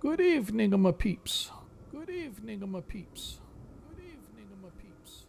Good evening, my peeps. Good evening, my peeps. Good evening, my peeps.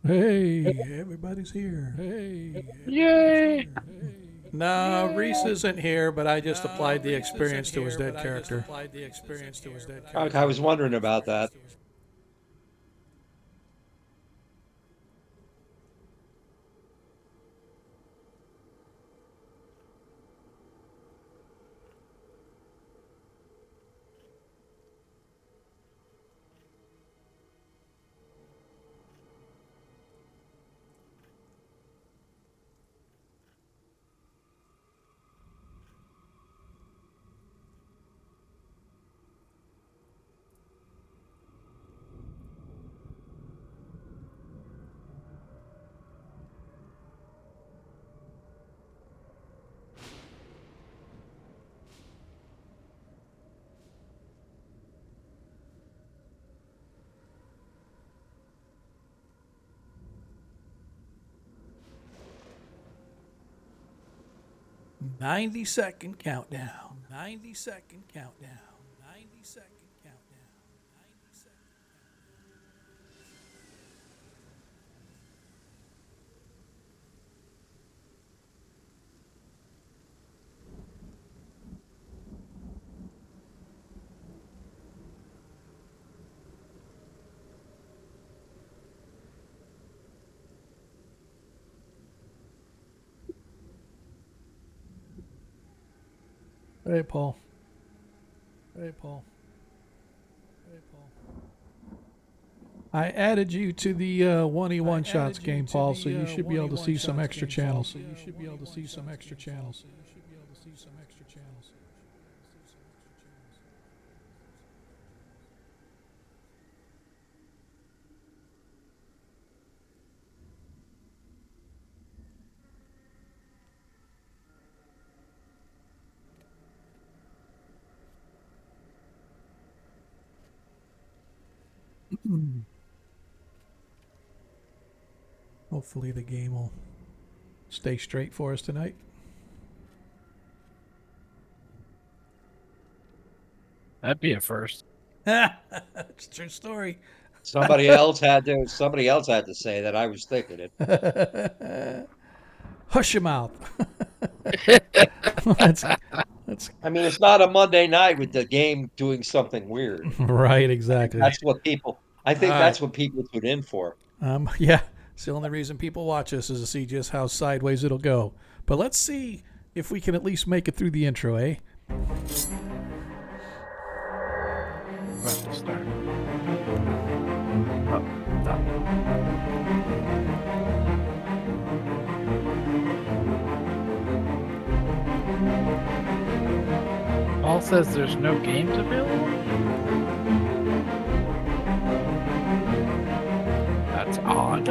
Hey, everybody's here. Hey, everybody's Yay! here. Hey. No, Reese isn't here, but I just applied the experience to his dead character. I was wondering about that. 90-second countdown. 90-second countdown. 90-second countdown. 90-second. Hey, Paul. Hey, Paul. Hey, Paul. I added you to the 1E1 shots game, Paul, so you should be able to see some extra channels. So you should be able to see some extra channels. Hopefully the game will stay straight for us tonight. That'd be a first. It's a true story. Somebody else had to say that. I was thinking it. Hush your mouth. that's, that's I mean, it's not a Monday night with the game doing something weird. right, exactly. I think All that's right. what people tune in for. Yeah, It's the only reason people watch us is to see just how sideways it'll go. But let's see if we can at least make it through the intro, eh? About to start. Oh, stop. Paul says there's no games available? That's odd.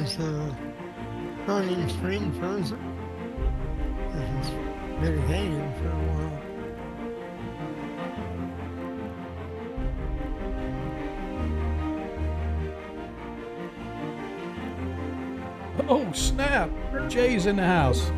So is running screen frozen? This has been hanging for a while. Oh, snap. Jay's in the house.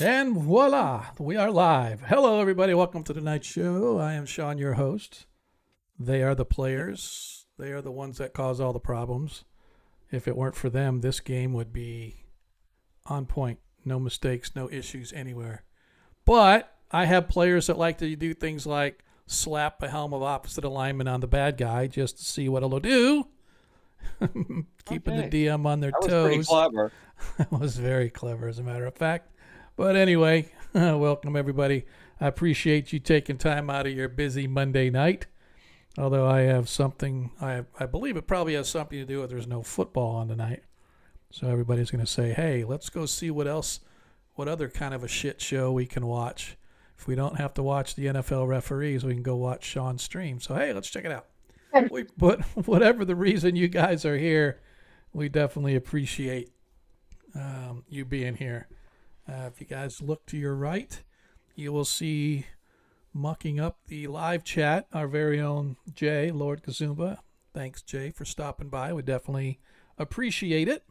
And voila, we are live. Hello, everybody. Welcome to the night show. I am Sean, your host. They are the players. They are the ones that cause all the problems. If it weren't for them, this game would be on point. No mistakes, no issues anywhere. But I have players that like to do things like slap a helm of opposite alignment on the bad guy just to see what it'll do. Keeping the DM on their That was toes. pretty clever. That was very clever, as a matter of fact. But anyway, welcome everybody. I appreciate you taking time out of your busy Monday night. Although I have something, I believe it probably has something to do with there's no football on tonight. So everybody's going to say, hey, let's go see what other kind of a shit show we can watch. If we don't have to watch the NFL referees, we can go watch Sean's stream. So, hey, let's check it out. But whatever the reason you guys are here, we definitely appreciate you being here. If you guys look to your right, you will see mucking up the live chat our very own Jay, Lord Kazumba. Thanks, Jay, for stopping by. We definitely appreciate it.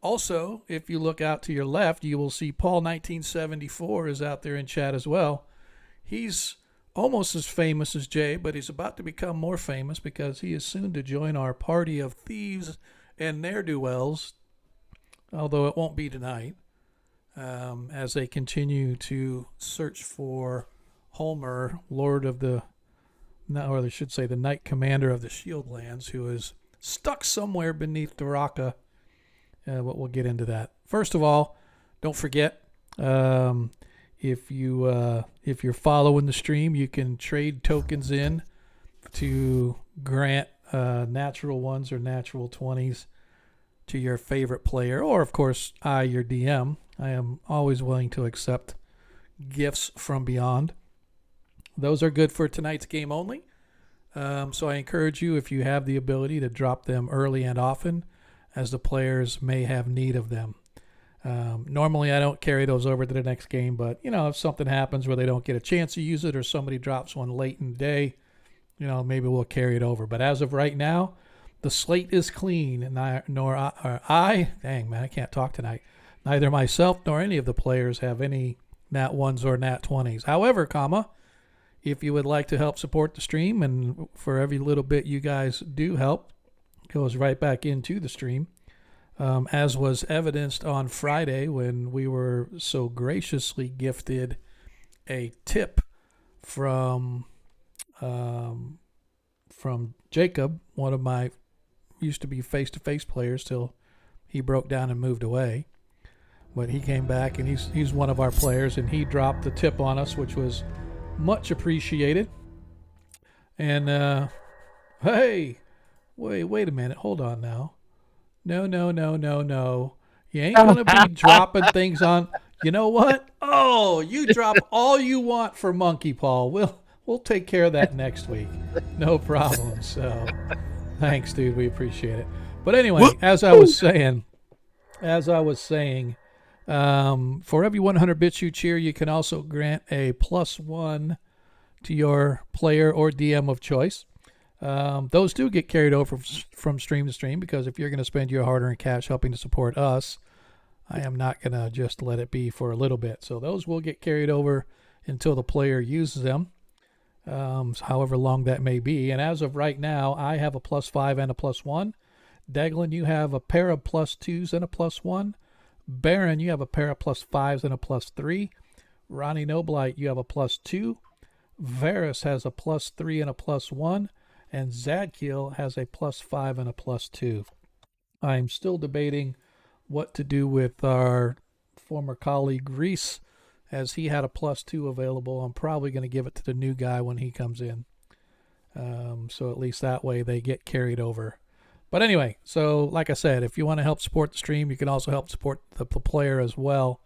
Also, if you look out to your left, you will see Paul 1974 is out there in chat as well. He's almost as famous as Jay, but he's about to become more famous because he is soon to join our party of thieves and ne'er-do-wells, although it won't be tonight, as they continue to search for Homer, Lord of the, or I should say the Knight Commander of the Shieldlands, who is stuck somewhere beneath the Raqqa. But we'll get into that. First of all, don't forget, if you're following the stream, you can trade tokens in to grant natural ones or natural 20s to your favorite player, or of course your DM. I am always willing to accept gifts from beyond. Those are good for tonight's game only. So I encourage you, if you have the ability, to drop them early and often, as the players may have need of them. Normally, I don't carry those over to the next game, but if something happens where they don't get a chance to use it, or somebody drops one late in the day, maybe we'll carry it over. But as of right now, the slate is clean, and dang man, I can't talk tonight. Neither myself nor any of the players have any Nat 1s or Nat 20s. However, if you would like to help support the stream, and for every little bit you guys do help, it goes right back into the stream. As was evidenced on Friday when we were so graciously gifted a tip from Jacob, one of my used to be face-to-face players till he broke down and moved away. But he came back, and he's one of our players, and he dropped the tip on us, which was much appreciated. And hey, wait a minute, hold on now. No. You ain't going to be dropping things on. You know what? Oh, you drop all you want for Monkey Paw. We'll take care of that next week. No problem. So, thanks, dude. We appreciate it. But anyway, as I was saying, for every 100 bits you cheer, you can also grant a +1 to your player or DM of choice. Those do get carried over from stream to stream, because if you're going to spend your hard-earned cash helping to support us, I am not going to just let it be for a little bit. So those will get carried over until the player uses them, however long that may be. And as of right now, I have a +5 and a +1. Deglin, you have a pair of +2s and a +1. Baron, you have a pair of +5s and a +3. Ronnie Noblight, you have a +2. Varus has a +3 and a +1. And Zadkiel has a +5 and a +2. I'm still debating what to do with our former colleague Reese, as he had a +2 available. I'm probably going to give it to the new guy when he comes in. So at least that way they get carried over. But anyway, so like I said, if you want to help support the stream, you can also help support the player as well.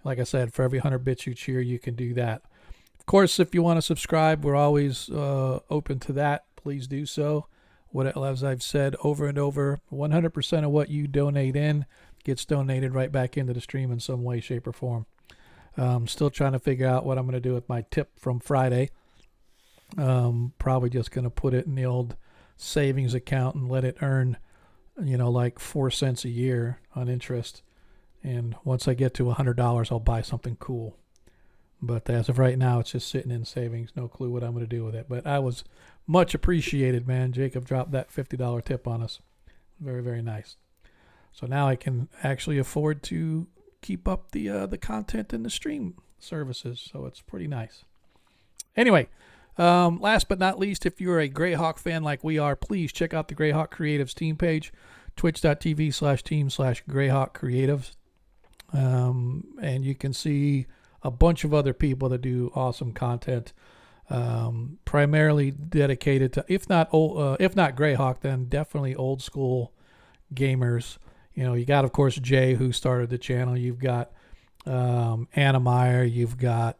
Like I said, for every 100 bits you cheer, you can do that. Of course, if you want to subscribe, we're always open to that. Please do so. As I've said over and over, 100% of what you donate in gets donated right back into the stream in some way, shape, or form. Still trying to figure out what I'm going to do with my tip from Friday. Probably just going to put it in the old savings account and let it earn, like 4 cents a year on interest. And once I get to $100, I'll buy something cool. But as of right now, it's just sitting in savings. No clue what I'm going to do with it. But I was much appreciated, man. Jacob dropped that $50 tip on us. Very, very nice. So now I can actually afford to keep up the content in the stream services. So it's pretty nice. Anyway, last but not least, if you're a Greyhawk fan like we are, please check out the Greyhawk Creatives team page, twitch.tv/team/Greyhawk Creatives. And you can see a bunch of other people that do awesome content, primarily dedicated to, if not Greyhawk, then definitely old school gamers. You got, of course, Jay, who started the channel. You've got Anna Meyer. You've got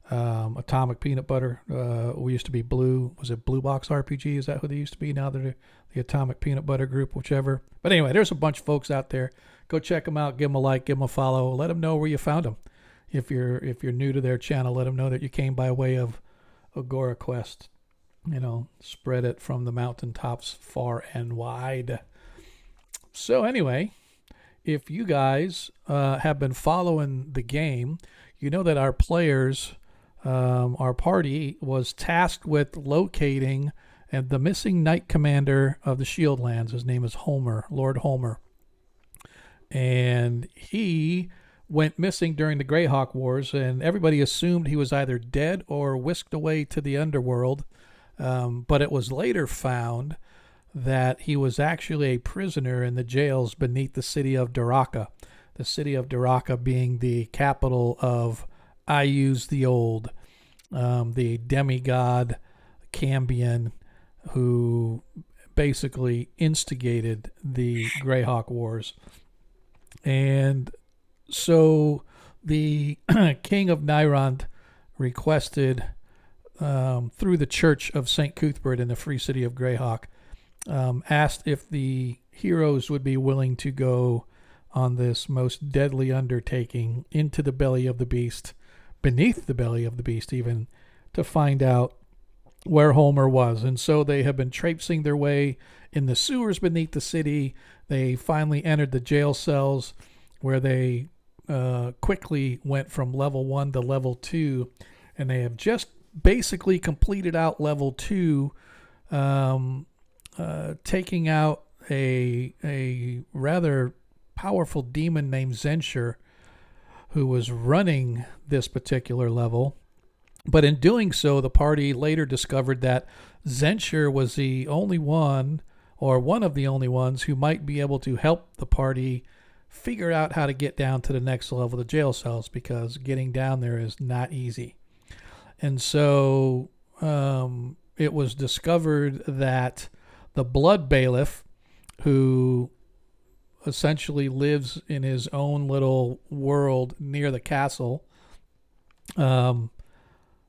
Atomic Peanut Butter. We used to be Blue. Was it Blue Box RPG? Is that who they used to be? Now they're the Atomic Peanut Butter Group, whichever. But anyway, there's a bunch of folks out there. Go check them out. Give them a like. Give them a follow. Let them know where you found them. If you're new to their channel, let them know that you came by way of Agora Quest. Spread it from the mountaintops far and wide. So anyway, if you guys have been following the game, you know that our players, our party, was tasked with locating the missing Knight Commander of the Shieldlands. His name is Homer, Lord Homer. And he went missing during the Greyhawk Wars, and everybody assumed he was either dead or whisked away to the underworld. But it was later found that he was actually a prisoner in the jails beneath the city of Daraka. The city of Daraka being the capital of Ayuz the Old, the demigod Cambion, who basically instigated the Greyhawk Wars. And so the king of Nyrond requested through the Church of St. Cuthbert in the Free City of Greyhawk, asked if the heroes would be willing to go on this most deadly undertaking into the belly of the beast, beneath the belly of the beast even, to find out where Homer was. And so they have been traipsing their way in the sewers beneath the city. They finally entered the jail cells, where they quickly went from level 1 to level 2, and they have just basically completed out level 2, taking out a rather powerful demon named Zensher, who was running this particular level. But in doing so, the party later discovered that Zensher was the only one, or one of the only ones, who might be able to help the party figure out how to get down to the next level of the jail cells, because getting down there is not easy. And so it was discovered that the Blood Bailiff, who essentially lives in his own little world near the castle,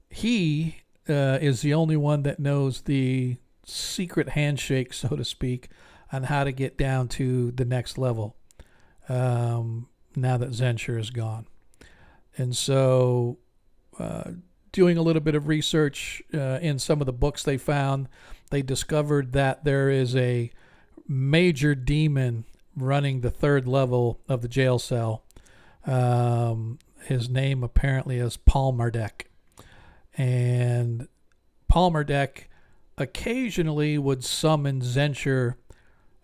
he is the only one that knows the secret handshake, so to speak, on how to get down to the next level, now that Zensher is gone. And so doing a little bit of research in some of the books they found, they discovered that there is a major demon running the third level of the jail cell. His name apparently is Palmerdek. And Palmerdek occasionally would summon Zensher,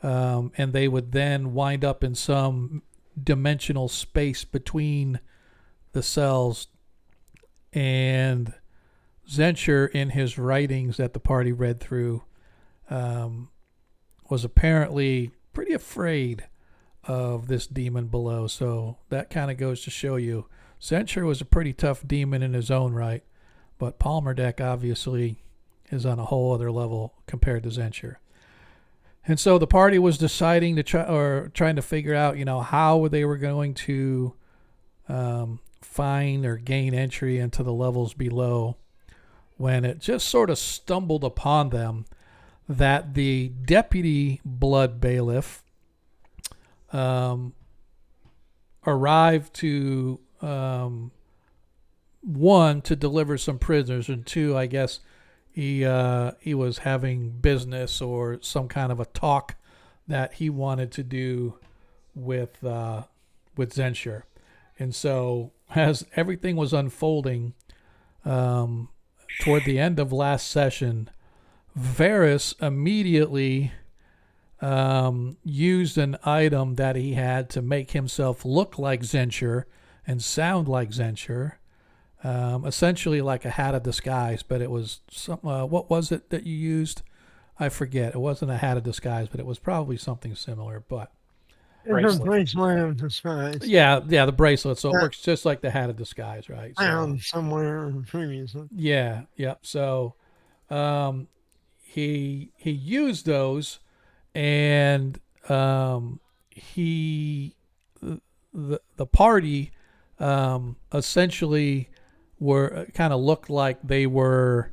and they would then wind up in some dimensional space between the cells. And Zensher, in his writings that the party read through, was apparently pretty afraid of this demon below. So that kind of goes to show you, Zensher was a pretty tough demon in his own right, but Palmerdek obviously is on a whole other level compared to Zensher. And so the party was deciding to trying to figure out, how they were going to find or gain entry into the levels below, when it just sort of stumbled upon them that the deputy Blood Bailiff arrived to, one, to deliver some prisoners, and two, I guess he was having business or some kind of a talk that he wanted to do with Zensher. And so as everything was unfolding, toward the end of last session, Varys immediately used an item that he had to make himself look like Zensher and sound like Zensher, essentially like a hat of disguise. But it was some, what was it that you used? I forget. It wasn't a hat of disguise, but it was probably something similar. But It's a bracelet of disguise. yeah, the bracelet. So it works just like the hat of disguise, right? Found somewhere previously. Yeah. So he used those, and the party essentially were kind of looked like they were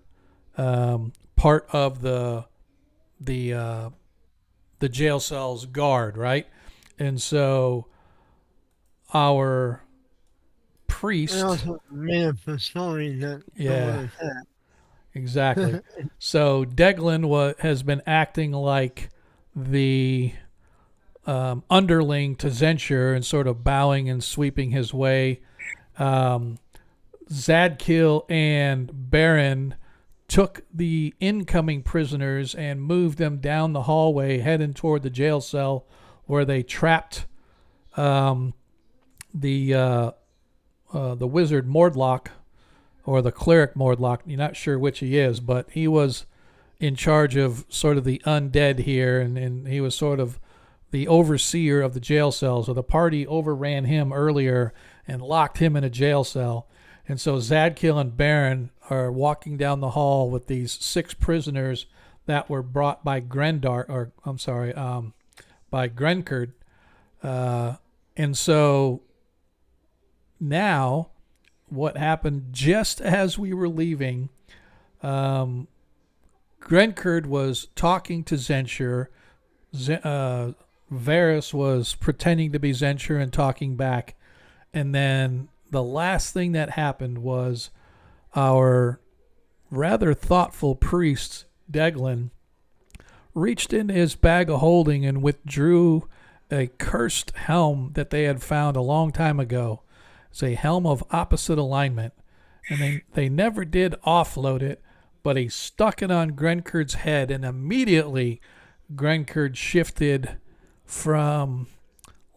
part of the jail cell's guard, right? And so our priest, They also made up the story that yeah, exactly. So Deglin has been acting like the underling to Zensher and sort of bowing and sweeping his way. Zadkiel and Baron took the incoming prisoners and moved them down the hallway, heading toward the jail cell, where they trapped the wizard Mordlock, or the cleric Mordlock. You're not sure which he is, but he was in charge of sort of the undead here, and he was sort of the overseer of the jail cell. So the party overran him earlier and locked him in a jail cell. And so Zadkiel and Baron are walking down the hall with these 6 prisoners that were brought by by Grenkard. And so now what happened, just as we were leaving, Grenkerd was talking to Zensher. Varys was pretending to be Zensher and talking back. And then the last thing that happened was our rather thoughtful priest, Deglin, reached into his bag of holding and withdrew a cursed helm that they had found a long time ago. It's a helm of opposite alignment. And they never did offload it, but he stuck it on Grenkerd's head, and immediately Grenkerd shifted from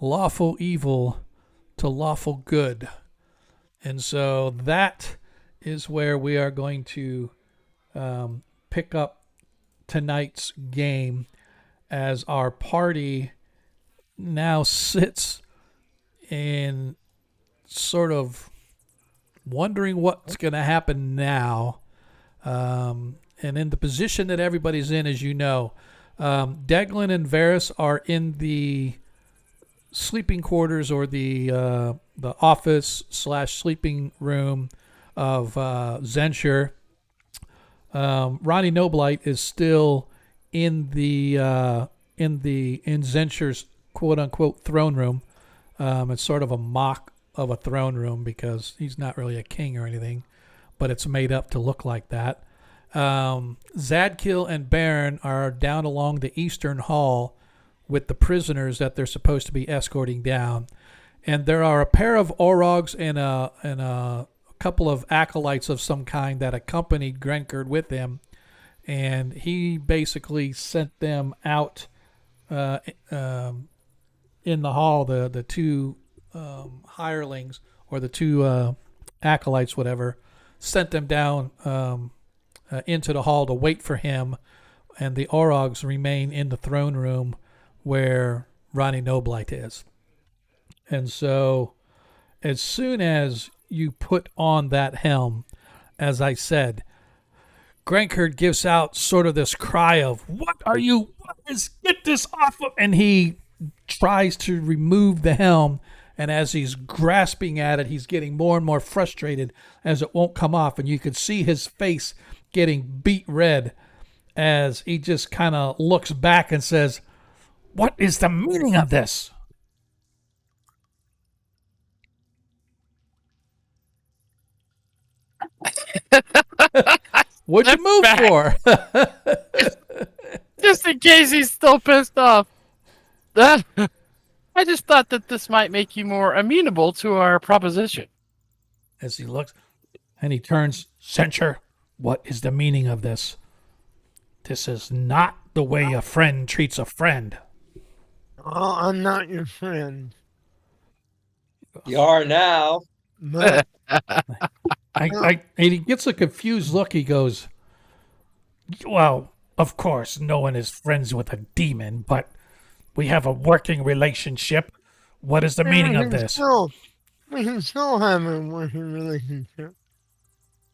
lawful evil to lawful good. And so that is where we are going to pick up tonight's game as our party now sits in sort of wondering what's going to happen now. And in the position that everybody's in, as you know, Deglin and Varys are in the sleeping quarters or the office / sleeping room of Zensher. Ronnie Noblight is still in Zensher's quote unquote throne room. It's sort of a mock of a throne room because he's not really a king or anything, but it's made up to look like that. Zadkiel and Baron are down along the eastern hall with the prisoners that they're supposed to be escorting down. And there are a pair of Orogs and a couple of acolytes of some kind that accompanied Grenkerd with him. And he basically sent them out in the hall, the two hirelings or the two acolytes, whatever, sent them down into the hall to wait for him. And the Orogs remain in the throne room where Ronnie Noblight is. And so as soon as you put on that helm, as I said, Grenkerd gives out sort of this cry of, "What are you? Get this off of..." And he tries to remove the helm. And as he's grasping at it, he's getting more and more frustrated as it won't come off. And you can see his face getting beet red as he just kind of looks back and says, "What is the meaning of this?" What'd you move back. for? Just in case he's still pissed off. I just thought that this might make you more amenable to our proposition. As he looks and he turns, "Censure, what is the meaning of this? This is not the way a friend treats a friend." Oh, I'm not your friend. You are now. But And he gets a confused look. He goes, "Well, of course, no one is friends with a demon, but we have a working relationship. What is the meaning of this?" We can still have a working relationship.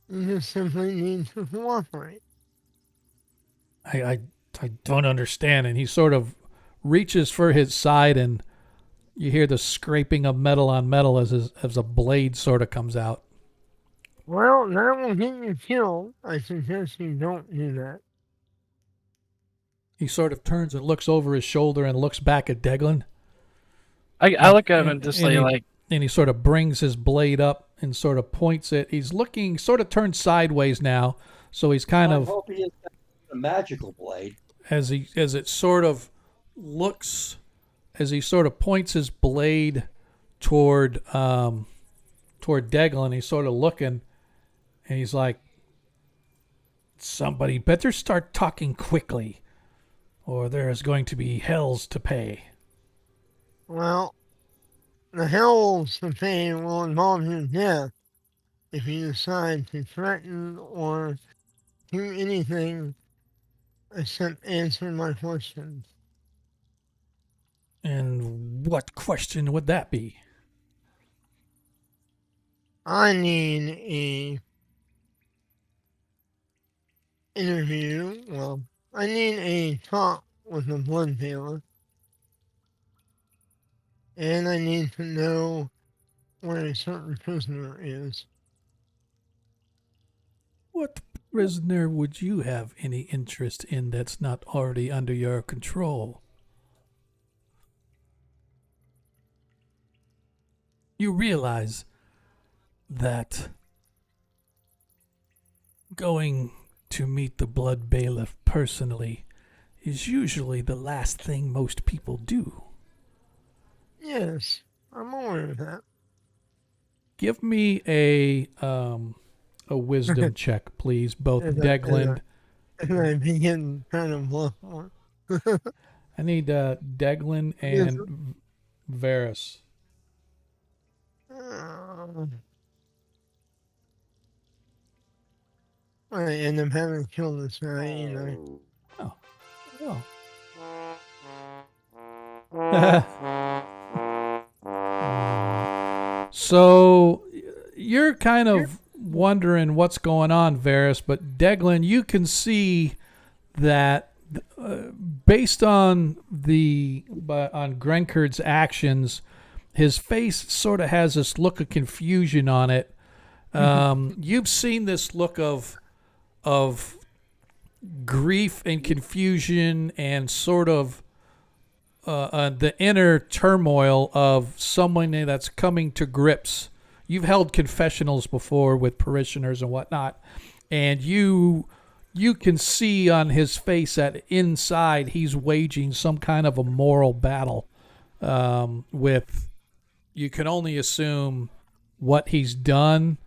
You just simply need to cooperate. I don't understand. And he sort of reaches for his side, and you hear the scraping of metal on metal as a blade sort of comes out. Well, that will get you killed. I suggest you don't do that. He sort of turns and looks over his shoulder and looks back at Deglin. I look at him and just say, like, And he sort of brings his blade up and sort of points it. He's looking, sort of turned sideways now, so he's kind I of, hope he is a magical blade. as it sort of looks, as he sort of points his blade toward Deglin. He's sort of looking, and he's like, "Somebody better start talking quickly, or there is going to be hells to pay." Well, the hells to pay will involve your death if you decide to threaten or do anything except answer my questions. And what question would that be? I need a interview. Well, I need a talk with the blood dealer. And I need to know where a certain prisoner is. What prisoner would you have any interest in that's not already under your control? You realize that going to meet the Blood Bailiff personally is usually the last thing most people do. Yes, I'm aware of that. Give me a wisdom check, please, both As Degland. I begin kind of bluff on. I need Deglin and Varys. I end up having to kill this guy, you know. Oh, well. So you're kind of wondering what's going on, Varys, but Deglin, you can see that based on on Grenkard's actions, his face sort of has this look of confusion on it. You've seen this look of grief and confusion and sort of the inner turmoil of someone that's coming to grips. You've held confessionals before with parishioners and whatnot, and you can see on his face that inside he's waging some kind of a moral battle with, you can only assume, what he's done.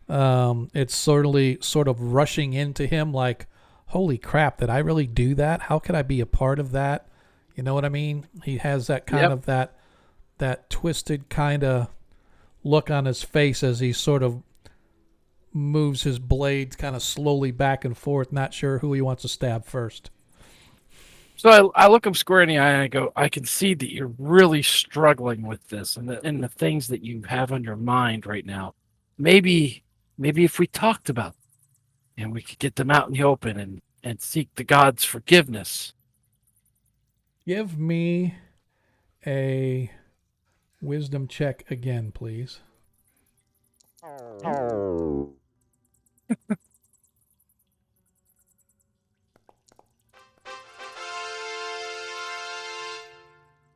It's sort of rushing into him like, holy crap, did I really do that? How could I be a part of that? You know what I mean? He has that kind of that twisted kind of look on his face as he sort of moves his blades kind of slowly back and forth, not sure who he wants to stab first. So I look him square in the eye and I go, I can see that you're really struggling with this and the things that you have on your mind right now. Maybe if we talked about them and we could get them out in the open and seek the gods' forgiveness. Give me a wisdom check again, please.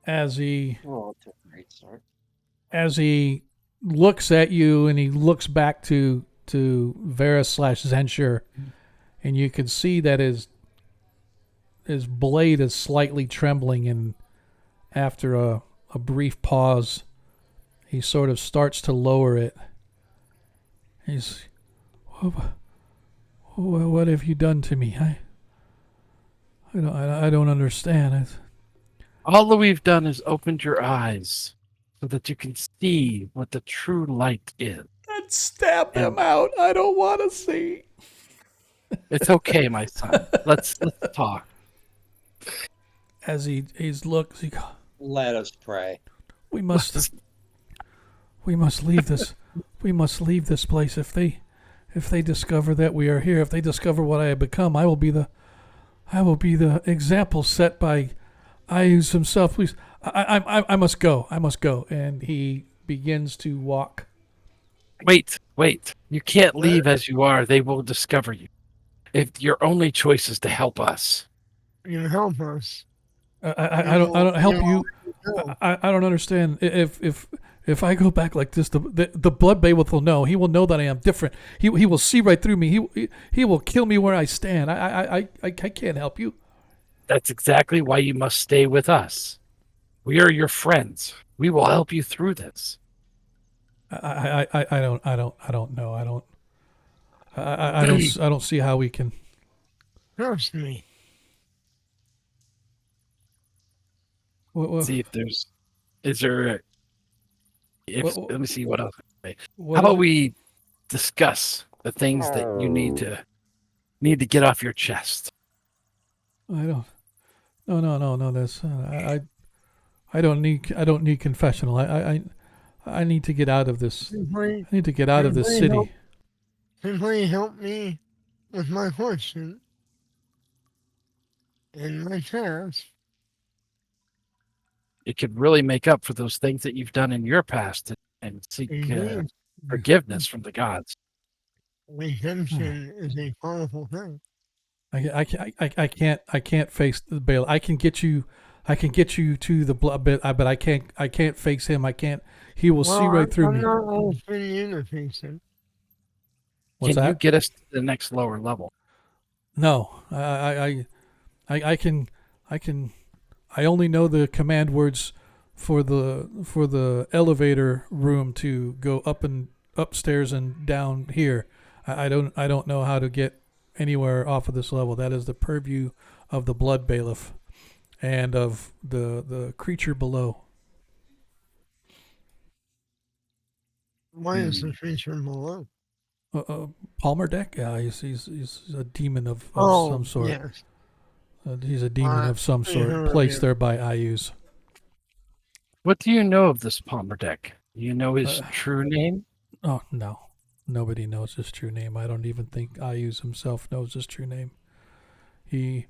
As he Great start. as he looks at you and he looks back to Varys / Zenshur, and you can see that his blade is slightly trembling, and after a brief pause, he sort of starts to lower it. He's, what have you done to me? I don't understand. All that we've done is opened your eyes so that you can see what the true light is. Let's stab them out. I don't want to see. It's okay, my son. Let's talk. As he looks, he goes, Let us pray. we must leave this. We must leave this place. If they discover that we are here, if they discover what I have become, I will be the example set by Ayuz himself. Please, I must go. I must go. And he begins to walk. Wait. You can't leave as you are. They will discover you. If your only choice is to help us. You help us. I don't help you. I don't understand. If I go back like this, the blood bailiff will know. He will know that I am different. He will see right through me. He will kill me where I stand. I can't help you. That's exactly why you must stay with us. We are your friends. We will help you through this. I don't know. I don't see how we can. Trust me. See if there's. Is there? Let me see what else. How about we discuss the things that you need to get off your chest? I don't. No. That's I don't need confessional. I need to get out of this. Simply, I need to get out of this city. simply help me with my question and my task. It could really make up for those things that you've done in your past and seek Indeed. forgiveness from the gods. redemption is a powerful thing. I can't face the bail. I can get you to the blood, but I can't face him. I can't. He will see Well, right through I'm me. not asking you to face him. What's Can you that? get us to the next lower level? No, I can, I can. I only know the command words for the elevator room to go up and upstairs and down here. I don't know how to get anywhere off of this level. That is the purview of the blood bailiff and of the creature below. Why is the creature below? Palmer Deck? Yeah, he's a demon of Oh, some sort. yes. He's a demon of some sort, placed there by IUs. What do you know of this Palmer Deck? You know his Uh, true name? Oh no, nobody knows his true name. I don't even think IUs himself knows his true name. The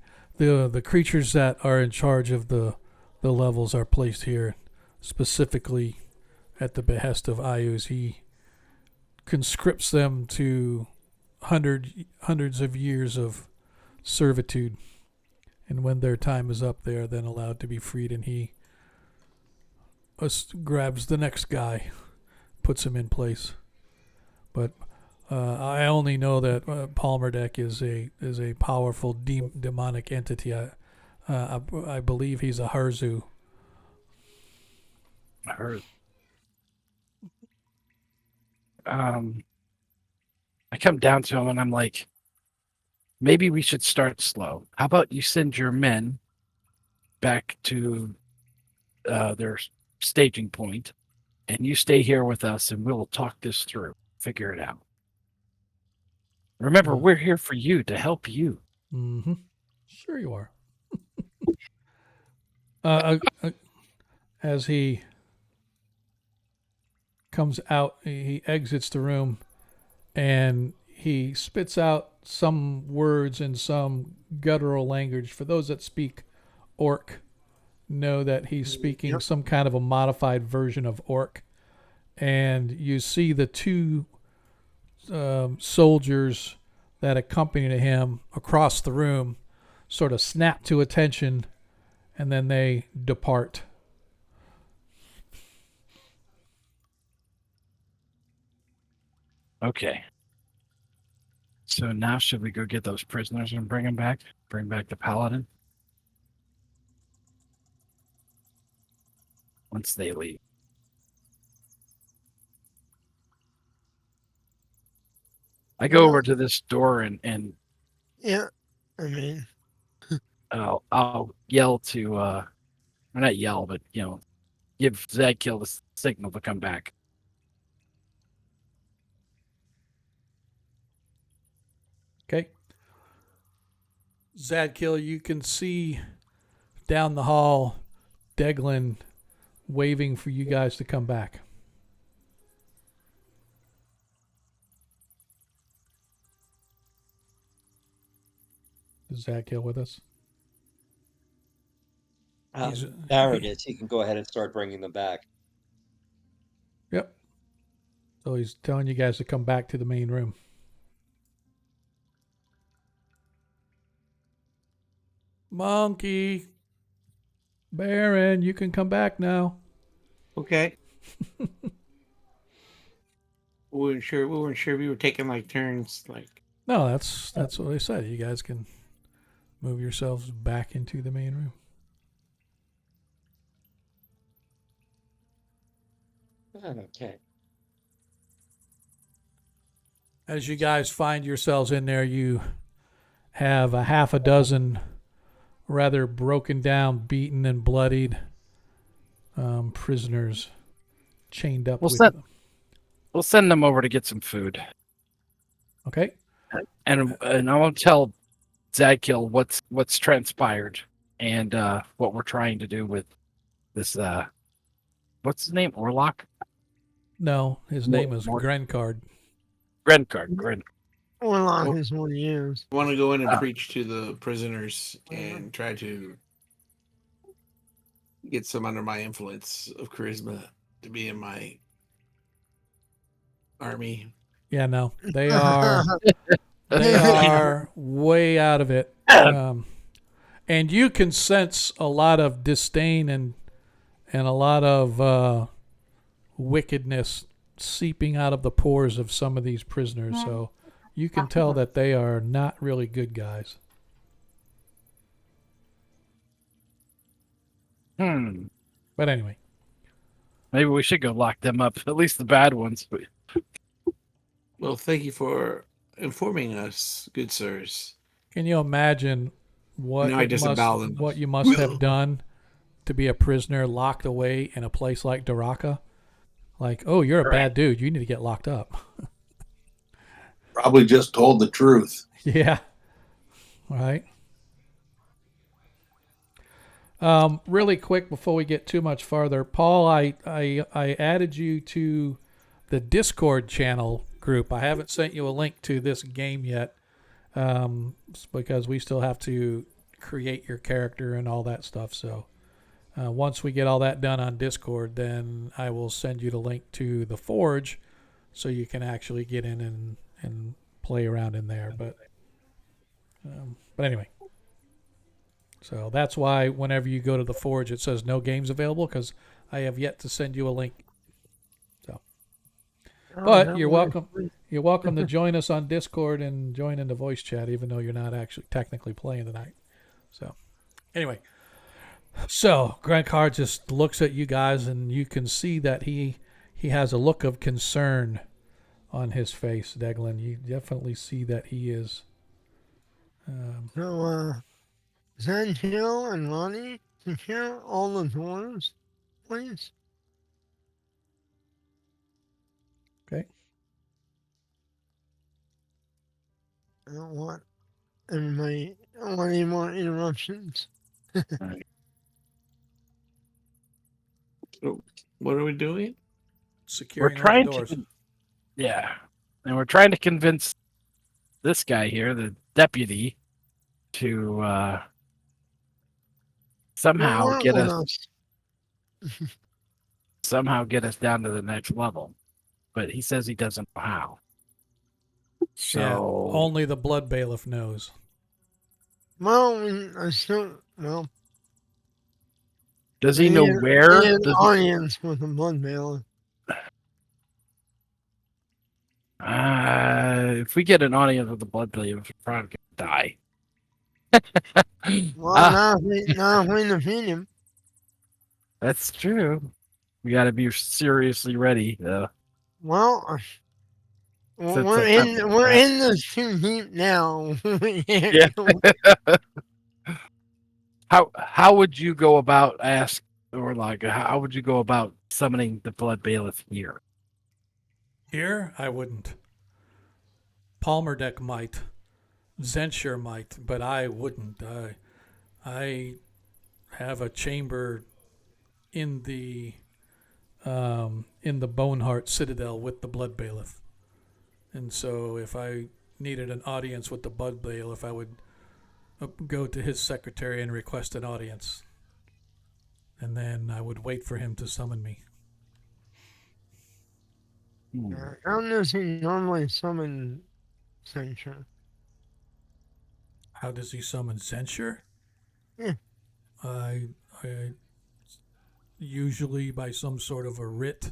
creatures that are in charge of the levels are placed here specifically at the behest of IUs. He conscripts them to hundreds of years of servitude, and when their time is up, they are then allowed to be freed. And he grabs the next guy, puts him in place. But I only know that Palmer Deck is a powerful demonic entity. I believe he's a Harzu. I heard. I come down to him and I'm like, maybe we should start slow. How about you send your men back to their staging point, and you stay here with us, and we'll talk this through, figure it out. Remember, we're here for you to help you. Mm-hmm. Sure you are. As he comes out, he exits the room, and he spits out some words in some guttural language. For those that speak Orc, know that he's speaking some kind of a modified version of Orc. And you see the two soldiers that accompany him across the room sort of snap to attention, and then they depart. Okay. So now should we go get those prisoners and bring them back? Bring back the paladin? Once they leave. I go over to this door and Yeah, I mean, I'll yell to or not yell, but give Zadkill the signal to come back. Okay. Zadkill, you can see down the hall Deglin waving for you guys to come back. Is Zadkill with us? There it is. He can go ahead and start bringing them back. Yep. So he's telling you guys to come back to the main room. Monkey. Baron, you can come back now. Okay. We weren't sure we were taking like turns. Like, No, that's what they said. You guys can move yourselves back into the main room. Okay. As you guys find yourselves in there, you have a half a dozen rather broken down, beaten, and bloodied prisoners chained up with them. We'll send them over to get some food. Okay. And I won't tell Zadkill what's transpired and what we're trying to do with this what's his name? Orlok? No, his name is Grencard. Grencard. Orlok is what he is. I want to go in and preach to the prisoners and try to get some under my influence of charisma to be in my army Yeah, no, they are way out of it. And you can sense a lot of disdain and a lot of wickedness seeping out of the pores of some of these prisoners. So you can tell that they are not really good guys. But anyway, Maybe we should go lock them up. At least the bad ones. Well, thank you for informing us, good sirs. can you imagine Now I disavow them. what you must have done to be a prisoner locked away in a place like Daraka? Like, oh, you're a bad dude. You need to get locked up. Probably just told the truth. Yeah. Right. Really quick before we get too much farther, Paul, I added you to the Discord channel group. I haven't sent you a link to this game yet, because we still have to create your character and all that stuff. So once we get all that done on Discord, then I will send you the link to the Forge, so you can actually get in and play around in there. But anyway. So that's why whenever you go to the Forge, it says no games available, because I have yet to send you a link. So, but you're welcome. You're welcome to join us on Discord and join in the voice chat, even though you're not actually technically playing tonight. So, anyway, so Grant Carr just looks at you guys, and you can see that he has a look of concern on his face. Deglin, you definitely see that he is. Zen Hill and Ronnie, secure all the doors, please. Okay. I don't want anybody. I don't want any more interruptions. So, what are we doing? Securing all the trying doors. Yeah. And we're trying to convince this guy here, the deputy, to somehow Work get with us down to the next level. But he says he doesn't know how. So Yeah, only the Blood Bailiff knows. Well, does he know where? An Does audience with a blood bailiff. if we get an audience with the blood bailiff, we're probably gonna die. Well, not if we defeat him. That's true. We got to be seriously ready. Well, Since we're that's in this too deep now. Yeah. How would you go about how would you go about summoning the blood bailiff here? Here, I wouldn't. Palmerdeck might. Zensher might, but I wouldn't. I have a chamber in the Boneheart Citadel with the Blood Bailiff, and so if I needed an audience with the Blood Bailiff, I would go to his secretary and request an audience, and then I would wait for him to summon me. How does he normally summon Censure? How does he summon Censure? Yeah. I usually by some sort of a writ,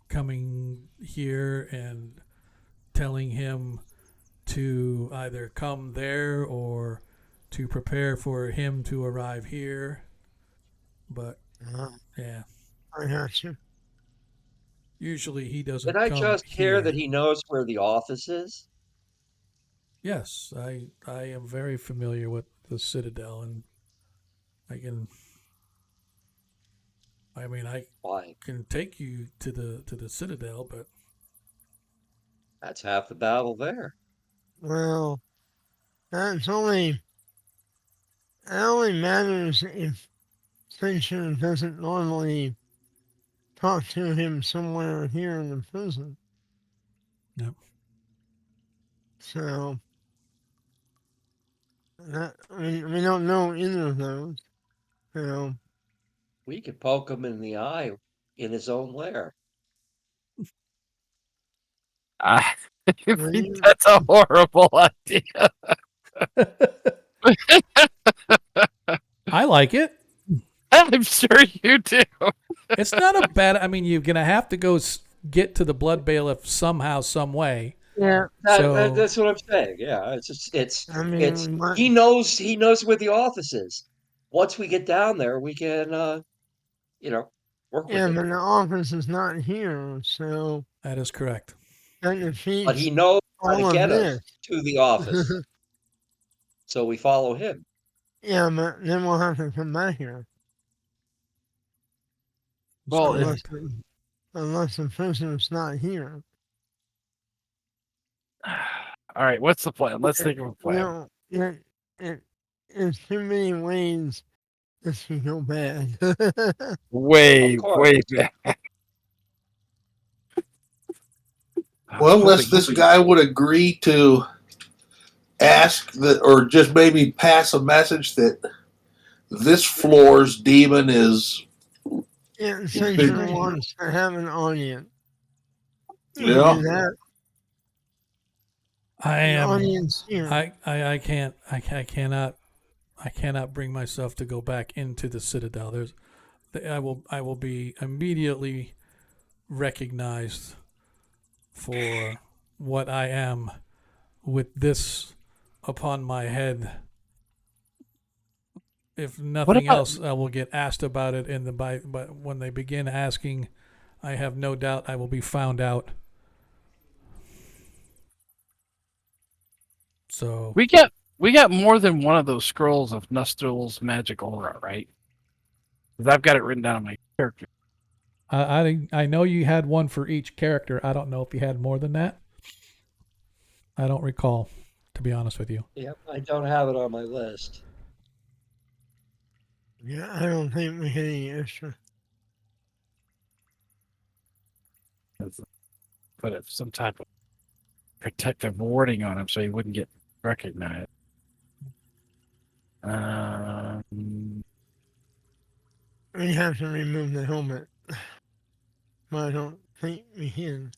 coming here and telling him to either come there or to prepare for him to arrive here. But yeah, I got you. usually he doesn't Did I come just hear here. that he knows where the office is? Yes, I am very familiar with the Citadel, and I Why? can take you to the Citadel, but That's half the battle there. Well, that only matters if Censure doesn't normally talk to him somewhere here in the prison. Yep. So we don't know either of those. So We could poke him in the eye in his own lair. I think Right? that's a horrible idea. I like it. I'm sure you do. It's not a bad. I mean, you're gonna have to go get to the blood bailiff somehow, some way. Yeah. So That's what I'm saying. Yeah, I mean, it's we might, he knows where the office is. Once we get down there, we can work with yeah, him. but the office is not here, so that is correct. that But defeats he knows how to all of get us this. to the office, so we follow him. Yeah, but then we'll have to come back here That's Well, correct. unless the prisoner's not here. all right. What's the plan? Let's think of a You plan. know, it, there's too many ways this can go bad. Way, Of course. way back. Well, unless this guy would agree to ask that, or just maybe pass a message that this floor's demon is, It essentially wants to have an audience. You can yeah. do that. I An am. audience here. I can't. I cannot bring myself to go back into the Citadel. I will be immediately recognized for what I am with this upon my head. If nothing about- else, I will get asked about it but when they begin asking, I have no doubt I will be found out. So We got more than one of those scrolls of Nustel's magic aura, right? Because I've got it written down on my character. I know you had one for each character. I don't know if you had more than that. I don't recall, to be honest with you. Yep, I don't have it on my list. Yeah, I don't think we had any extra. Put some type of protective warding on him so he wouldn't get recognized. We have to remove the helmet. But I don't think we can.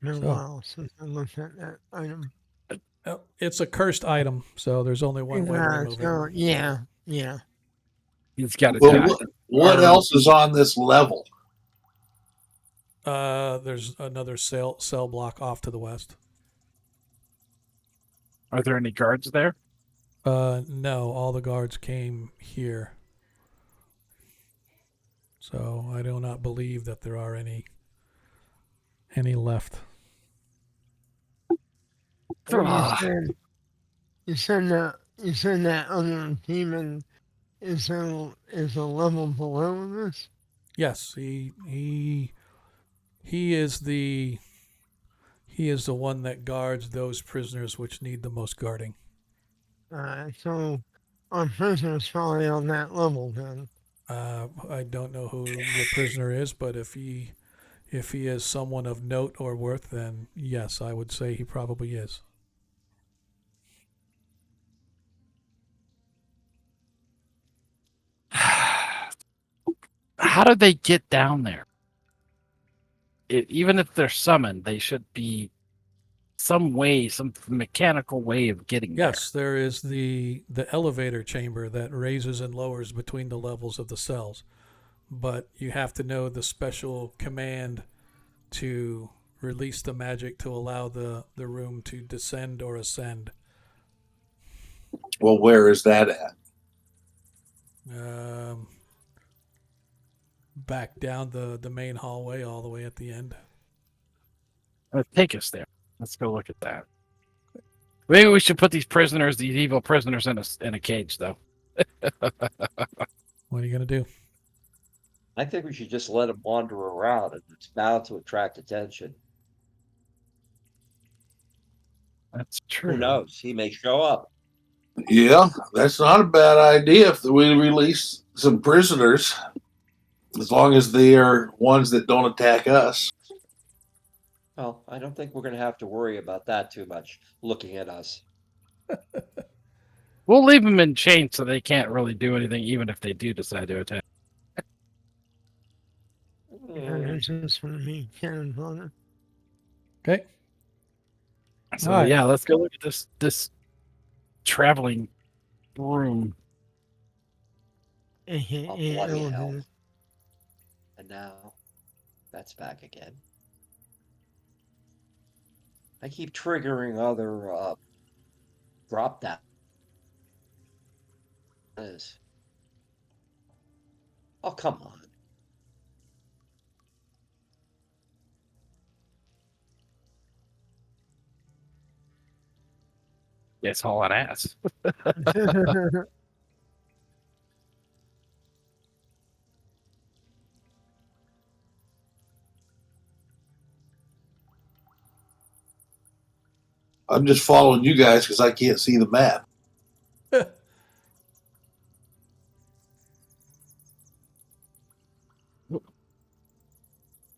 Been a So- while since I looked at that item. It's a cursed item, so there's only one way to Yeah, remove it. so, yeah. He's got to Well, die. what else is on this level? There's another cell block off to the west. Are there any guards there? No, all the guards came here. So I do not believe that there are any left. So Ah. you said that other demon is a level below this? Yes, he is the one that guards those prisoners which need the most guarding. So our prisoner's probably on that level then. I don't know who the prisoner is, but if he is someone of note or worth, then yes, I would say he probably is. How do they get down there? Even if they're summoned, they should be some mechanical way of getting Yes, there is the elevator chamber that raises and lowers between the levels of the cells, but you have to know the special command to release the magic to allow the room to descend or ascend. Well, where is that at? Back down the main hallway all the way at the end. there. Take us there. Let's go look at that. Maybe we should put these evil prisoners, in a cage, though. What are you gonna do? I think we should just let him wander around, and it's bound to attract attention. That's true. Who knows? He may show up. Yeah, that's not a bad idea if we release some prisoners, as long as they are ones that don't attack us. Well, I don't think we're going to have to worry about that too much, looking at us. We'll leave them in chains so they can't really do anything, even if they do decide to attack. Yeah, that's just for me, cannon fodder. Okay. So All right. yeah, let's go look at this traveling room. Oh, AKA bloody hell. elevator. And now that's back again. I keep triggering other drop down. Oh, come on. That's all I'd ask. I'm just following you guys because I can't see the map.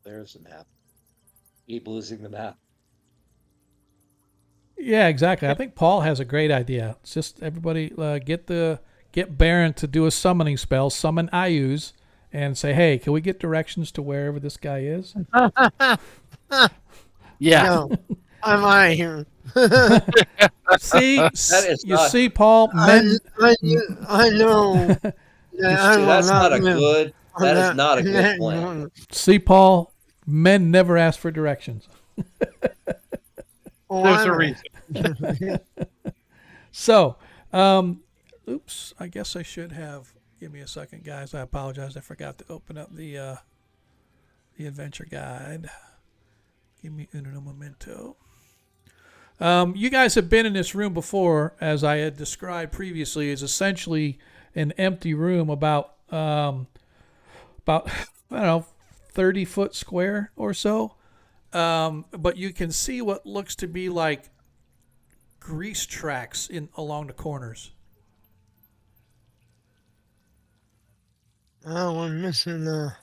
There's the map. Keep losing the map. Yeah, exactly. I think Paul has a great idea. It's just everybody get Baron to do a summoning spell, summon Ayus, and say, "Hey, can we get directions to wherever this guy is?" Yeah. No, I'm out of here. See, is you not- see, Paul. Men, I know that I will That's not not a live good. on That is not a good that plan. corner. see, Paul. Men never ask for directions. Oh, There's I a know. reason. So, oops. I guess I should have. Give me a second, guys. I apologize. I forgot to open up the adventure guide. Give me uno momento. You guys have been in this room before, as I had described previously. Is essentially an empty room about I don't know 30-foot square or so. But you can see what looks to be like grease tracks along the corners. Oh, we're missing a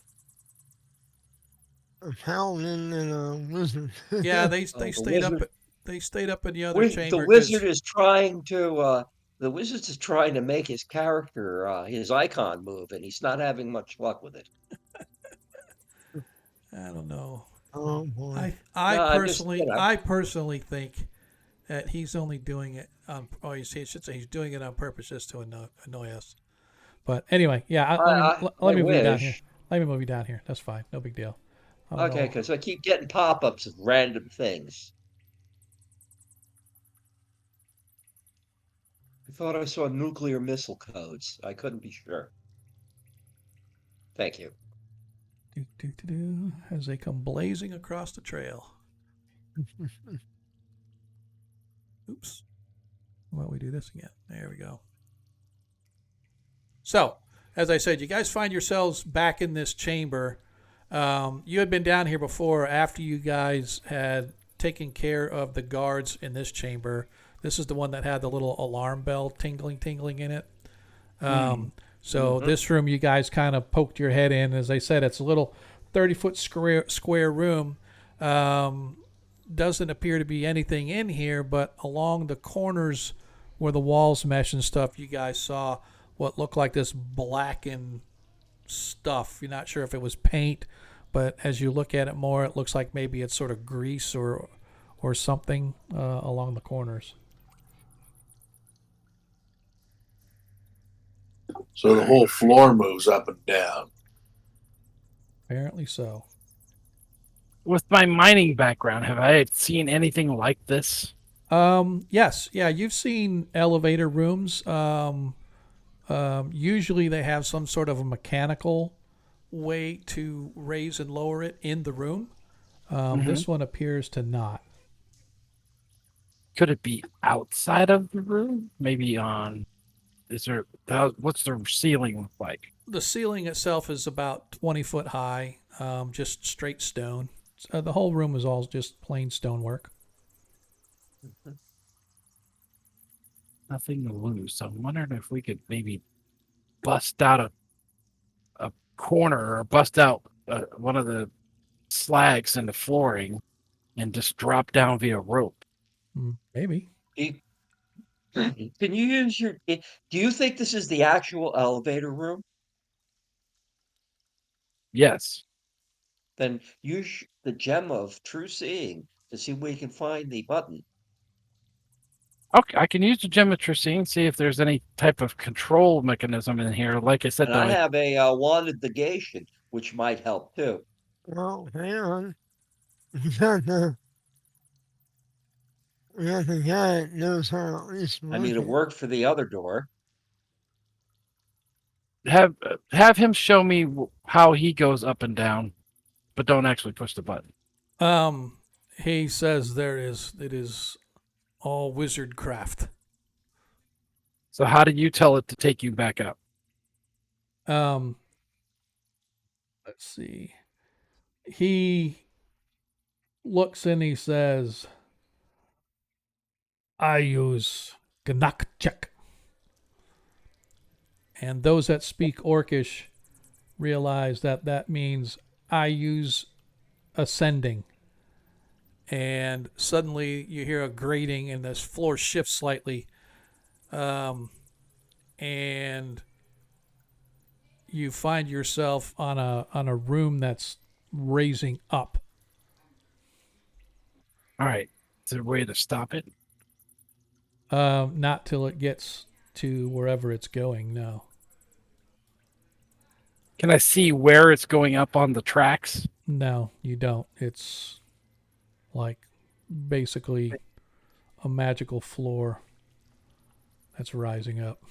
paladin and a wizard. Yeah, they Oh, the stayed up. wizard- They stayed up in the other The chamber. wizard is trying to. The wizard is trying to make his character his icon move, and he's not having much luck with it. I don't know. Oh boy. No, I'm just, you know. I personally think that he's only doing it on. Oh, I should say he's doing it on purpose just to annoy us. But anyway, yeah. Let I me move you down here. wish. Let me move you down here. That's fine. No big deal. I don't Okay, know. because I keep getting pop-ups of random things. I thought I saw nuclear missile codes. I couldn't be sure. Thank you. As they come blazing across the trail. Oops. Why don't we do this again? There we go. So, as I said, you guys find yourselves back in this chamber. You had been down here before after you guys had taken care of the guards in this chamber. This is the one that had the little alarm bell tingling in it. So this room, you guys kind of poked your head in. As I said, it's a little 30-foot square room. Doesn't appear to be anything in here, but along the corners where the walls mesh and stuff, you guys saw what looked like this blackened stuff. You're not sure if it was paint, but as you look at it more, it looks like maybe it's sort of grease or something along the corners. So the whole floor moves up and down. Apparently so. With my mining background, have I seen anything like this? Yes, yeah, you've seen elevator rooms. Usually they have some sort of a mechanical way to raise and lower it in the room. This one appears to not. Could it be outside of the room? Maybe on. Is there? What's the ceiling look like? The ceiling itself is about 20 foot high, just straight stone. The whole room is all just plain stonework. Nothing to lose. So I'm wondering if we could maybe bust out a corner or bust out one of the slags in the flooring and just drop down via rope. Maybe. Can you use your? Do you think this is the actual elevator room? Yes. then use the gem of true seeing to see where you can find the button. Okay, I can use the geometry and see if there's any type of control mechanism in here. Like I said, And though, I have a wanted negation, which might help too. Well, hang on. We got the guy that knows how at least I mean, it work it. worked for the other door. have him show me how he goes up and down, but don't actually push the button. He says it is all wizard craft. So how do you tell it to take you back up? Let's see. He looks and he says, I use Gnakchek. And those that speak Orcish realize that that means I use ascending. And suddenly you hear a grating and this floor shifts slightly. And you find yourself on a room that's raising up. All right. Is there a way to stop it? Not till it gets to wherever it's going, no. Can I see where it's going up on the tracks? No, you don't. It's like basically a magical floor that's rising up.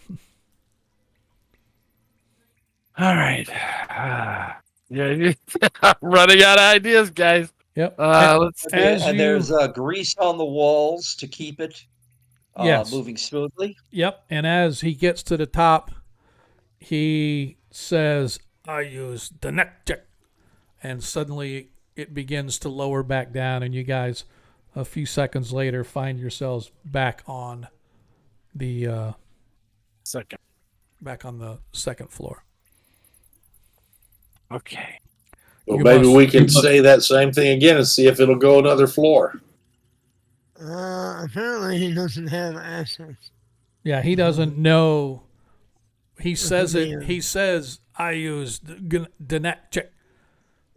All right. Yeah, I'm running out of ideas, guys. Yep. Let's see. As There's grease on the walls to keep it Yes. moving smoothly. Yep. And as he gets to the top, he says, I use the neck check. And suddenly it begins to lower back down, and you guys, a few seconds later, find yourselves back on the Second. back on the second floor. Okay. Well, You maybe must- we can you must- say that same thing again and see if it'll go another floor. Apparently he doesn't have access. Yeah, he doesn't know. He says Yeah. it. He says, I use the neck check.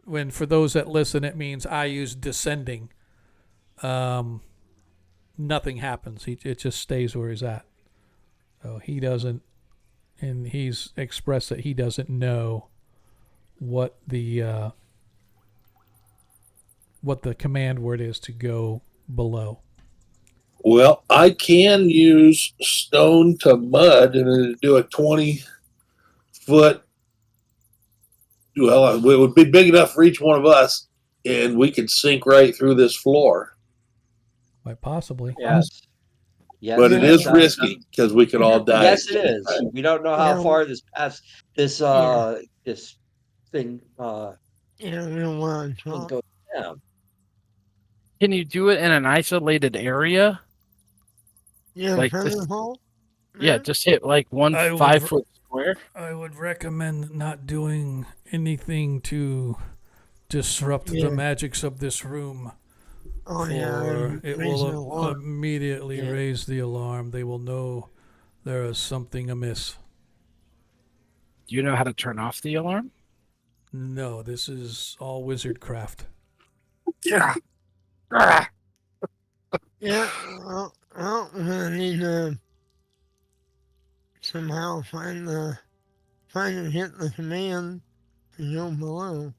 When for those that listen, it means I use descending. Nothing happens. It just stays where he's at. So he doesn't, and he's expressed that he doesn't know what the command word is to go below. Well, I can use stone to mud and then do a 20-foot. Well, it would be big enough for each one of us, and we could sink right through this floor. Quite possibly. Yes. Yes. But it yes, is that- risky because we could all die. Yes, it is. We don't know how Yeah. far this this Yeah. this thing Yeah, we don't want to can talk. go down. Can you do it in an isolated area? Yeah, Like feather this- hole? Yeah, just hit like one I would 5-foot square. I would recommend not doing anything to disrupt Yeah. the magics of this room. Oh, yeah. For it raise the will alarm. immediately Yeah. raise the alarm. They will know there is something amiss. Do you know how to turn off the alarm? No, this is all wizard craft. Yeah. Ah. Yeah, well, we're gonna need to somehow find and hit the command to go below.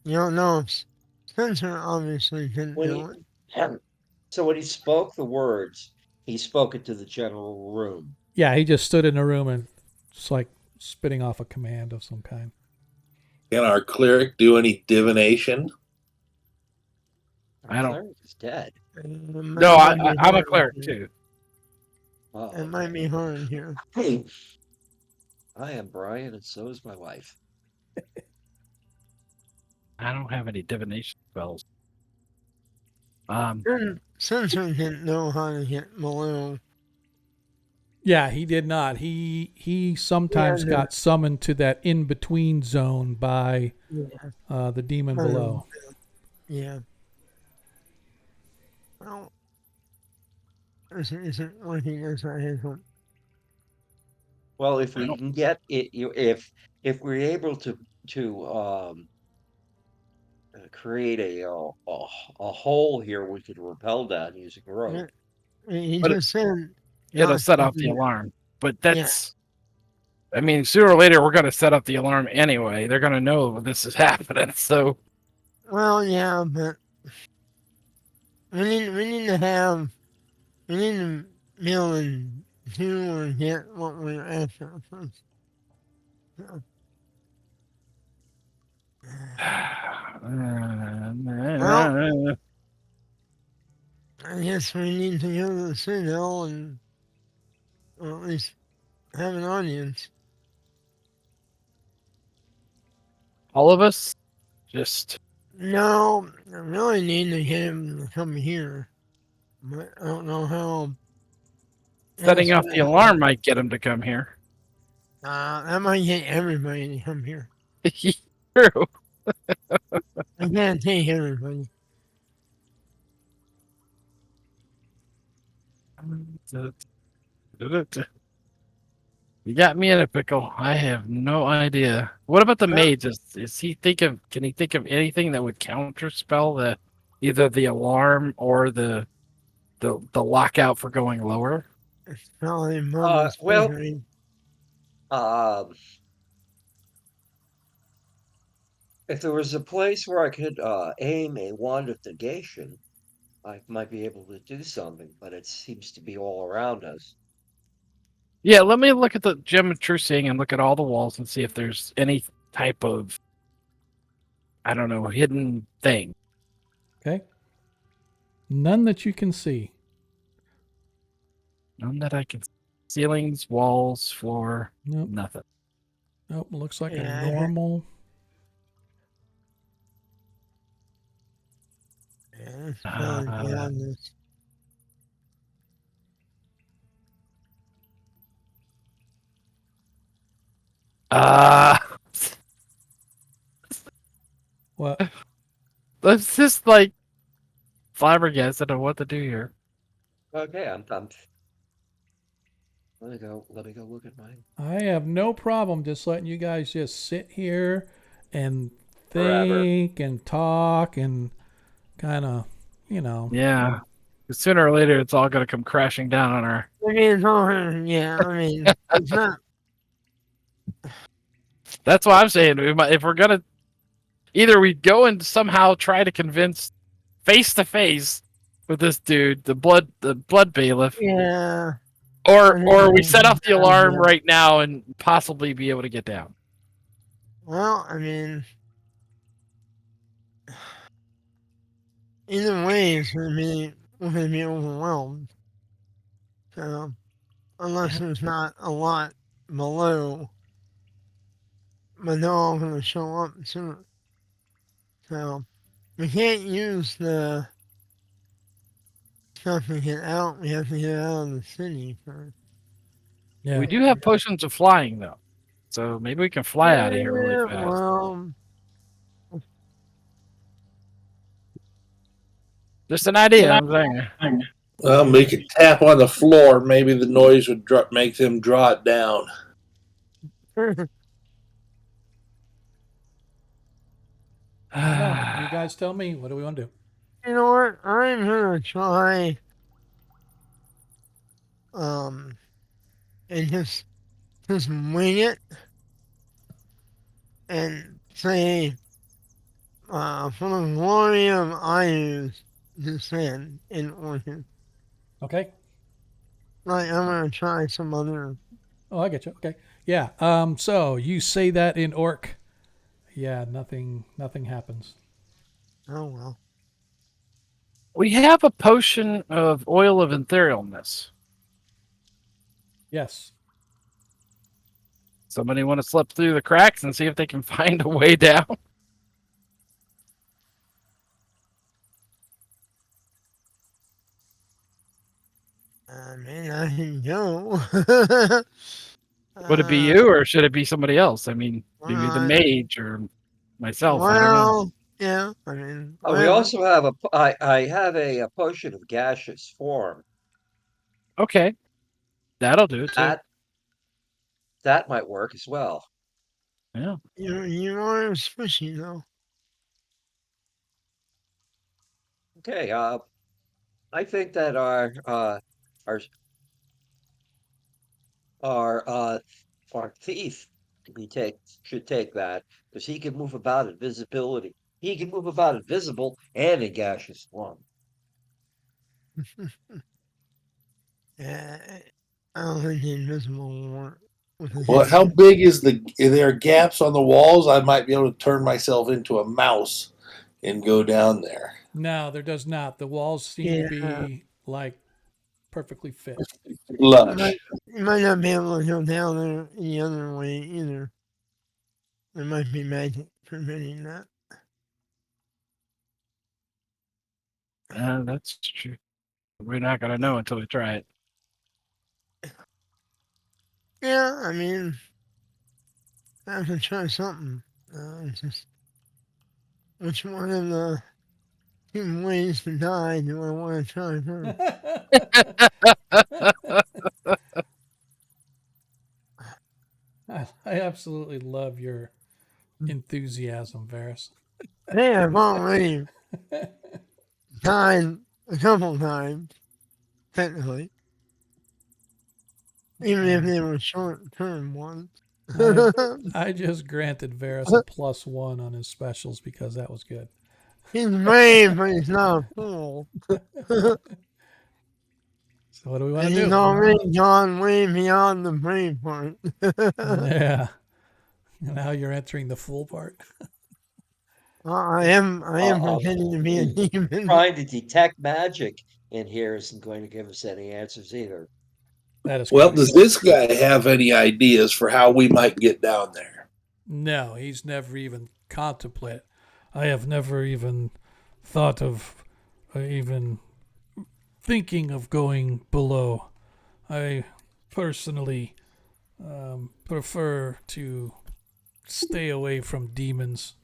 You don't know if Spencer obviously didn't When do he- it. So when he spoke the words, he spoke it to the general room. Yeah, he just stood in a room and just like spitting off a command of some kind. Can our cleric do any divination? I don't- Clarence is dead. No, I'm a cleric too. Oh, It might be hard here. Hey, I am Brian, and so is my wife. I don't have any divination spells. Spencer didn't know how to hit below. Yeah, he did not. He sometimes Yeah, no. got summoned to that in between zone by Yeah. the demon below. Yeah. Well, is it working as I had hoped? Well, if we Well. can get it, if we're able to create a hole here, we could rappel down using rope. He But just said it'll not set to off the do. alarm. But Yeah. that's, I mean, sooner or later we're going to set up the alarm anyway. They're going to know this is happening. So Well, yeah, but we need to be able to do or get what we're after first. So, well, I guess we need to go to the Citadel and or at least have an audience. all of us just No, I really need to get him to come here. But I don't know how. setting else off would the happen. alarm might get them to come here. That might get everybody to come here. True. I can't take everybody. You got me in a pickle. I have no idea. What about the Well, mage? Is he think of? Can he think of anything that would counterspell the either the alarm or the lockout for going lower? it's probably Mama's Well, favorite. um, if there was a place where I could aim a wand of negation, I might be able to do something, but it seems to be all around us. Yeah, let me look at the gem of true seeing and look at all the walls and see if there's any type of, I don't know, hidden thing. Okay. None that you can see. None that I can. Ceilings, walls, floor, Nope. nothing. Nope. Looks like a Yeah, normal. Yeah, it's probably beyond this. Uh What? let's just like flabbergasted on what to do here. Okay, I'm. Let me go look at mine. I have no problem just letting you guys just sit here and Forever. think and talk and kind of, Yeah. Sooner or later, it's all going to come crashing down on our. I mean, it's over. Yeah, I mean, it's not. That's what I'm saying. If we're going to. Either we go and somehow try to convince face to face with this dude, the blood bailiff, Yeah. or we set off the Yeah. alarm right now and possibly be able to get down. Well, I mean, either way, we're gonna be overwhelmed. So, unless there's not a lot below, but they're all gonna show up soon. So, we can't use the stuff to get out. We have to get out of the city first. yeah. We do have potions of flying though, so maybe we can fly out of here really Yeah, fast. well, Just an idea. I'm saying. Well, we could tap on the floor. Maybe the noise would make them draw it down. No, you guys tell me. What do we want to do? you know what? I'm gonna try, um, and just wing it and say, for the glory of Ayu's descent in Orchid. Okay. Like, I'm gonna try some other. Oh, I get you. Okay. Yeah. So you say that in orc. Yeah. Nothing happens. Oh well. We have a potion of oil of etherealness. Yes. Somebody want to slip through the cracks and see if they can find a way down? I mean, I can go. Would it be you or should it be somebody else? I mean, maybe the well, mage or myself. I don't know. Well, yeah. I mean, We whatever. also have I have a potion of gaseous form. Okay. That'll do it too. That that might work as well. Yeah. You are squishy though. Okay, I think that our our uh our thief should take that because he can move about invisibility. He can move about invisible and in gaseous form. Yeah, I don't think the invisible will work with the Well, how hand. big is the? Are there gaps on the walls? I might be able to turn myself into a mouse and go down there. No, there does not. The walls seem to Yeah, be like perfectly fit. Lush. you might not be able to go down there any other way either. There might be magic preventing that. That's true. We're not gonna know until we try it. Yeah, I mean, I have to try something. It's just which one of the two ways to die do I want to try first? I absolutely love your enthusiasm, Varys. Hey, I've already died a couple times, technically, even if they were short-term ones. I just granted Varys a +1 on his specials because that was good. He's brave, but he's not a fool. So what do we want And to he's do? already gone way beyond the brave part. Yeah. Now you're entering the fool part. I am pretending to be a demon. Trying to detect magic in here isn't going to give us any answers either. That is Well, correct. does this guy have any ideas for how we might get down there? No, he's never even contemplated. I have never even thought of even thinking of going below. I personally prefer to stay away from demons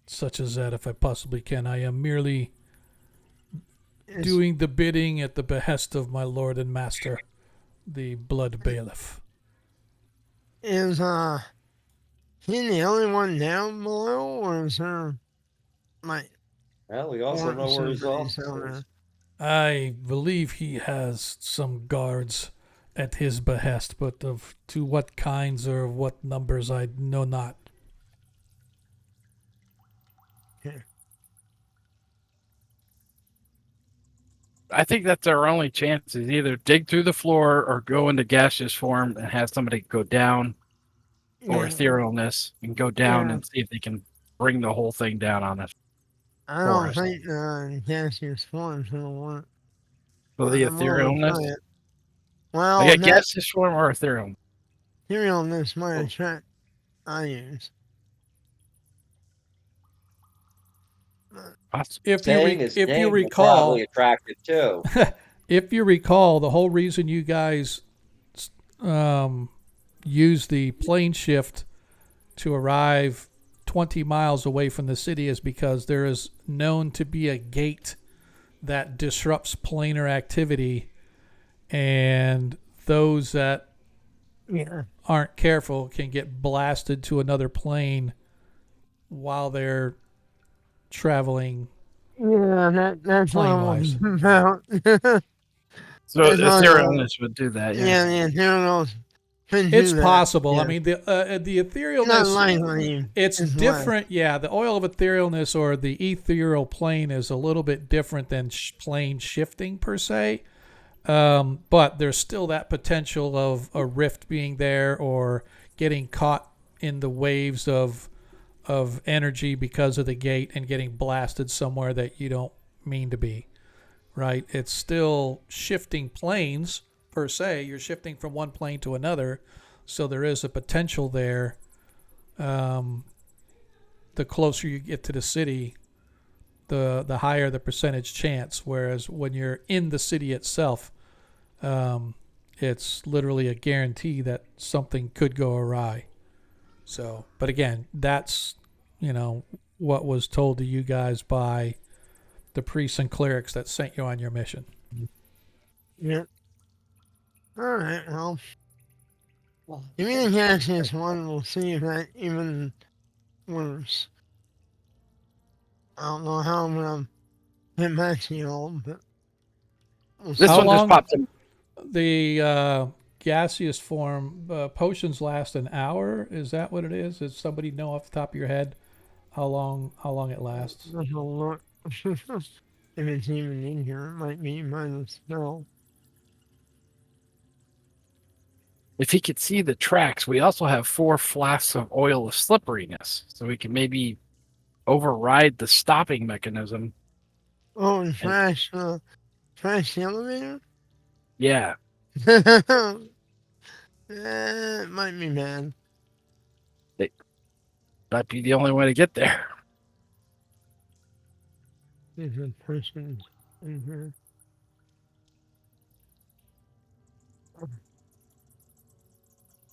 such as that if I possibly can. I am merely doing the bidding at the behest of my lord and master, the Blood Bailiff. Is he the only one down below, or is there like Well, we also more know where his somebody's office down is. there? I believe he has some guards at his behest, but of to what kinds or what numbers I know not. I think that's our only chance is either dig through the floor or go into gaseous form and have somebody go down or Yeah, etherealness and go down yeah. and see if they can bring the whole thing down on us. I For don't us. think gaseous form's gonna work. So the I'm willing to try etherealness. it. I Well, got that gaseous form or ethereal. etherealness might Well, attract I use. Possibly. saying his If you name will probably recall, attract it too. if you recall, the whole reason you guys um, use the plane shift to arrive 20 miles away from the city is because there is known to be a gate that disrupts planar activity, and those that Yeah. aren't careful can get blasted to another plane while they're traveling. That's what I'm Plane-wise. about. So That's what etherealness would do that, yeah. the ethereals could It's do that. possible. I Yeah. mean, the Not etherealness. likely. It's is different. Yeah, the oil of etherealness or the ethereal plane is a little bit different than plane shifting per se. But there's still that potential of a rift being there or getting caught in the waves of energy because of the gate and getting blasted somewhere that you don't mean to be. Right? It's still shifting planes per se. You're shifting from one plane to another, so there is a potential there. The closer you get to the city, the higher the percentage chance. Whereas when you're in the city itself, it's literally a guarantee that something could go awry. So, but again, that's what was told to you guys by the priests and clerics that sent you on your mission. Yeah. All right. Well, Well, Give me the gaseous one. We'll see if that even works. I don't know how I'm gonna get back to you all, but we'll see. This How one just long- popped in. The gaseous form potions last an hour. Is that what it is? Does somebody know off the top of your head how long it lasts? There's a lot. If it's even in here, it might be minus no. If he could see the tracks, we also have 4 flasks of oil of slipperiness, so we can maybe override the stopping mechanism. Oh, and trash the elevator? Yeah, It might be bad. that'd be the only way to get there. There's a person in here.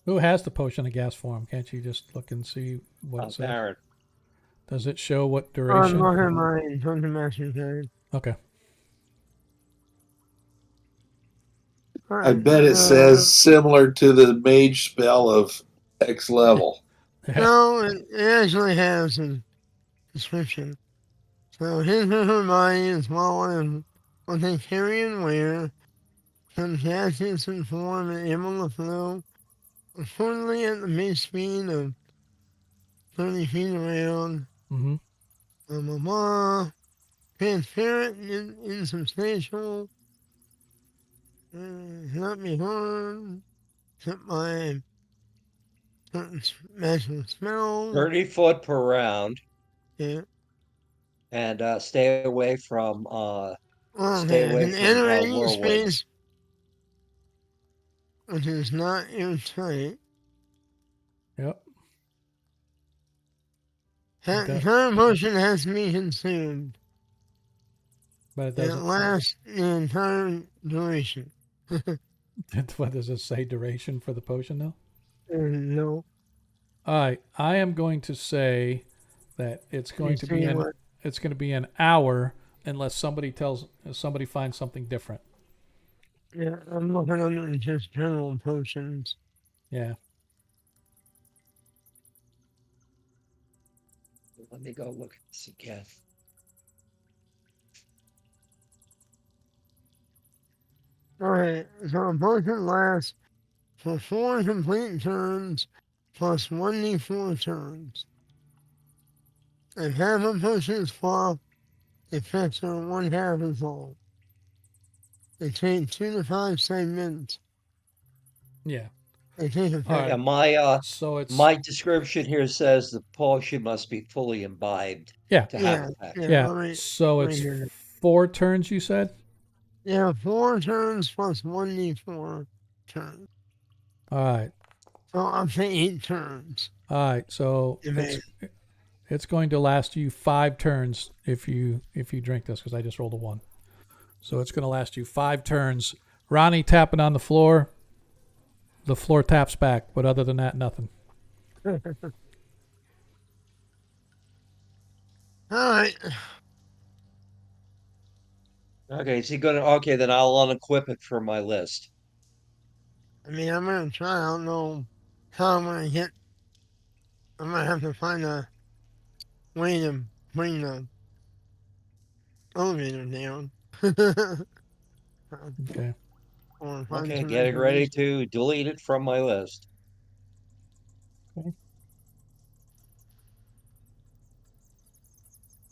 Who has the potion of gas form? Can't you just look and see what it says? Baron. Does it show what I'm duration? looking at my Dungeon Master card. Okay. I bet it says similar to the mage spell of X level. No, it actually has a description. So his or her body as well as what they carry and wear, some gaseous in form and able to flow accordingly at the base speed of 30 feet around. Mm-hmm. Blah blah blah. Transparent and insubstantial. Not be harmed except by certain magical smells. 30 foot per round, Yeah. and stay away from Well, Stay okay, away an from, entering whirlwinds. space which is not airtight. Yep. The entire motion has to be consumed. But it And it doesn't. lasts the entire duration. What does it say? Duration for the potion now? No. All right. I am going to say that it's going to be what? it's going to be an hour unless somebody finds something different. Yeah, I'm looking under just general potions. Yeah. Let me go look at this again. Alright, so a potion lasts for 4 complete turns plus 1d4 turns. If half a potion is flop, the effects are 1/2 as long. They take 2 to 5 segments. Yeah. They take effect. All right. Yeah, my So it's my description here says the potion must be fully imbibed yeah. to have effect. Yeah. Alright, So right it's here. 4 turns. You said. Yeah, 4 turns plus 1d4 turns. All right. So up to 8 turns. All right. So If it's going to last you 5 turns if you drink this because I just rolled a 1. So it's going to last you 5 turns. Ronnie tapping on the floor. The floor taps back, but other than that, nothing. Alright. Okay, is he gonna? Okay, then I'll unequip it from my list. I mean, I'm gonna try. I don't know how I'm gonna get. I'm gonna have to find a way to bring the elevator down. Okay. Or find Okay, some getting ready information. to delete it from my list. Okay.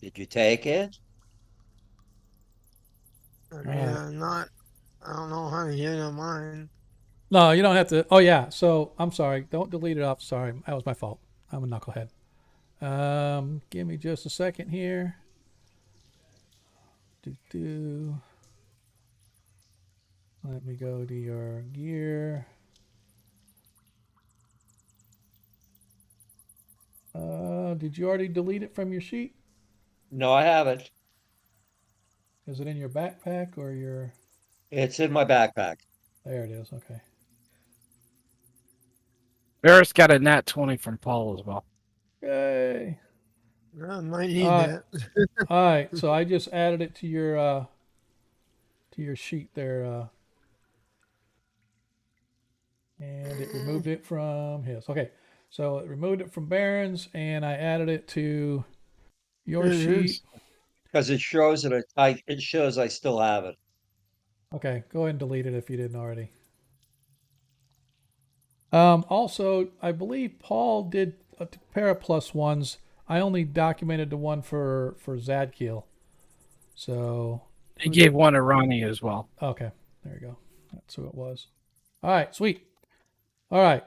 Did you take it? I mean, Alright. I'm not. I don't know how to get it on mine. No, you don't have to. Oh, yeah. So I'm sorry. Don't delete it off. Sorry. That was my fault. I'm a knucklehead. Give me just a second here. Let me go to your gear. Did you already delete it from your sheet? No, I haven't. Is it in your backpack or your... It's in my backpack. There it is. Okay. Barrett's got a nat 20 from Paul as well. Yay. I might need Alright. that. All right. So I just added it to your sheet there. And it removed it from his. Okay, so it removed it from Baron's, and I added it to your There it sheet. is. Because it shows that it shows I still have it. Okay, go ahead and delete it if you didn't already. Also, I believe Paul did a pair of plus ones. I only documented the one for Zadkiel. So, He gave one to Ronnie as well. okay, there you go. That's who it was. All right, sweet. All right,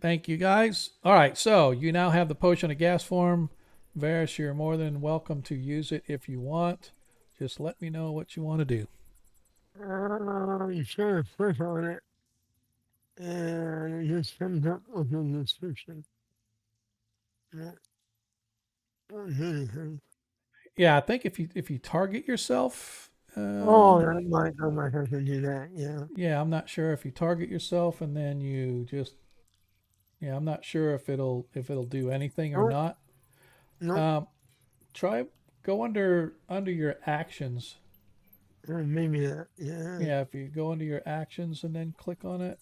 thank you guys. All right, so you now have the potion of gas form. Varys, you're more than welcome to use it if you want. Just let me know what you want to do. You try to click on it, and it just comes up with a description. Not anything. Yeah, I think if you target yourself, Oh, I might have to do that. Yeah. yeah, I'm not sure if you target yourself and then you just, yeah, I'm not sure if it'll do anything or Nope. not. Nope. Try go under your actions. Maybe that. Yeah. Yeah, if you go under your actions and then click on it,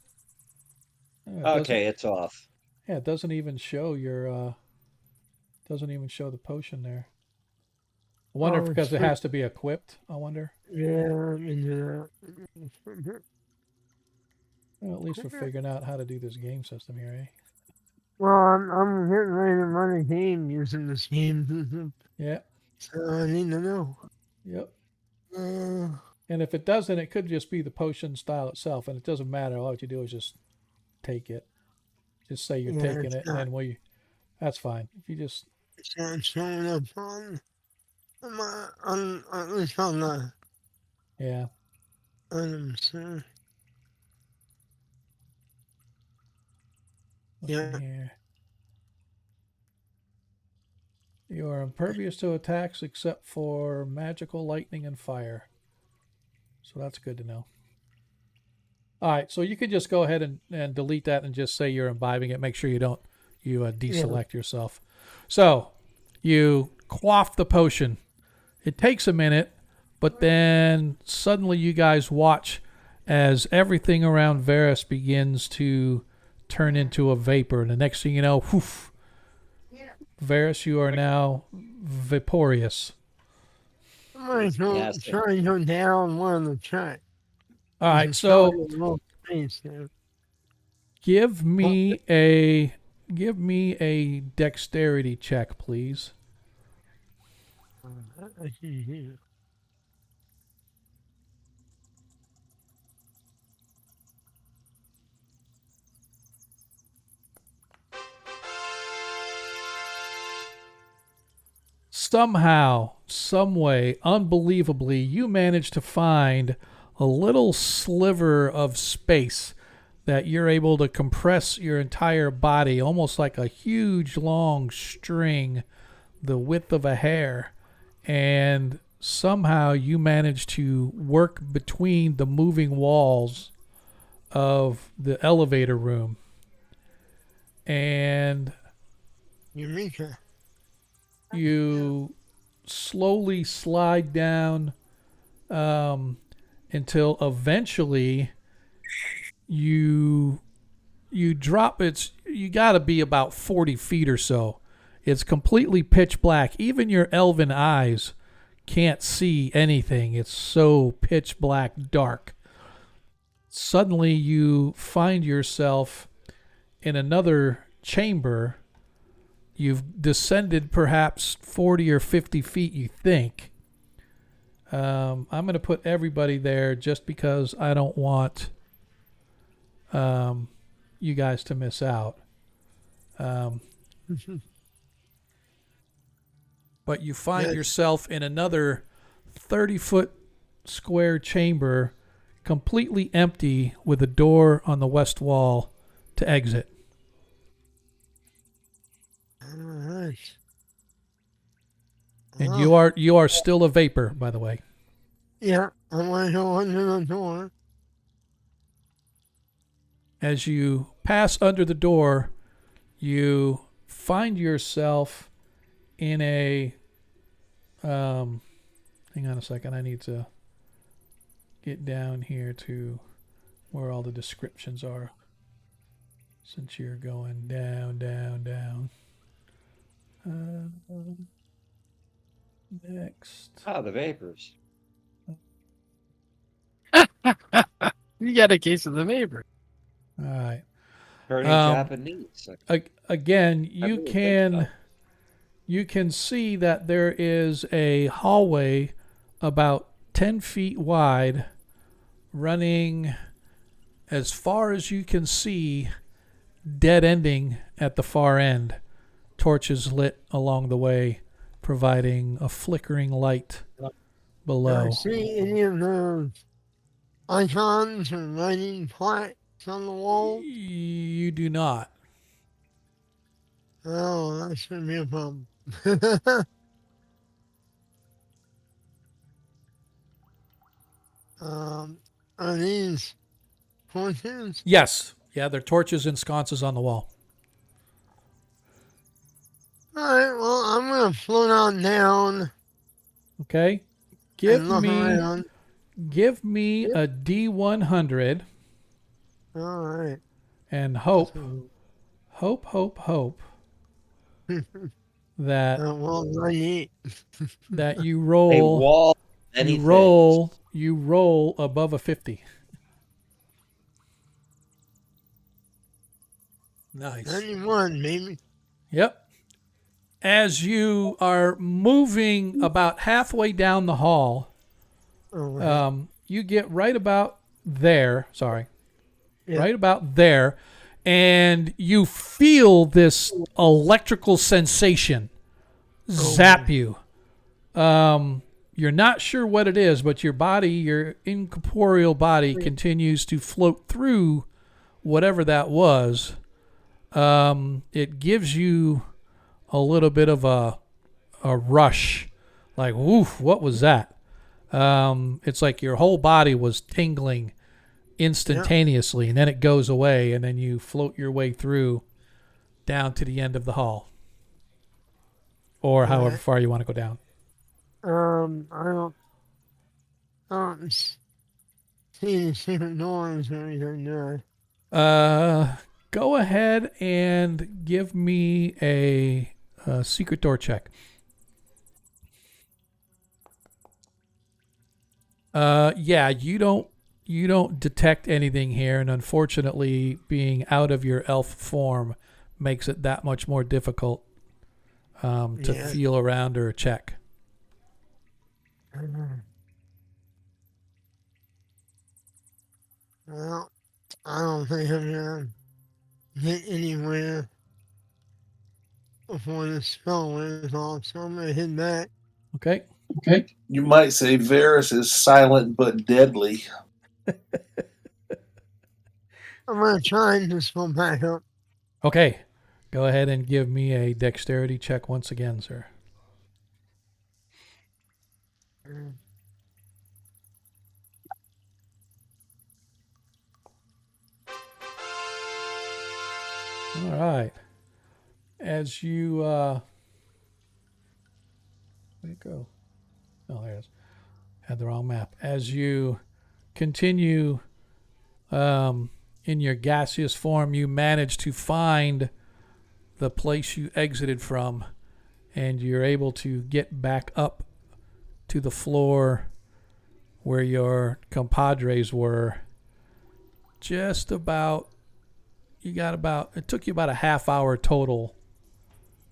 it doesn't. Okay, it's off. Yeah, it doesn't even show your doesn't even show the potion there. I wonder if Oh, because it has to be equipped. I wonder. yeah. Let me do that. Well, at least we're figuring out how to do this game system here, eh? Well, I'm getting ready to run a game using this game system, Yeah. so I need to know. Yep. Uh, And if it doesn't, it could just be the potion style itself, and it doesn't matter. All you do is just take it. Just say you're yeah, taking it, and then that's fine. If you just, it's not showing up on at least on the yeah. items. Yeah. Here. You are impervious to attacks except for magical lightning and fire. So that's good to know. All right, so you could just go ahead and delete that and just say you're imbibing it. Make sure you don't deselect yourself. So you quaff the potion. It takes a minute, but then suddenly you guys watch as everything around Varys begins to turn into a vapor. And the next thing you know, whoof, Varys, you are now vaporous. I'm going to Yes. try and go down one of the track. All right, There's so probably a little space there. give me a dexterity check, please. I see here. Somehow, some way, unbelievably, you manage to find a little sliver of space that you're able to compress your entire body, almost like a huge long string, the width of a hair, and somehow you manage to work between the moving walls of the elevator room. And Eureka. you slowly slide down until eventually you drop. You got to be about 40 feet or so. It's completely pitch black. Even your elven eyes can't see anything. It's so pitch black dark. Suddenly you find yourself in another chamber. You've descended perhaps 40 or 50 feet, you think. I'm going to put everybody there just because I don't want you guys to miss out. But you find yourself in another 30-foot square chamber, completely empty, with a door on the west wall to exit. All right. And you are still a vapor, by the way. Yeah, I'm going to go under the door. As you pass under the door, you find yourself in a hang on a second, I need to get down here to where all the descriptions are. since you're going down, down, down. Next. Ah, the vapors. You got a case of the vapor. All right. Turning Japanese. Again, I you really think so. you can see that there is a hallway about 10 feet wide running as far as you can see, dead ending at the far end. Torches lit along the way, providing a flickering light Do below. I see any of those icons or writing plaques on the wall? You do not. Oh, that should be a problem. um, are these torches? Yes. Yeah, there are torches and sconces on the wall. Alright, well, I'm gonna float on down Okay. and look around. Give me a D100 Alright. and hope that Well, 98. that you A roll wall. Anything. you roll above a 50. Nice. 91, maybe. Yep. As you are moving about halfway down the hall, you get right about there. Sorry. Yeah. Right about there. And you feel this electrical sensation zap you. You're not sure what it is, but your body, your incorporeal body, continues to float through whatever that was. It gives you a little bit of a rush, like, woof, what was that? It's like your whole body was tingling instantaneously, and then it goes away, and then you float your way through down to the end of the hall, or however far you want to go down. I don't see any secret doors or anything there. Go ahead and give me a secret door check. Yeah, you don't detect anything here, and unfortunately, being out of your elf form makes it that much more difficult to feel around or check. Well, I don't think I'm gonna get anywhere before the spell wears off, so I'm gonna head back. Okay. You might say Varys is silent but deadly. I'm gonna try and just go back up. Okay. Go ahead and give me a dexterity check once again, sir. All right. As you where'd it go? Oh, there it is. Had the wrong map. As you continue in your gaseous form, you manage to find the place you exited from, and you're able to get back up to the floor where your compadres were. Just about, it took you about a half hour total.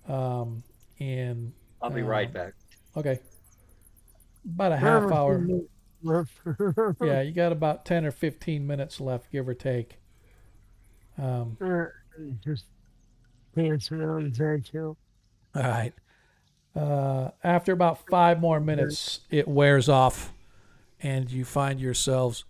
And I'll be right back. okay. About a half hour. Yeah, you got about 10 or 15 minutes left, give or take. Just dance around there too. All right. After about 5 more minutes, it wears off, and you find yourselves.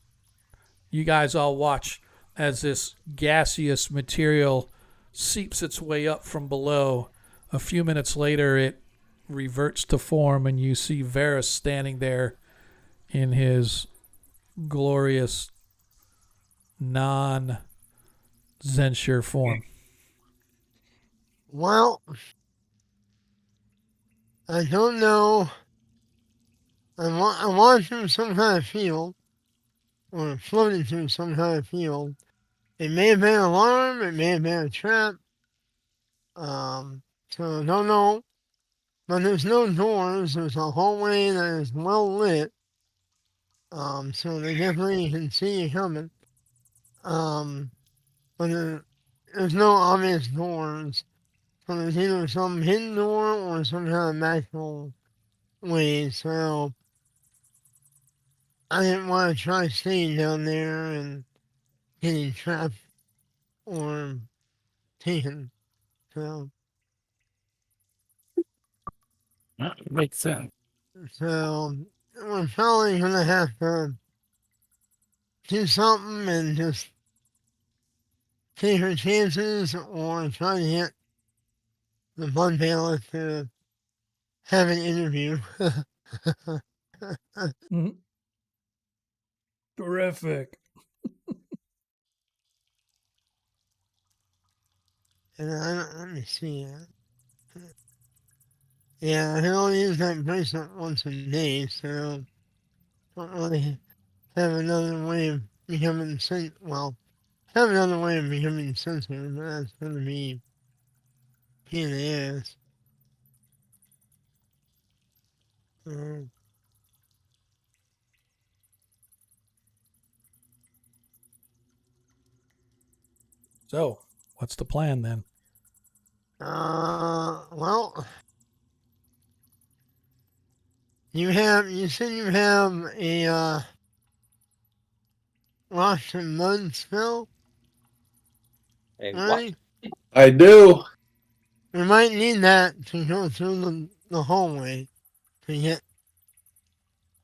You guys all watch as this gaseous material seeps its way up from below. A few minutes later, it reverts to form, and you see Varys standing there in his glorious non-Zenshir form. Well, I don't know. I'm walking through some kind of field, or floating through some kind of field, It may have been an alarm, it may have been a trap. So don't know. But there's no doors. There's a hallway that is well lit. So they definitely can see you coming. But there's no obvious doors. So there's either some hidden door or some kind of magical way. So I didn't want to try staying down there and getting trapped or taken. So, That makes sense. so we're probably gonna have to do something and just take our chances or try to get the blood bailiff to have an interview. Mhm. Terrific. And let me see. Yeah, I can only use that bracelet once a day, so don't really have another way of becoming well, have another way of becoming sensitive, but that's gonna be pain in the ass. Uh, So, what's the plan then? well, you said you have a, rock and mud spell, Hey, what? right? I do. We might need that to go through the hallway to get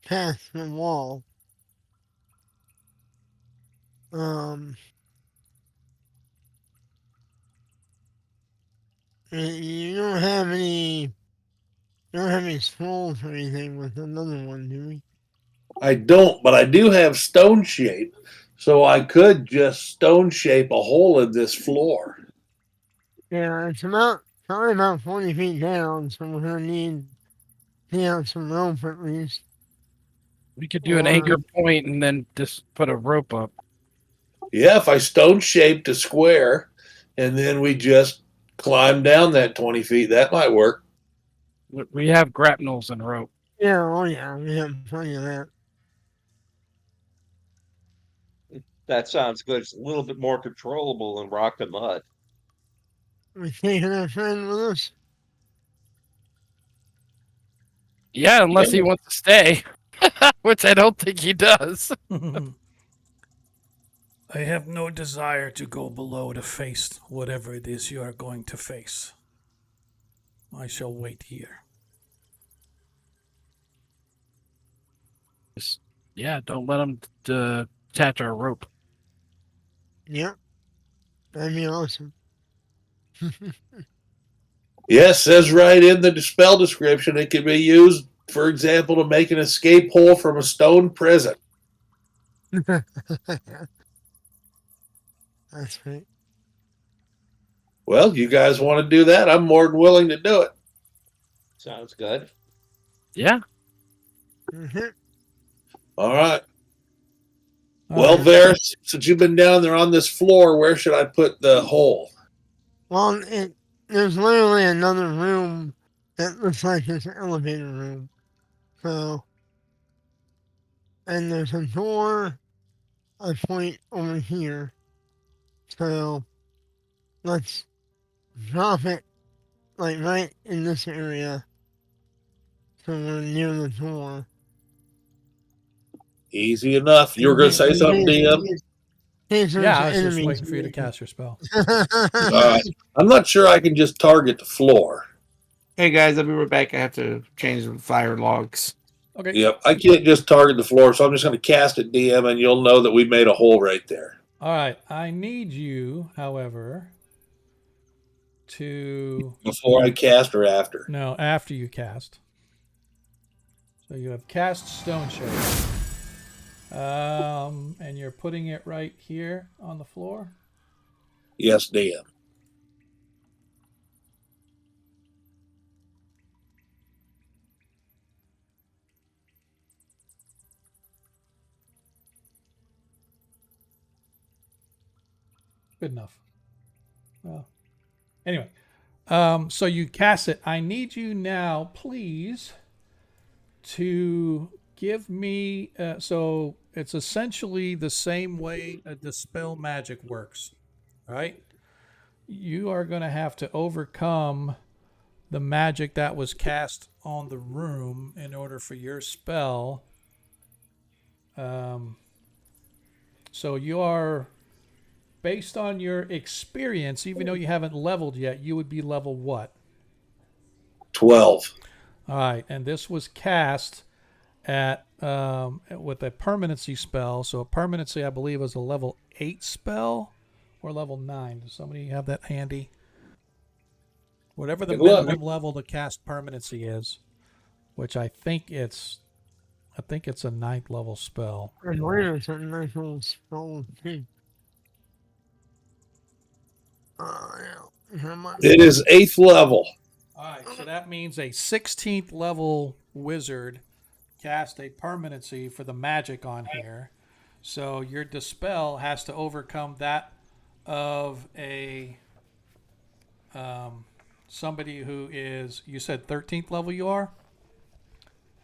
past the wall. Um, you don't have any scrolls or anything with another one, do we? I don't, but I do have stone shape. So I could just stone shape a hole in this floor. Yeah, probably about 40 feet down, so we're gonna need to have some rope at least. We could do an Or, anchor point and then just put a rope up. Yeah, if I stone shaped a square and then we just climb down that 20 feet, that might work. We have grapnels and rope. yeah, oh yeah, we have plenty of that. That sounds good. It's a little bit more controllable than rock and mud. We're taking our friend with us. Yeah, unless he wants to stay, which I don't think he does. I have no desire to go below to face whatever it is you are going to face. I shall wait here. Just, yeah, don't let him attach our rope. Yep, that'd be awesome. Yes, says right in the spell description it can be used, for example, to make an escape hole from a stone prison. That's right. Well, you guys want to do that? I'm more than willing to do it. Sounds good. Yeah, Mhm. All right. All Well, right. there, since you've been down there on this floor, where should I put the hole? Well, there's literally another room that looks like it's an elevator room. So, and there's a door, a point over here. So, let's drop it like right in this area. So we're near the door. Easy enough. You were going to say something, DM? In case there's Yeah, I was just enemies. waiting for you to cast your spell. I'm not sure I can just target the floor. Hey guys, I'll be right back. I have to change the fire logs. Okay. Yep, I can't just target the floor, so I'm just going to cast it, DM, and you'll know that we made a hole right there. All right. I need you, however, to Before I cast or after? no after you cast. So you have cast Stone Shape. And you're putting it right here on the floor. Yes, DM. Good enough. Well, anyway, so you cast it. I need you now, please, to give me. So it's essentially the same way a dispel magic works, right? You are going to have to overcome the magic that was cast on the room in order for your spell. So you are, based on your experience, even though you haven't leveled yet, you would be level what? 12. All right, and this was cast at with a permanency spell. So a permanency, I believe, is a level 8 spell or level 9. Does somebody have that handy? Whatever the Good luck. minimum level to cast permanency is, which I think it's a 9th level spell. And later, it's a nice little spell too. Yeah. How much? It is 8th level. All right, so that means a 16th level wizard cast a permanency for the magic on here. So your dispel has to overcome that of a somebody who is, you said 13th level you are?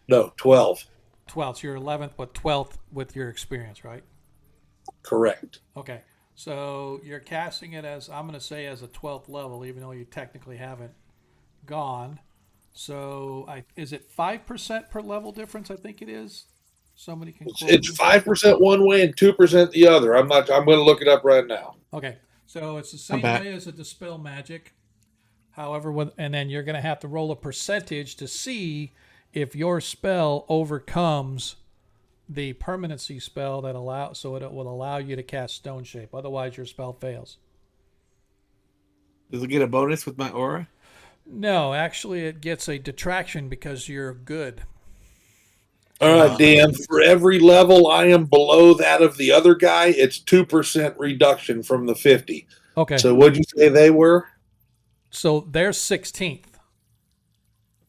No, 12. 12th, so you're 11th, but 12th with your experience, right? Correct. Okay, so you're casting it as, I'm going to say as a 12th level, even though you technically haven't gone. So is it 5% per level difference? I think it is. Somebody can quote It's me. 5% one way and 2% the other. I'm going to look it up right now. Okay, so it's the same back. way as a dispel magic. However, and then you're going to have to roll a percentage to see if your spell overcomes the permanency spell that allows, so it will allow you to cast Stone Shape. Otherwise, your spell fails. Does it get a bonus with my aura? No, actually, it gets a detraction because you're good. All right, Dan. For every level I am below that of the other guy, it's 2% reduction from the 50. Okay, So what'd you say they were? so they're 16th.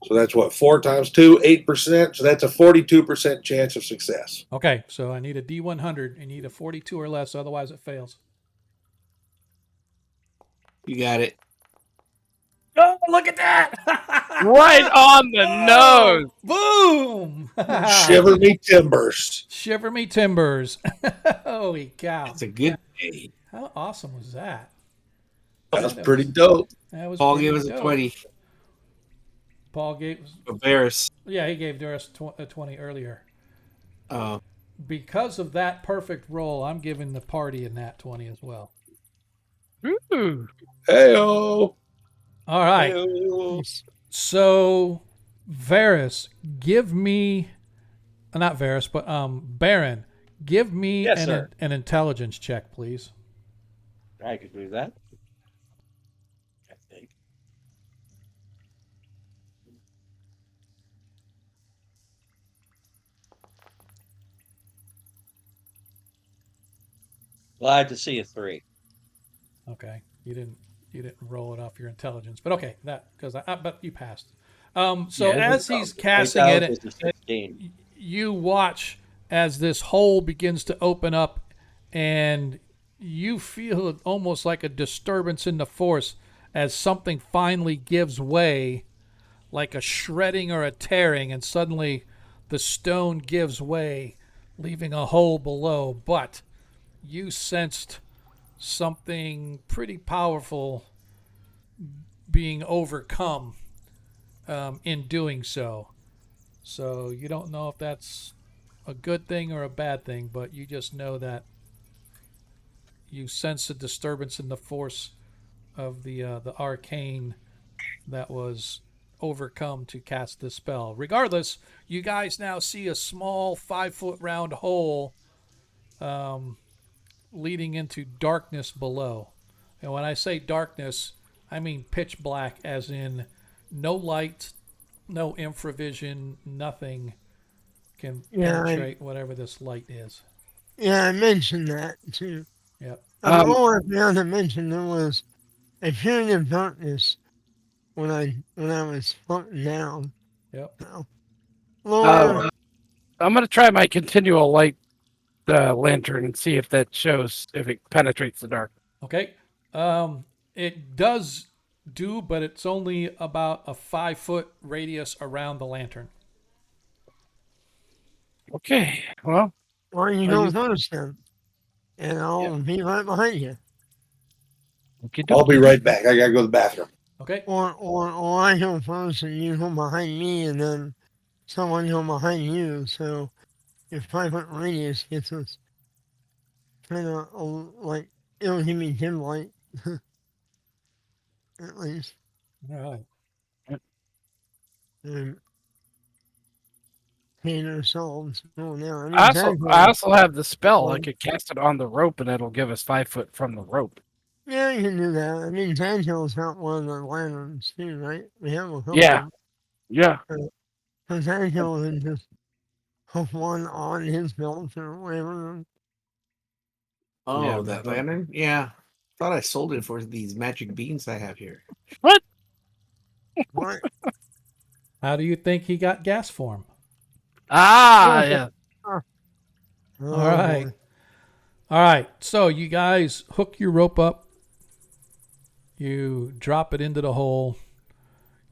So that's what, 4 times 2, 8%. So that's a 42% chance of success. Okay, so I need a D100. I need a 42 or less, otherwise it fails. You got it. Oh, look at that! Right on the nose. Boom! Shiver me timbers. Shiver me timbers. Holy cow. It's a good day. How awesome was that? That's pretty dope. That was Paul pretty gave us a dope. 20. Paul gave, Varys. yeah, he gave Doris a 20 earlier. Oh, Because of that perfect roll, I'm giving the party a nat 20 as well. Ooh. Hey-oh. All right. Hey-oh. So, Varys, give me, not Varys, but Baron, give me Yes, sir. an intelligence check, please. I could do that. I think. Glad to see a 3. Okay, you didn't roll it off your intelligence, but okay, that because but you passed. So Yeah, as he's casting it, Intelligence is 16. you watch as this hole begins to open up, and you feel almost like a disturbance in the force as something finally gives way, like a shredding or a tearing, and suddenly the stone gives way, leaving a hole below. But you sensed something pretty powerful being overcome in doing so. So you don't know if that's a good thing or a bad thing, but you just know that you sense a disturbance in the force of the arcane that was overcome to cast this spell. Regardless, you guys now see a small 5-foot round hole leading into darkness below. And when I say darkness, I mean pitch black, as in no light, no infravision, nothing can penetrate whatever this light is. Yeah, I mentioned that too. Yep. All I failed to mention there was a period of darkness when I was floating down. Yep. So, Lord, I'm going to try my continual light lantern and see if that shows, if it penetrates the dark. Okay. It does do, but it's only about a 5 foot radius around the lantern. Okay. Well, Why don't you I'll go use. first then? And Yeah. I'll be right behind you. Okay. I'll be right back. I gotta go to the bathroom. Okay. Or I go first and you go behind me and then someone go behind you. So your 5 foot radius gets us kind of like, it'll give me dim light at least. All right. And paint ourselves going there. I I mean, also, I Tadpole, also have the spell. I one. could cast it on the rope, and it'll give us 5 foot from the rope. Yeah, you can do that. I mean, Tadpole's got one of the lanterns too, right? We have a couple Yeah. of Yeah. them. So Tadpole can just hook one on his belt or whatever. Oh, Yeah. that lantern? Yeah. Thought I sold it for these magic beans I have here. What? What? How do you think he got gas form? Ah. Yeah. Oh All right. boy. All right. So you guys hook your rope up. You drop it into the hole.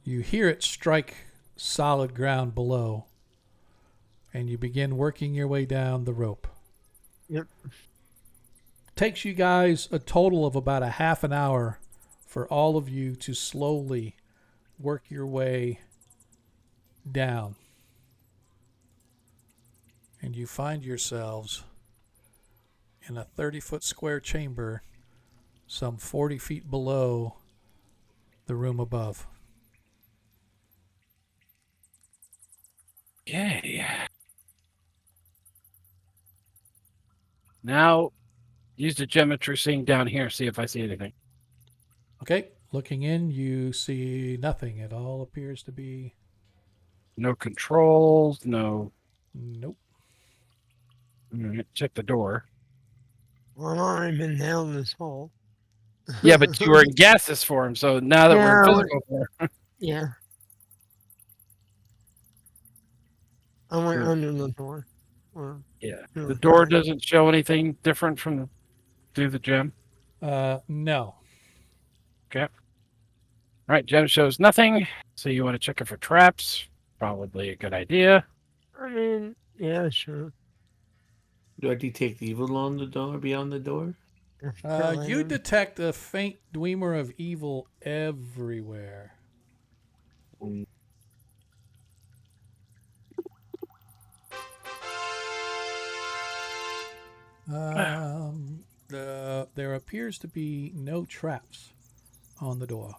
You hear it strike solid ground below. And you begin working your way down the rope. Yep. Takes you guys a total of about a half an hour for all of you to slowly work your way down. And you find yourselves in a 30-foot square chamber some 40 feet below the room above. Okay. Now, use the geometry seeing down here. See if I see anything. Okay, looking in, you see nothing. It all appears to be No controls. No. nope. Check the door. Well, I've already been down this hole. Yeah, but you were in gaseous form, so now that we're in Yeah, physical form. yeah. I went Sure. under the door. Or Yeah. through The a door crack. doesn't show anything different from through the gem. No. Okay. All right, gem shows nothing. So you want to check it for traps? Probably a good idea. I mean, yeah, sure. Do I detect evil on the door, beyond the door? You detect a faint gleamer of evil everywhere. Mm. There appears to be no traps on the door.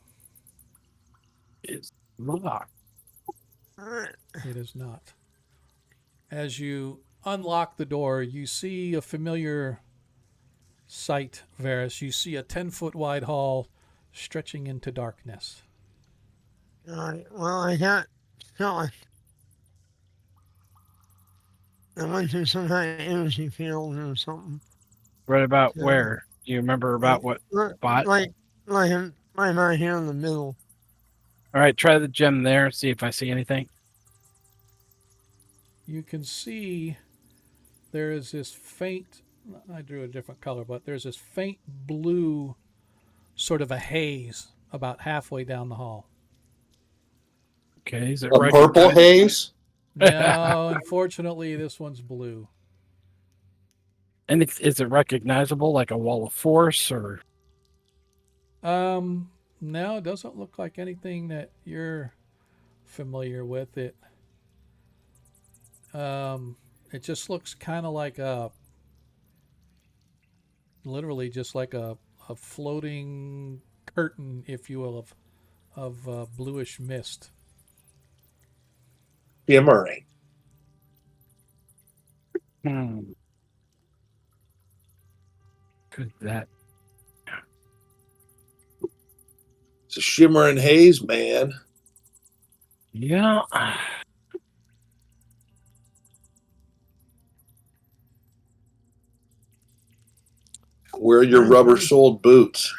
It's locked. Alright. It is not. As you unlock the door, you see a familiar sight, Varys. You see a 10-foot wide hall stretching into darkness. Alright. Well, I got. So I went through some kind of energy field or something. Right about Yeah. where? Do you remember about what spot? Like right here in the middle. All right, try the gem there. See if I see anything. You can see there is this faint, I drew a different color, but there's this faint blue sort of a haze about halfway down the hall. Okay, is it A purple recognized? haze? No, unfortunately, this one's blue. And is it recognizable, like a wall of force, or? No, it doesn't look like anything that you're familiar with. It just looks kind of like literally just like a floating curtain, if you will, of bluish mist. Shimmering. Could that? It's a shimmering haze, man. Yeah. Wear your rubber-soled boots.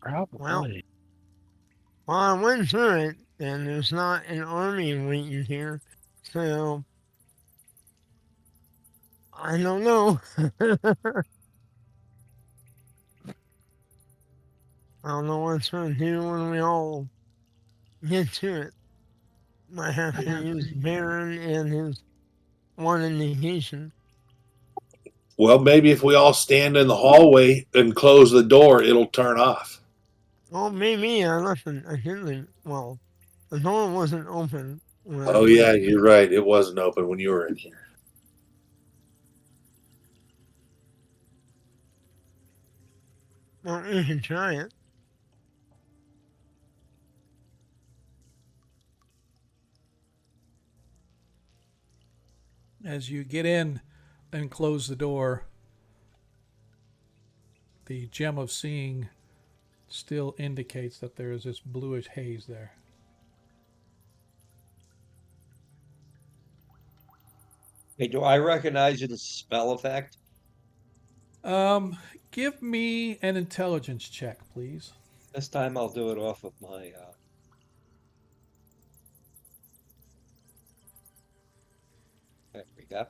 Probably. Well, I went through it, and there's not an army waiting here, so I don't know. I don't know what it's going to do when we all get to it. Might have to use Baron and his one indication. Well, maybe if we all stand in the hallway and close the door, it'll turn off. Oh, maybe I left it. I did leave. Well, the door wasn't open. When I Oh, went. yeah, you're right. It wasn't open when you were in here. Well, you can try it. As you get in and close the door, the gem of seeing still indicates that there is this bluish haze there. Hey, do I recognize it as a spell effect? Give me an intelligence check, please. This time I'll do it off of my. There we go.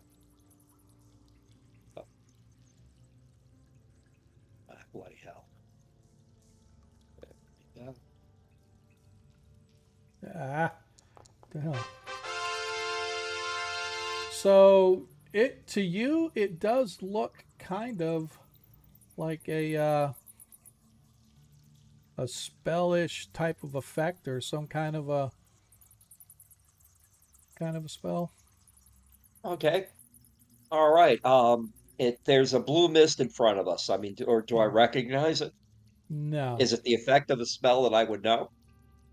Oh, bloody hell. There we go. Ah, the hell. So it to you, it does look kind of like a spellish type of effect or some kind of a spell. Okay. All right. There's a blue mist in front of us. I mean, or do I recognize it? No. Is it the effect of a spell that I would know?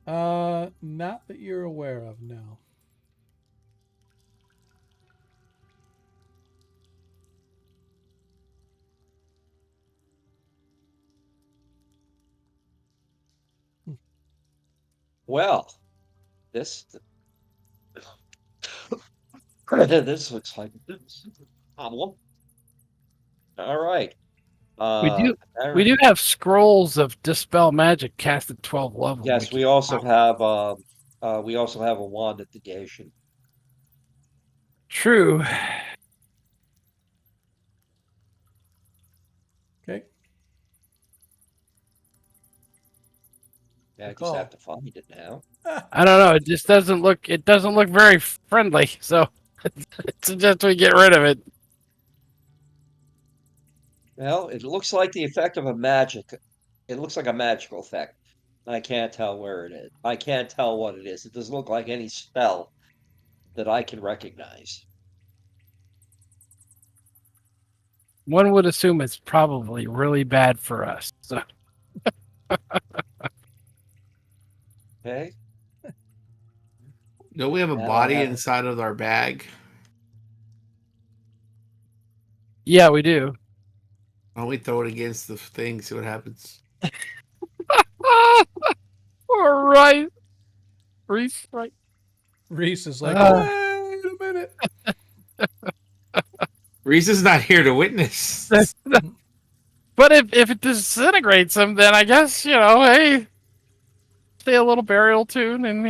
Not that you're aware of, no. Well, this this looks like this problem. All right. We do we Aaron, do have scrolls of dispel magic cast at 12 level. yes, we also have a wand of negation. True. Okay. Yeah, I Good just call. have to find it now. I don't know. It just doesn't look. It doesn't look very friendly. So I suggest we get rid of it. Well, it looks like the effect of a magic. It looks like a magical effect. I can't tell where it is. I can't tell what it is. It doesn't look like any spell that I can recognize. One would assume it's probably really bad for us. So Okay. Don't we have a Now I body have inside of our bag? yeah, we do. Why don't we throw it against the thing, see what happens? All right, Reese. Right. Reese is like, Uh. wait a minute. Reese is not here to witness. But if it disintegrates them, then I guess hey, say a little burial tune, and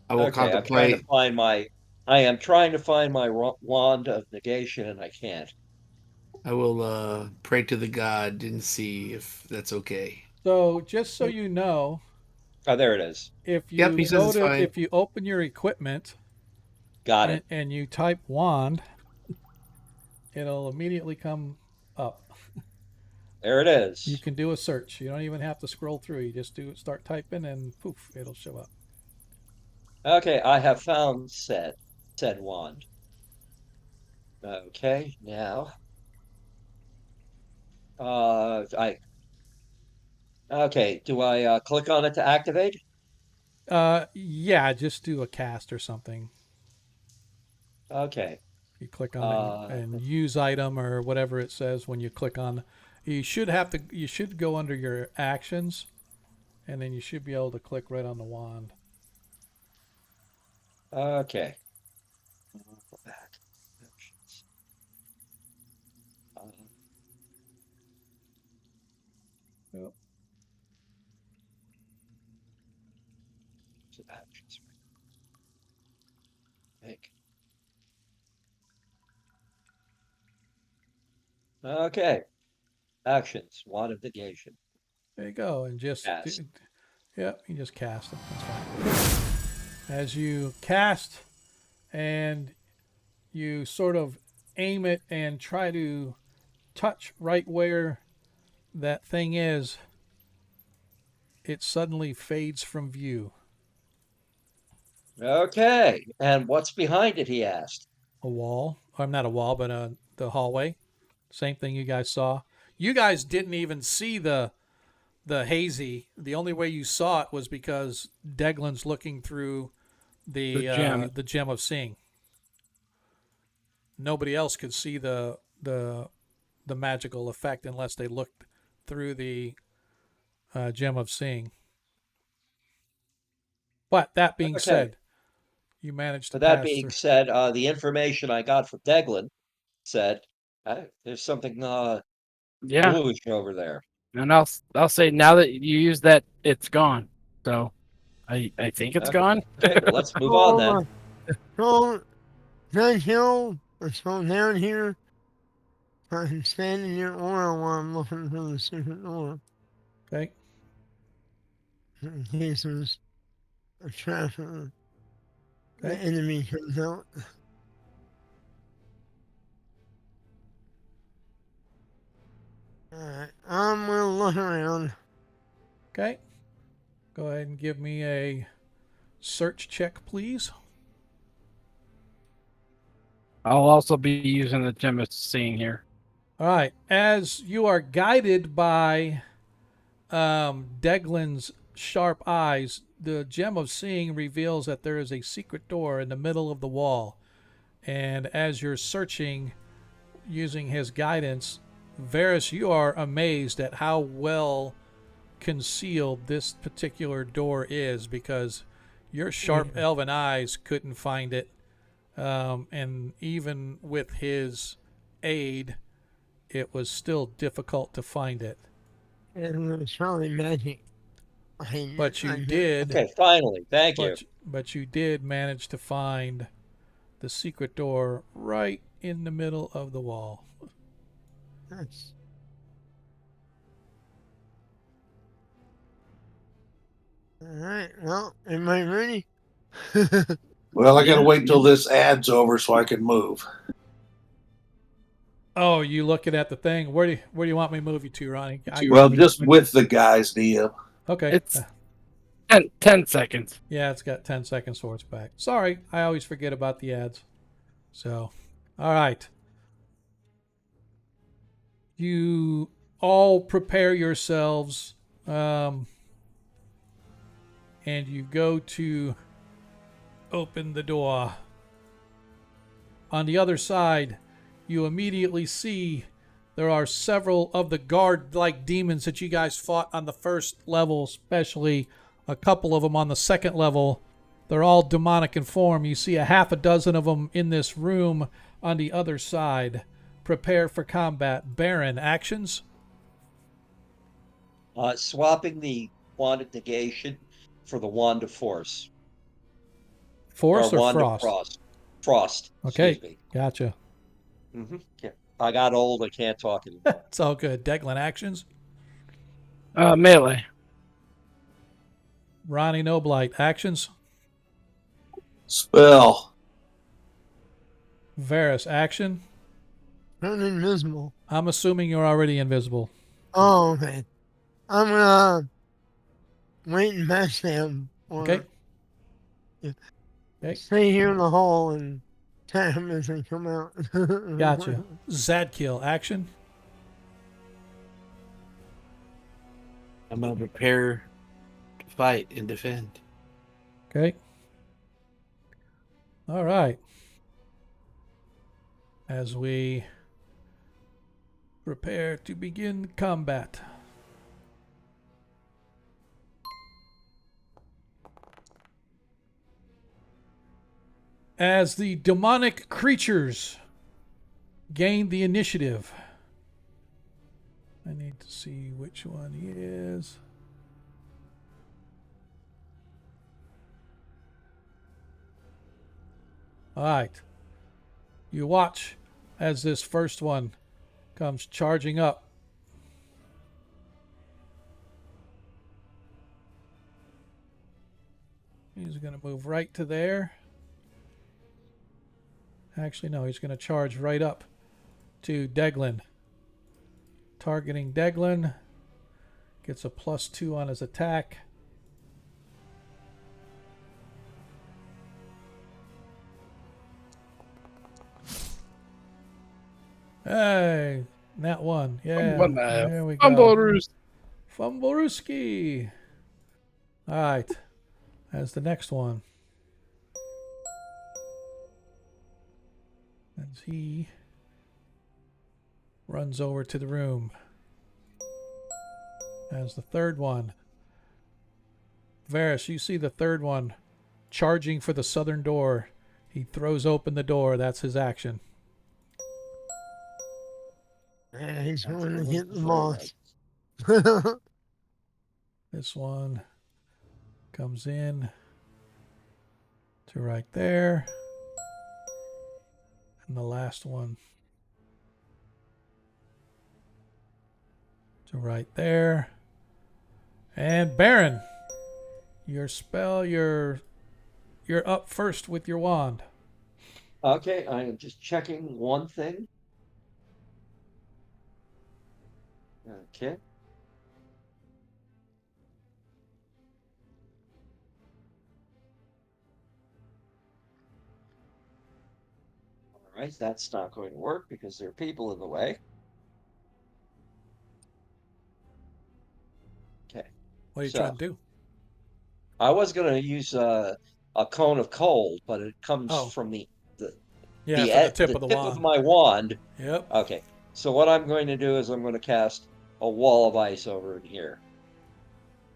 I will okay. I'm trying to contemplate. find my. I am trying to find my wand of negation, and I can't. I will pray to the god and see if that's okay. So just so you know, Oh, there it is. if Yep, you he says go it's to fine. if you open your equipment Got it. and you type wand, it'll immediately come up. There it is. You can do a search. You don't even have to scroll through. You just start typing and poof, it'll show up. Okay, I have found said wand. Okay, now I okay. Do I click on it to activate? Yeah, just do a cast or something. Okay. You click on Uh, and use item or whatever it says when you click on. You should go under your actions, and then you should be able to click right on the wand. okay. Go back. Actions. Yep. Actions. Make. Okay. Actions. Wand of negation. There you go. And just, Cast. yep, you just cast them. That's fine. As you cast and you sort of aim it and try to touch right where that thing is, it suddenly fades from view. Okay. And what's behind it, he asked. A wall. Or not a wall, but the hallway. Same thing you guys saw. You guys didn't even see the hazy. The only way you saw it was because Deglin's looking through the gem of seeing. Nobody else could see the magical effect unless they looked through the gem of seeing. But that being Okay. said, you managed to But that pass being through. said, the information I got from Deglin said there's something Yeah, bluish over there. and I'll say now that you use that, it's gone. So I think it's gone. Okay, well, let's move on then. So that hill, let's go down here. I can stand in your aura while I'm looking for the secret door. Okay. In case there's a trap or the Okay. enemy comes out. Alright, I'm gonna look around. Okay. Go ahead and give me a search check, please. I'll also be using the gem of seeing here. All right. As you are guided by Deglin's sharp eyes, the gem of seeing reveals that there is a secret door in the middle of the wall. And as you're searching using his guidance, Varys, you are amazed at how well concealed this particular door is because your sharp elven eyes couldn't find it. And even with his aid, it was still difficult to find it. And it was probably magic. But you did. Okay, finally, thank you. But you did manage to find the secret door right in the middle of the wall. That's... Alright, well, am I ready? Well, I got to wait till this ad's over so I can move. Oh, you looking at the thing? Where do you want me to move you to, Ronnie? Well, just with the guys, DM. Okay. It's 10 seconds. Yeah, it's got 10 seconds for its back. Sorry, I always forget about the ads. So, all right. You all prepare yourselves, and you go to open the door. On the other side, you immediately see there are several of the guard-like demons that you guys fought on the first level, especially a couple of them on the second level. They're all demonic in form. You see a half a dozen of them in this room on the other side. Prepare for combat. Baron, actions? Swapping the wand of negation for the wand of force. Force or wand frost? of frost. Frost. Okay, Excuse me. gotcha. Yeah. I got old. I can't talk anymore. It's all good. Declan, actions? Melee. Ronnie Noblight, actions? Spell. Varys, action? Turn invisible. I'm assuming you're already invisible. Oh, okay. I'm gonna wait and match them. Or Okay. Okay. stay here in the hall and attack them as they come out. Gotcha. Zadkill, action? I'm gonna prepare to fight and defend. Okay. All right. As we prepare to begin combat. As the demonic creatures gain the initiative. I need to see which one he is. All right. You watch as this first one comes charging up. He's going to move right to there. Actually, no, he's going to charge right up to Deglin. Targeting Deglin. Gets a +2 on his attack. Hey, that one. Yeah, there we go. Fumblerooski. All right, that's the next one. As he runs over to the room. As the third one. Varys, you see the third one charging for the southern door. He throws open the door. That's his action. Yeah, he's going to That's hit the very boss. nice. This one comes in to right there. And the last one to right there. And Baron, your spell, you're up first with your wand. Okay, I am just checking one thing. Okay. All right, that's not going to work because there are people in the way. Okay. What are you So, trying to do? I was going to use a cone of cold, but it comes Oh. from the Yeah, from the tip the of the tip wand. of my wand. Yep. Okay. So what I'm going to do is I'm going to cast a wall of ice over in here,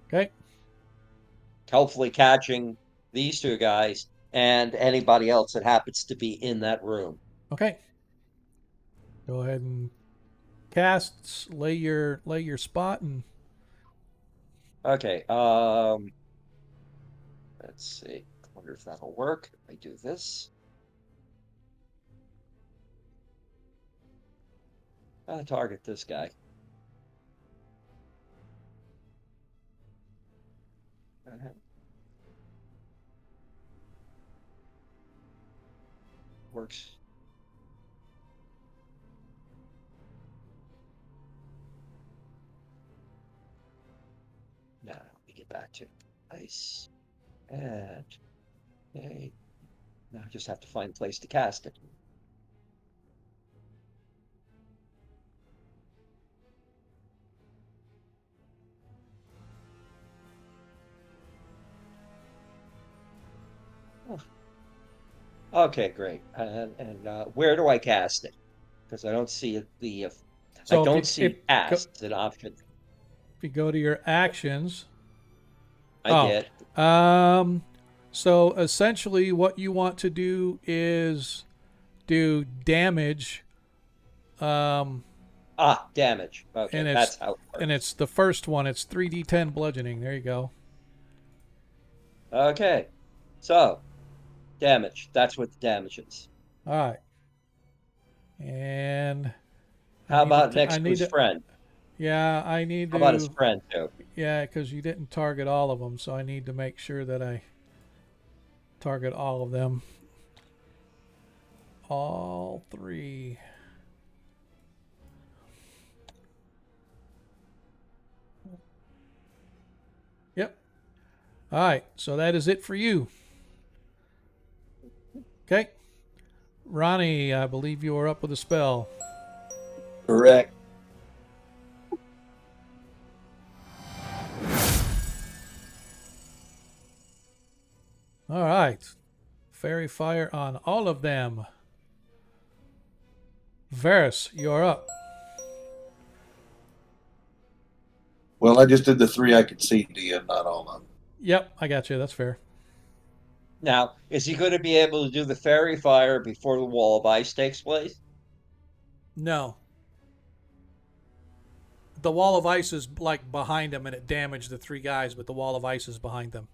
Okay. hopefully catching these two guys and anybody else that happens to be in that room. Okay. Go ahead and cast. Lay your spot and Okay. Let's see. I wonder if that'll work. I do this. I'll target this guy. Works. Now let me get back to ice. And okay. Now I just have to find a place to cast it. Oh. Okay, great. And where do I cast it? Because I don't see the I so don't see cast as an option. if you go to your actions. I did. So essentially what you want to do is do damage. Damage. Okay, And that's how it works. and it's the first one. It's 3d10 bludgeoning. There you go. Okay. So, damage. That's what the damage is. All right. And How about next to his friend? Yeah, I need How about his to. friend too? Yeah, because you didn't target all of them, so I need to make sure that I target all of them. All three. Yep. All right, so that is it for you. Okay. Ronnie, I believe you are up with a spell. Correct. All right. Fairy fire on all of them. Varys, you're up. Well, I just did the 3 I could see to you, not all of them. Yep, I got you. That's fair. Now, is he going to be able to do the fairy fire before the wall of ice takes place? No. The wall of ice is like behind him and it damaged the three guys, but the wall of ice is behind them.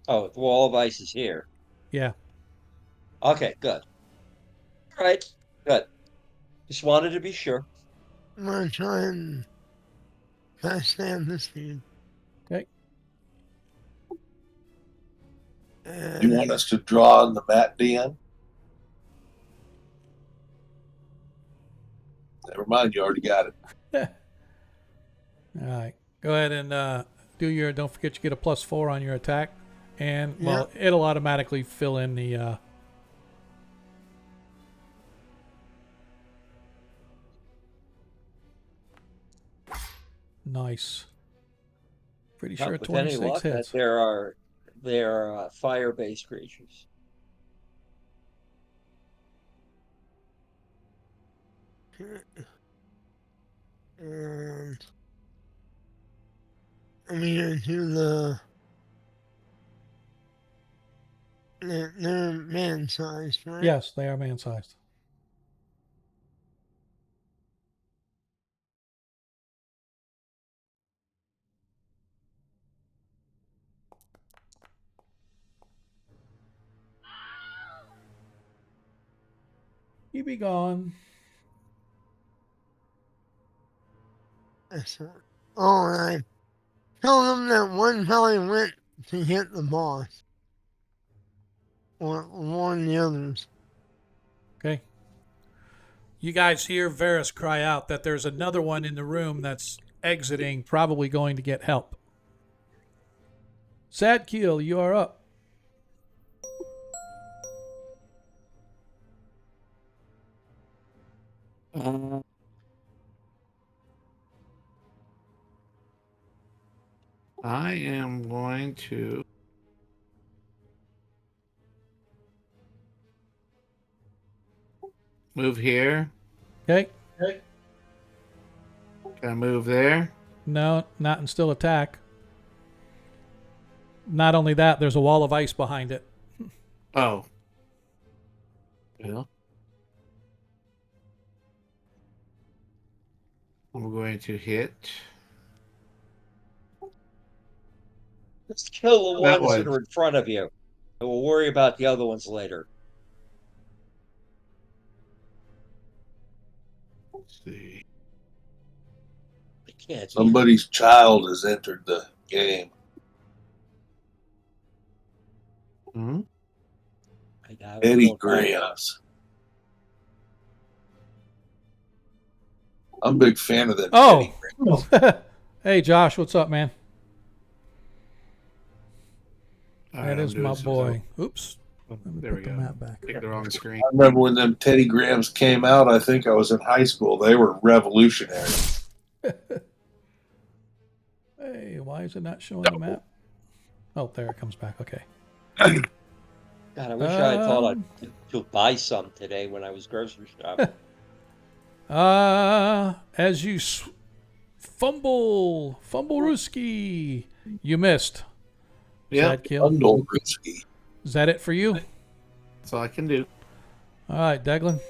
Oh, the wall of ice is here. Yeah. Okay, good. All right, good. Just wanted to be sure. I'm gonna try and fast stab this dude. Okay. You want us to draw on the map, DM? Never mind, you already got it. All right. Go ahead and do your. Don't forget you get a +4 on your attack, and well, it'll automatically fill in the. Nice. Pretty Not sure with any 26 luck that hits. there are fire-based creatures. And I'm gonna do the. They're man-sized, right? Yes, they are man-sized. You be gone. Excellent. Oh, and I told them that one probably went to hit the boss. Or warn the others. Okay. You guys hear Varys cry out that there's another one in the room that's exiting, probably going to get help. Sadkiel, you are up. I am going to move here. Okay. Can I move there? No, not and still attack. Not only that, there's a wall of ice behind it. Oh. Well. I'm going to hit Just kill the that ones that one. are in front of you. And we'll worry about the other ones later. Let's see. I can't. Somebody's child has entered the game. Hmm? I doubt Eddie it. Grams. I'm a big fan of that. Oh. Eddie Grams. Hey, Josh, what's up, man? All That right, is I'm doing my some boy. Oops. stuff. Let me There we put the go. map back. Picked the wrong screen. I remember when them Teddy Grahams came out. I think I was in high school. They were revolutionary. Hey, why is it not showing the map? Oh, there it comes back. Okay. God, I wish I had thought Um, to buy some today when I was grocery shopping. As you fumble Rooski, you missed. Yeah, Sadkill. Bundle risky. Is that it for you? that's all I can do. All right, Declan.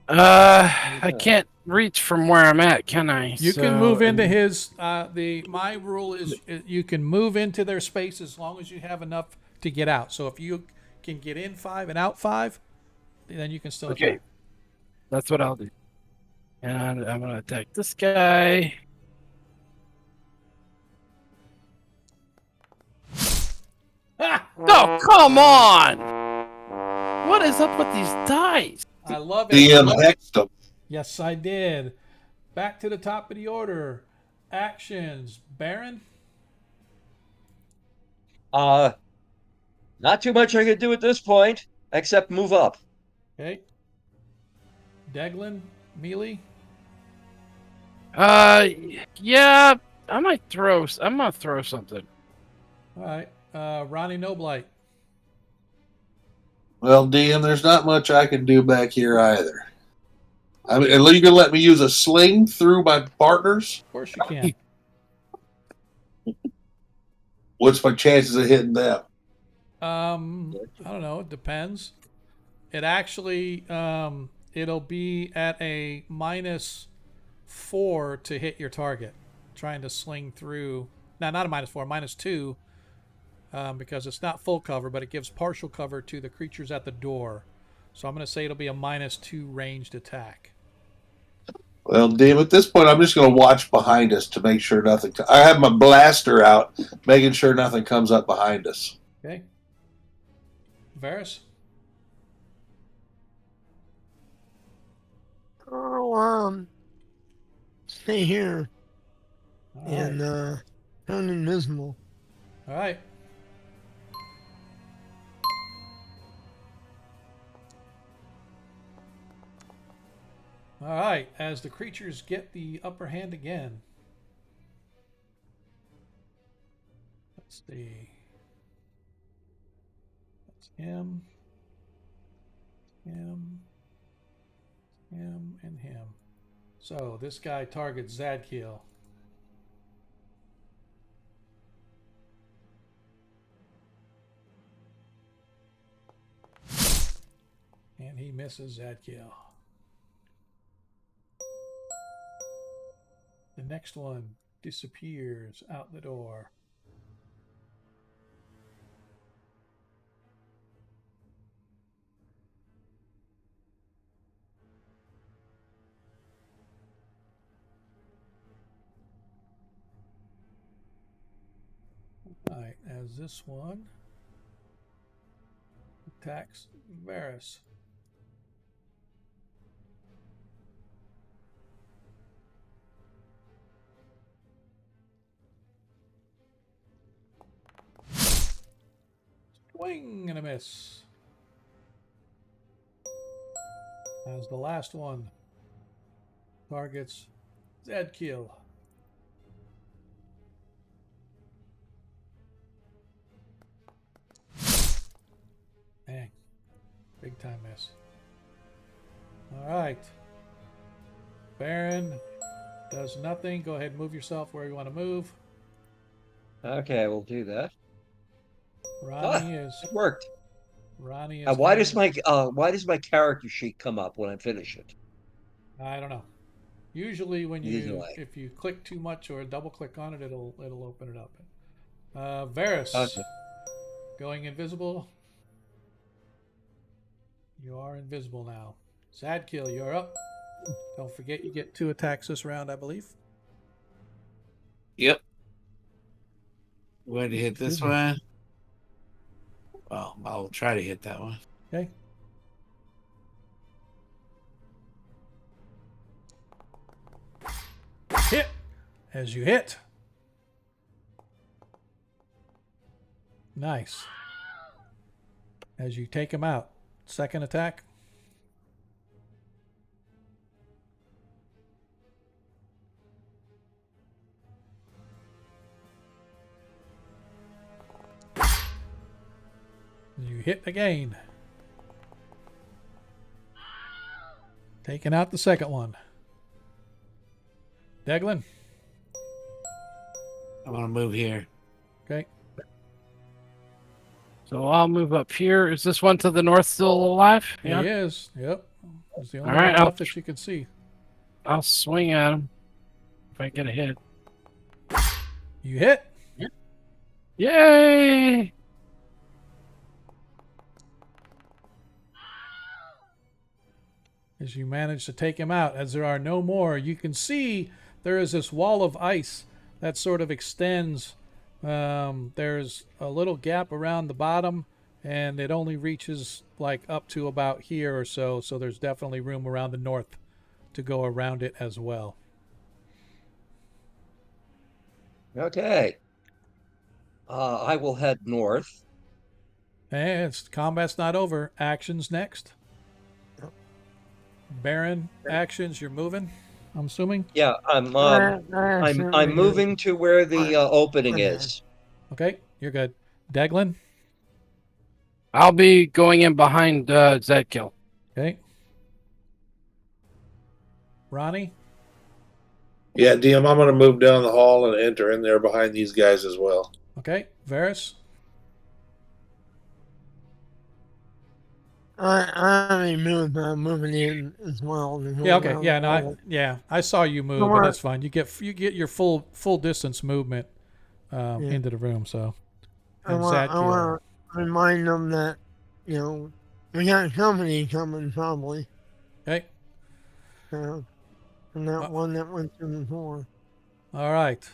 I can't reach from where I'm at, can I? You can move into his. My rule is you can move into their space as long as you have enough to get out. So if you can get in 5 and out 5, then you can still Okay. attack. That's what I'll do. And I'm gonna attack this guy. Oh, come on! What is up with these dice? I love it. DM hexed him. Yes, I did. Back to the top of the order. Actions. Baron. Not too much I could do at this point, except move up. Okay. Deglin. Mealy. Yeah, I'm gonna throw something. All right. Ronnie Noblight. Well, DM, there's not much I can do back here either. I mean, are you gonna let me use a sling through my partners? Of course you can. What's my chances of hitting them? I don't know. It depends. It actually, it'll be at a -4 to hit your target. Trying to sling through. Now, not a -4, -2, because it's not full cover, but it gives partial cover to the creatures at the door. So I'm going to say it'll be a -2 ranged attack. Well, Dave, at this point, I'm just going to watch behind us to make sure nothing. I have my blaster out, making sure nothing comes up behind us. Okay. Varys? I'll stay here All right. and turn invisible. All right. All right. As the creatures get the upper hand again. Let's see. That's him. Him. Him and him. So this guy targets Zadkiel. And he misses Zadkiel. The next one disappears out the door. Alright, as this one attacks Varys. Swing and a miss. As the last one targets Zadkiel. Dang. Big time miss. Alright. Baron does nothing. Go ahead and move yourself where you want to move. Okay, we'll do that. Ronnie is It worked. Ronnie is Why does my character sheet come up when I finish it? I don't know. Usually when Neither you do I. if you click too much or double click on it, it'll open it up. Varys Okay. going invisible. You are invisible now. Zadkiel, you're up. Don't forget you get 2 attacks this round, I believe. Yep. Going to hit this one. Well, I'll try to hit that one. Okay. Hit as you hit. Nice. As you take him out. Second attack. You hit again. Taking out the second one. Deglin. I want to move here. Okay. So I'll move up here. Is this one to the north still alive? He is. Yep. It's the only All right, one I'll- left that you can see. I'll swing at him if I get a hit. You hit. Yay! As you manage to take him out. As there are no more, you can see there is this wall of ice that sort of extends. There's a little gap around the bottom, and it only reaches like up to about here or so. So there's definitely room around the north to go around it as well. Okay. I will head north. And combat's not over. Actions next. Baron, actions. You're moving. I'm assuming. Yeah, I'm moving to where the opening is. Okay, you're good. Deglin. I'll be going in behind Zedkill. Okay. Ronnie. Yeah, DM, I'm going to move down the hall and enter in there behind these guys as well. Okay. Varys. I already moved, but I'm moving in as well. Yeah. Okay. Yeah. No. I saw you move, but that's fine. You get your full distance movement into the room. So. I want to remind them that we got company coming probably. Okay. So from that one that went through before. All right.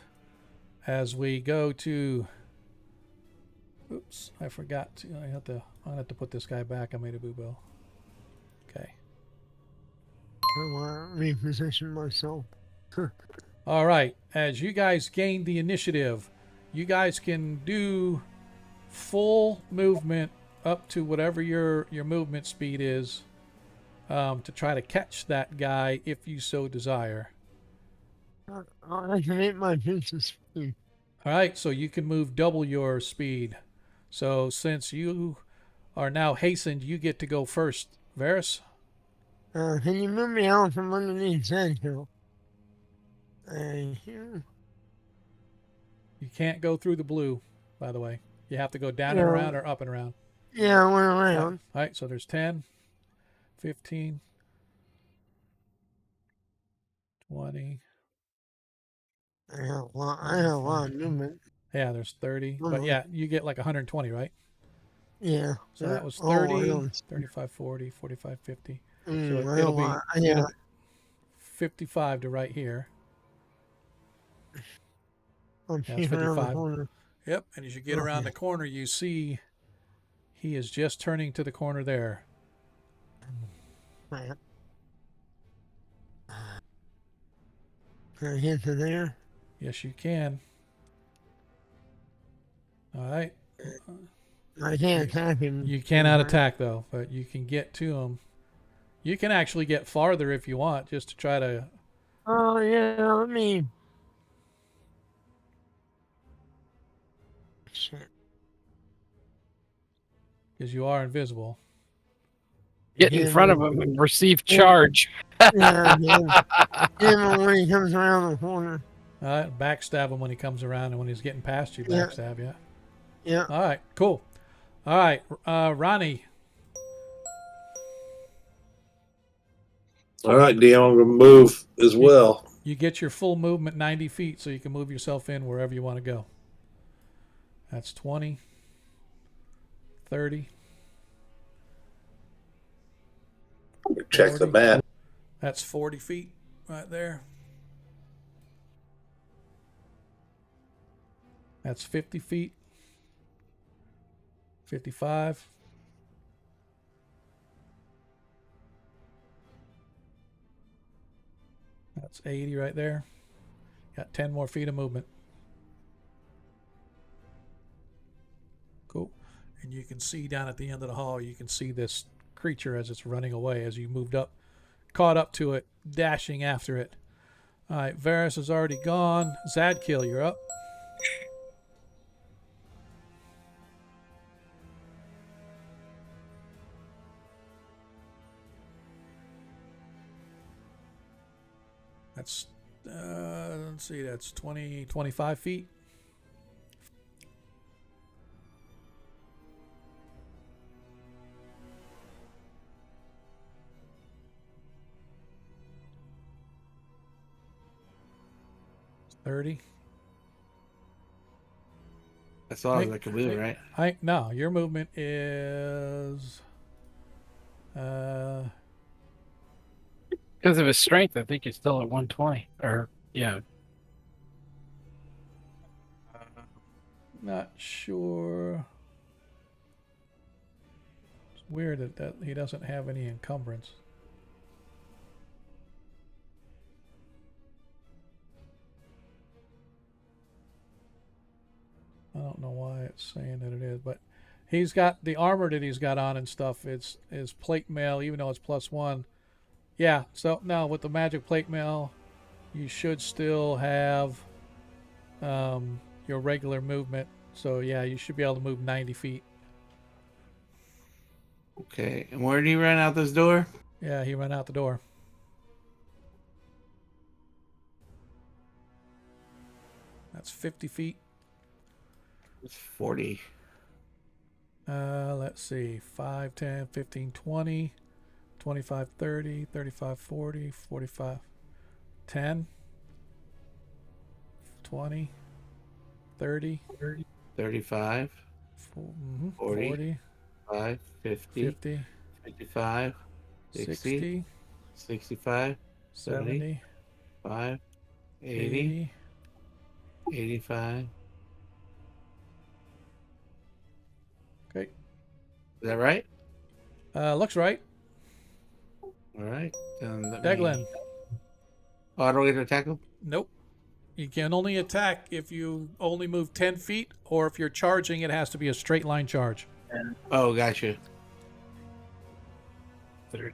As we go to, oops, I forgot to. I have to put this guy back. I made a boo-boo. Okay. I want to reposition myself. All right. As you guys gain the initiative, you guys can do full movement up to whatever your movement speed is, to try to catch that guy if you so desire. I activate my business speed. All right, so you can move double your speed. So since you are now hastened, you get to go first, Varys. Can you move me out from underneath Sand Hill? Here. You can't go through the blue, by the way. You have to go down and Yeah. around or up and around. Yeah, I went All around. right, so there's 10, 15, 20. I have a lot of movement. Yeah, there's 30. But yeah, you get like 120, right? Yeah. So that was I 30, don't. 35, 40, 45, 50. So I it'll don't be want. Yeah. 55 to right here. I'm Yeah, it's peeking around the 55. corner. Yep, and as you get around the corner, you see he is just turning to the corner there. Right. Can I hit to there? Yes, you can. All right. I can't attack him. You cannot attack, though, but you can get to him. You can actually get farther if you want, just to try to... Oh, yeah, let me... Shit. Because you are invisible. Get in front of him and receive charge. Yeah, when he comes around the corner. All right, backstab him when he comes around, and when he's getting past you, Yeah. backstab, yeah. Yeah. All right, cool. All right, Ronnie. All right, DM, I'm going to move as well. You get your full movement 90 feet, so you can move yourself in wherever you want to go. That's 20, 30. Check the map. That's 40 feet right there. That's 50 feet. 55. That's 80 right there. Got 10 more feet of movement. Cool. And you can see down at the end of the hall, you can see this creature as it's running away as you moved up, caught up to it, dashing after it. All right, Varys is already gone. Zadkiel, you're up. That's, let's see, that's 20, 25 feet. $30. That's all I can do, right? No, your movement is Because of his strength, I think he's still at 120. Or, yeah. not sure. It's weird that he doesn't have any encumbrance. I don't know why it's saying that it is, but he's got the armor that he's got on and stuff. It's plate mail, even though it's +1. Yeah, so no, with the magic plate mail, you should still have your regular movement. So yeah, you should be able to move 90 feet. Okay, and where did he run out this door? Yeah, he ran out the door. That's 50 feet. It's 40. Let's see. 5, 10, 15, 20, 25, 30, 35, 40, 45, 10, 20, 30, 35, 40, 40, 50, 50, 55, 60, 60, 65, 70, 5, 80, 80. 85. Okay. Is that right? Looks right. All right. Then let Deglin. me. Oh, I don't get to attack him? Nope. You can only attack if you only move 10 feet, or if you're charging, it has to be a straight line charge. Oh, gotcha. 30,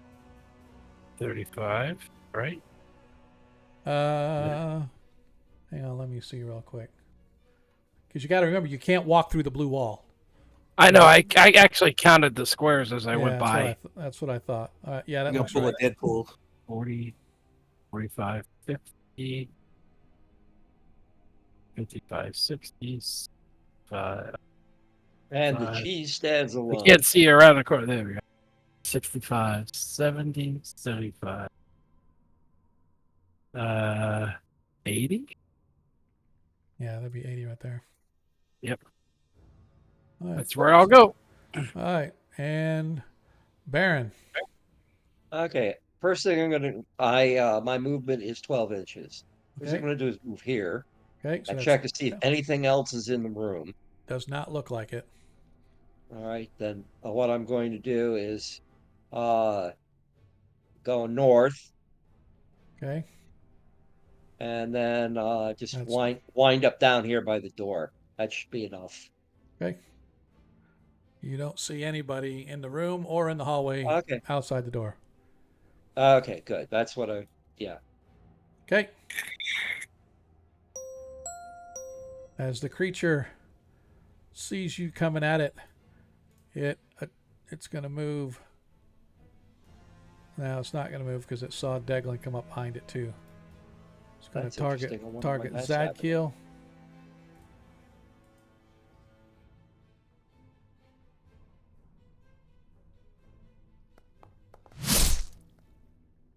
35, right? Hang on, let me see real quick. Because you got to remember, you can't walk through the blue wall. I know. I actually counted the squares as I yeah, went by. that's what I thought. Yeah, that I'm gonna looks pull right. a Deadpool. 40, 45, 50, 55, 60, And the 5. cheese stands I alone. can't see around the corner. There we go. 65, 70, 75. 80? Yeah, that'd be 80 right there. Yep. All right. That's where I'll go. All right. And Baron. Okay. First thing I'm gonna my movement is 12 inches. First thing Okay. I'm gonna do is move here Okay. So and that's, check to see if anything else is in the room. does not look like it. All right, then what I'm going to do is uh go north Okay. and then just That's wind up down here by the door. That should be enough. okay. You don't see anybody in the room or in the hallway Okay. outside the door. Okay, good. That's what yeah. Okay. As the creature sees you coming at it, it's going to move. No, it's not going to move because it saw Deglin come up behind it too. It's going That's to interesting. I wonder why target that's happening. Zadkiel.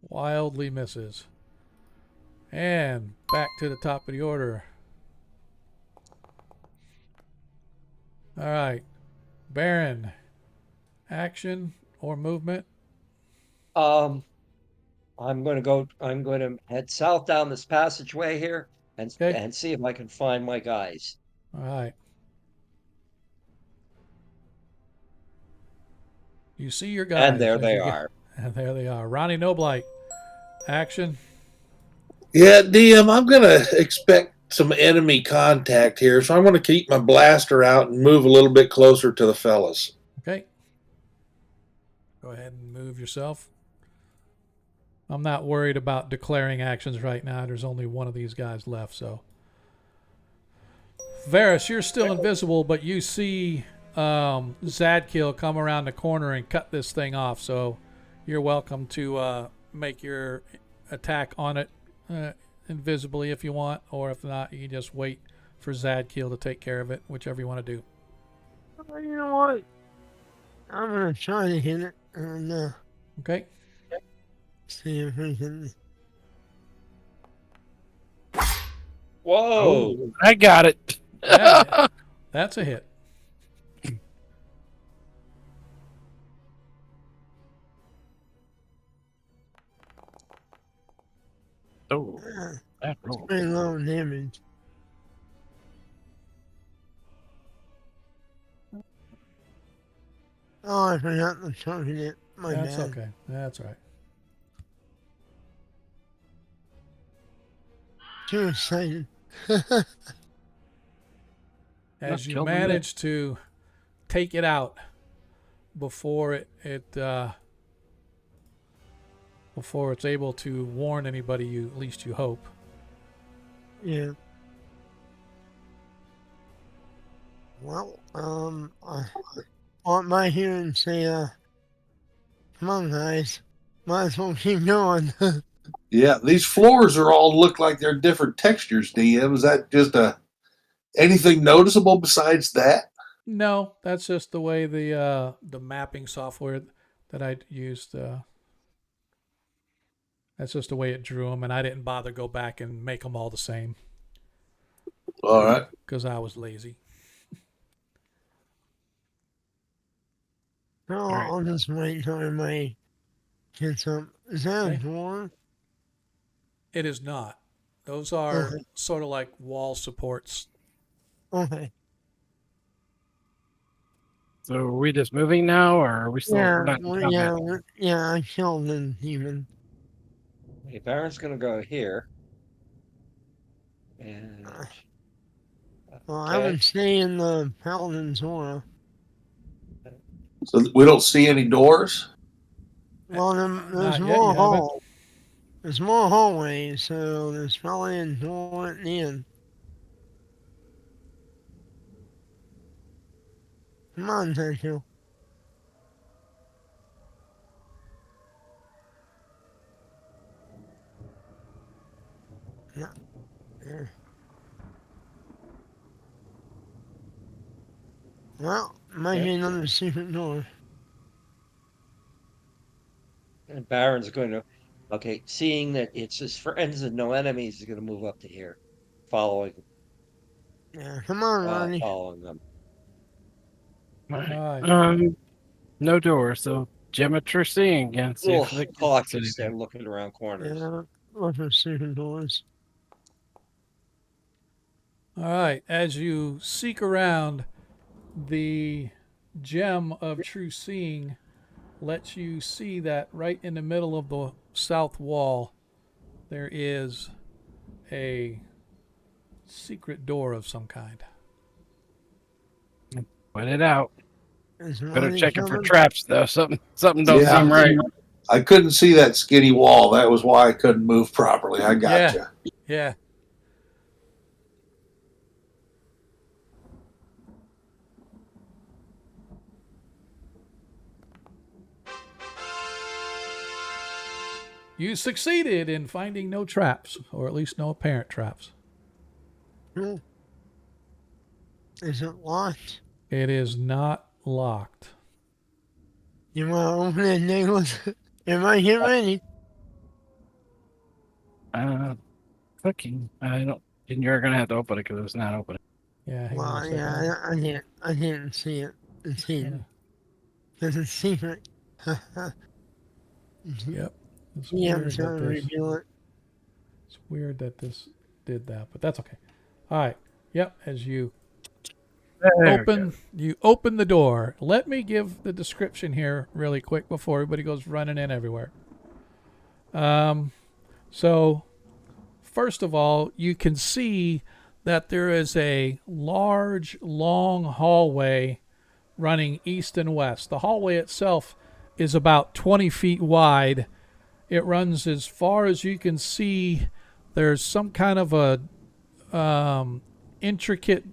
Wildly misses. And back to the top of the order. All right. Baron, action or movement? I'm going to head south down this passageway here Okay. and see if I can find my guys. All right. You see your guys. And there as they you get- are. and there they are. Ronnie Noblight, action. Yeah, DM, I'm going to expect some enemy contact here, so I'm going to keep my blaster out and move a little bit closer to the fellas. Okay. Go ahead and move yourself. I'm not worried about declaring actions right now. There's only one of these guys left, so. Varys, you're still invisible, but you see Zadkiel come around the corner and cut this thing off, so you're welcome to make your attack on it invisibly if you want, or if not, you can just wait for Zadkiel to take care of it, whichever you want to do. You know what? I'm gonna try to hit it and Okay? see if we can. Whoa! Oh, I got it. Yeah, that's a hit. Oh, that roll. Pretty low damage. Oh, I forgot to target it. My That's bad. okay. That's all right. Too excited. As you kill them yet. manage to take it out before before it's able to warn anybody, you at least you hope. Yeah. Well, I want my here and say, come on, guys. Might as well keep going. Yeah, these floors are all look like they're different textures, DM. Is that just anything noticeable besides that? No, that's just the way the mapping software that I used. That's just the way it drew them, and I didn't bother go back and make them all the same All right. because I was lazy. So right. I'll just wait till everybody gets up. Is that Okay. a door? It is not. Those are Okay. sort of like wall supports. Okay. So are we just moving now, or are we still? We're Yeah. not in Well, combat. yeah. I killed the demon. Okay, Baron's gonna go here. Uh, And Well, I okay. would stay in the paladin's aura. So we don't see any doors. Well, there's Not yet, you more haven't? hall. There's more hallways, so there's probably a door at the end. Come on, thank you. Yeah, there. Well, might Okay. be another secret door. And Baron's going to, okay, seeing that it's his friends and no enemies, he's going to move up to here, following, Yeah, come on, Ronnie. following them. All All right. right. No door. So geometry seeing again. A See little if they can see cautious there, anything. looking around corners. Yeah, look for secret doors. All right. As you seek around, the gem of true seeing lets you see that right in the middle of the south wall there is a secret door of some kind. Put it out. Is Better Ronnie check it for coming? traps though. Something don't Yeah. seem right. I couldn't see that skinny wall. That was why I couldn't move properly. I got Yeah. you. Yeah. You succeeded in finding no traps, or at least no apparent traps. Hmm. Is it locked? It is not locked. You want to open it, Nicholas? Everybody get ready. Cooking. I don't. And you're gonna have to open it because it's not opening. Yeah, hang on a Well, second. yeah, I can't see it. It's hidden. Because it's secret. Yep. It's Yeah, weird it's that gonna this. reveal it. It's weird that this did that, but that's okay. All right. Yep. As you you open the door. Let me give the description here really quick before everybody goes running in everywhere. So first of all, you can see that there is a large, long hallway running east and west. The hallway itself is about 20 feet wide. It runs as far as you can see. There's some kind of a intricate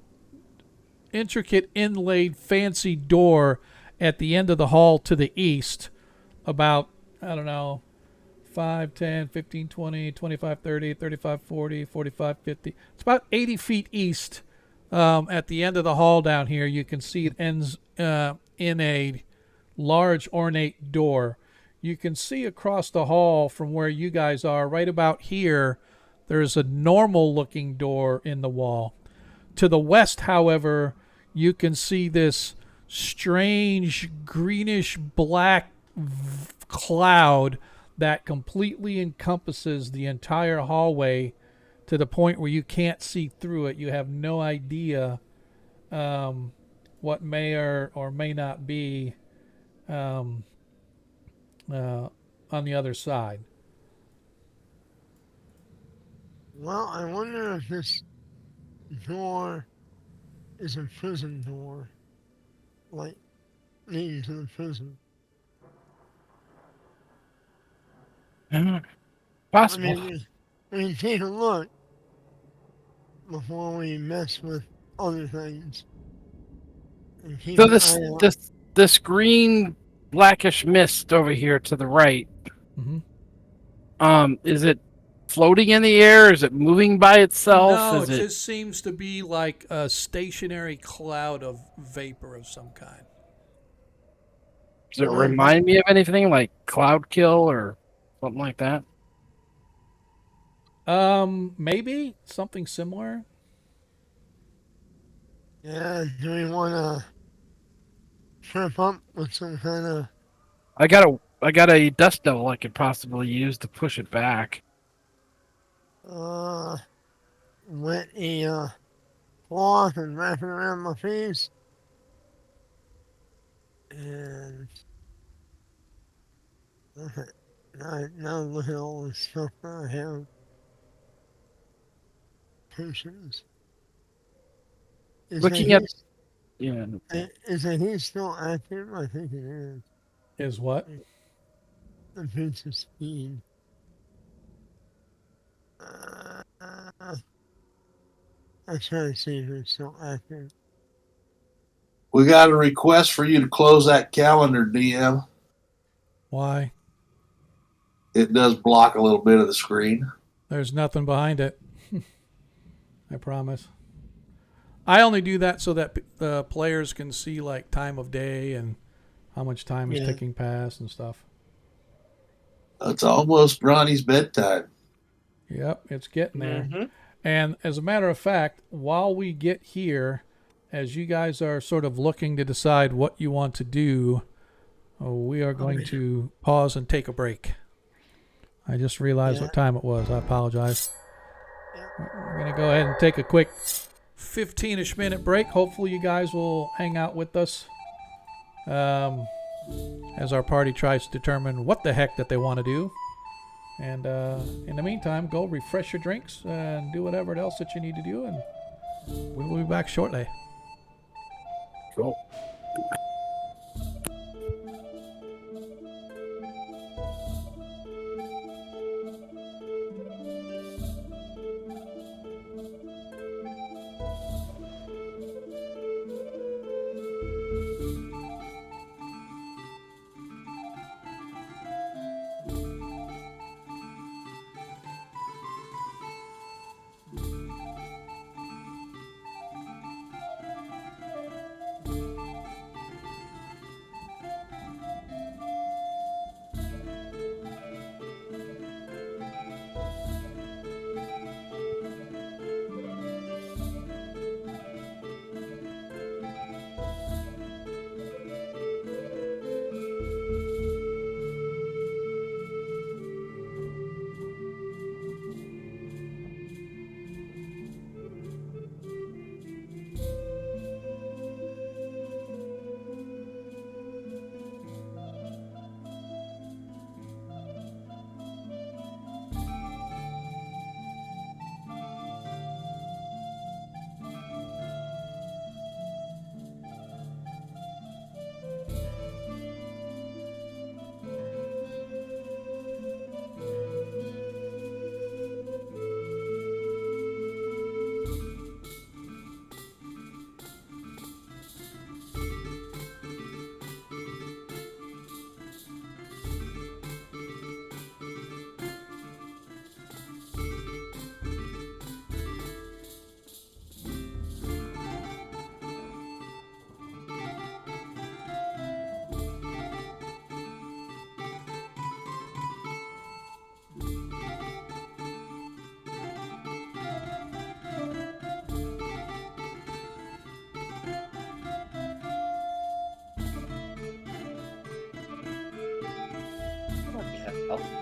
inlaid fancy door at the end of the hall to the east, about, I don't know, 5, 10, 15, 20, 25, 30, 35, 40, 45, 50. It's about 80 feet east. At the end of the hall down here, you can see it ends in a large ornate door. You can see across the hall from where you guys are, right about here, there's a normal looking door in the wall. To the west, however, you can see this strange greenish black cloud that completely encompasses the entire hallway to the point where you can't see through it. You have no idea what may or may not be on the other side. Well, I wonder if this door is a prison door. Like, leading to the prison. I Possible. mean, we can take a look before we mess with other things. And keep So an this eye out. this green blackish mist over here to the right. Mm-hmm. Is it floating in the air? Is it moving by itself? No, Is it it? just seems to be like a stationary cloud of vapor of some kind. Does it remind me of anything like Cloud Kill or something like that? Maybe something similar. Yeah, do we want to trip up with some kind of... I got a dust devil I could possibly use to push it back. wet a cloth and wrap it around my face. And now look at all the stuff I have. Patience. Looking at yeah, Is that he's still active? I think it is. Is what? The Prince of Speed. I'm trying to see if it's still active. We got a request for you to close that calendar, DM. Why? It does block a little bit of the screen. There's nothing behind it. I promise. I only do that so that the players can see like time of day and how much time is Yeah. ticking past and stuff. It's almost Ronnie's bedtime. Yep, it's getting there. Mm-hmm. And as a matter of fact, while we get here, as you guys are sort of looking to decide what you want to do, we are going to pause and take a break. I just realized what time it was. I apologize. We're going to go ahead and take a quick 15-ish minute break. Hopefully you guys will hang out with us as our party tries to determine what the heck that they want to do. And in the meantime, go refresh your drinks and do whatever else that you need to do, and we will be back shortly. cool. Oh,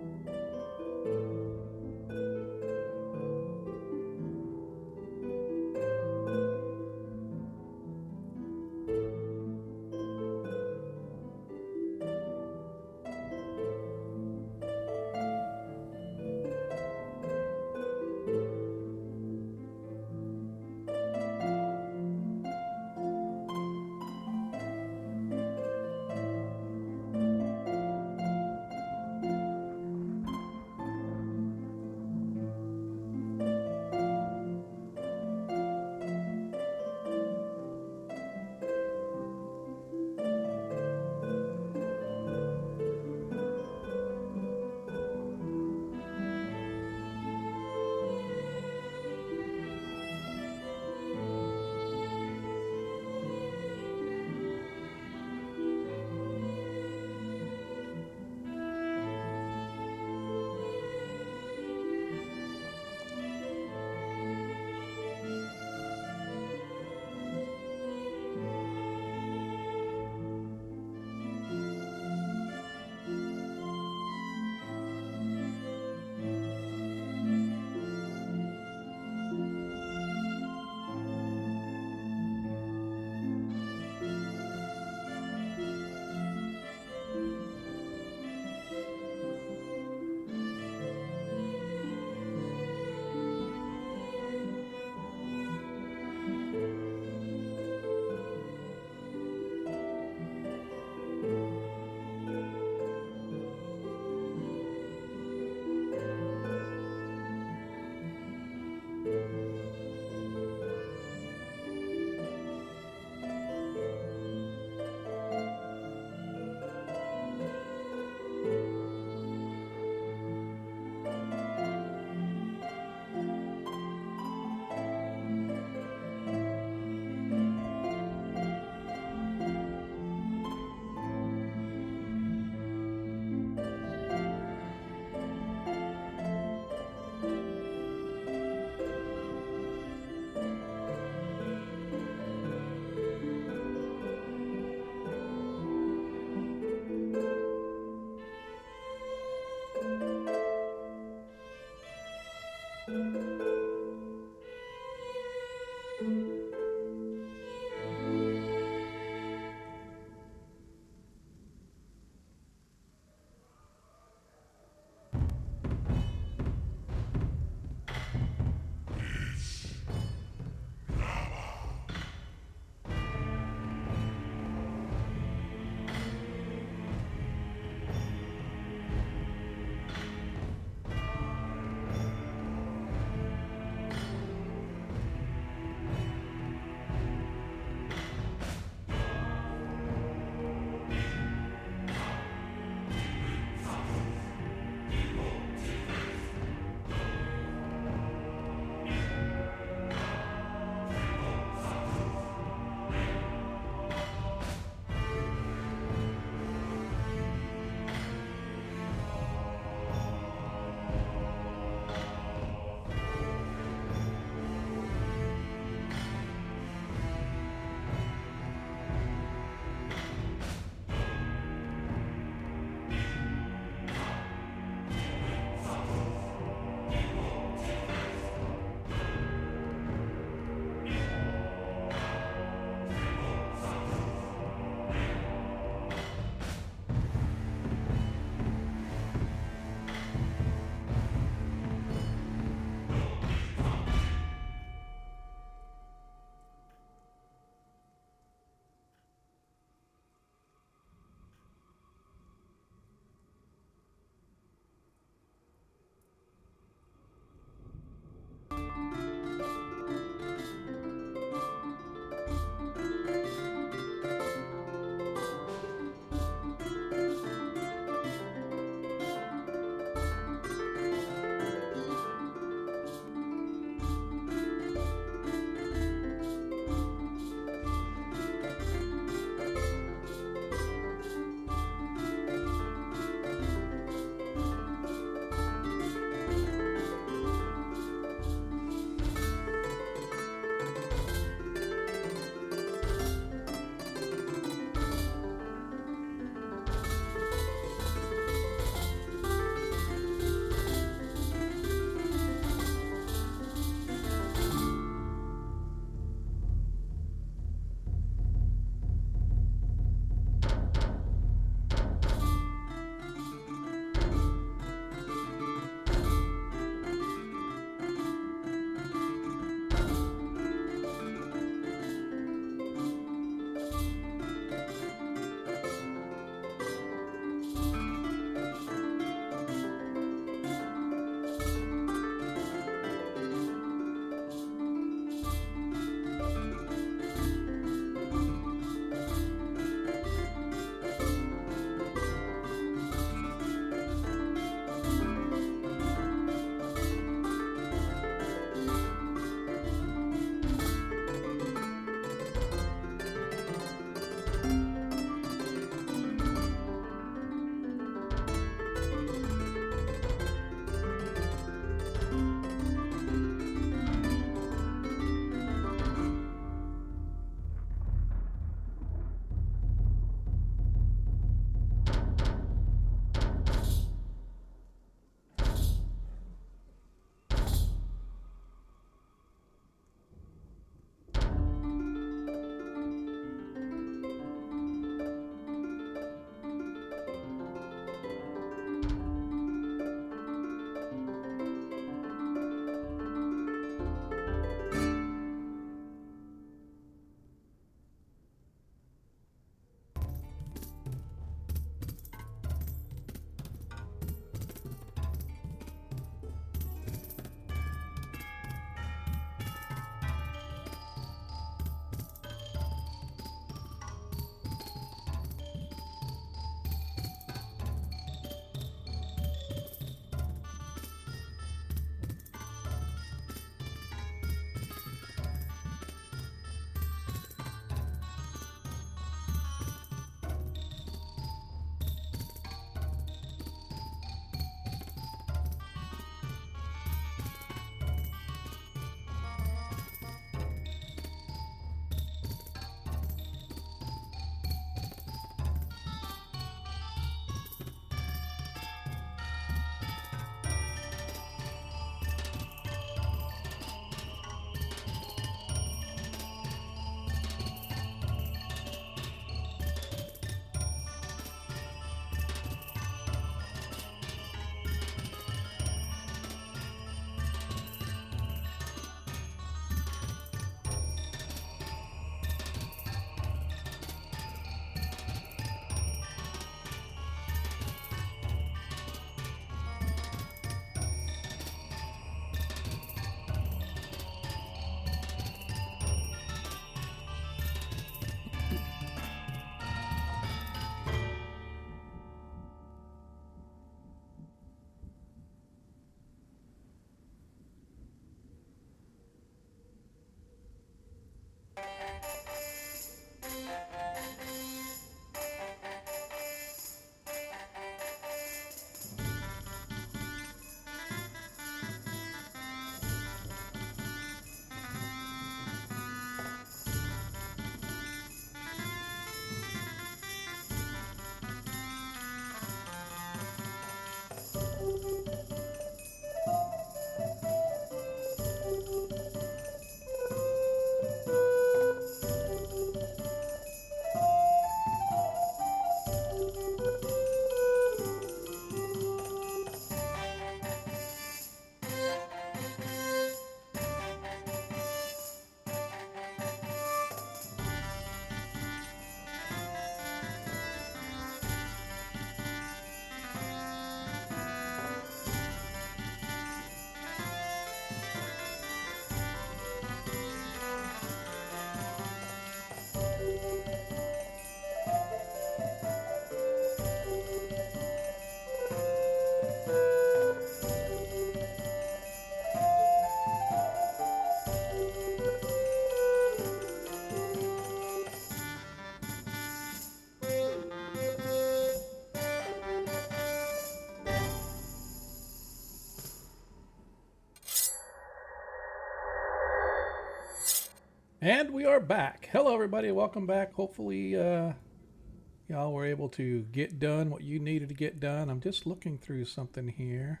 And we are back. Hello, everybody. Welcome back. Hopefully, y'all were able to get done what you needed to get done. I'm just looking through something here.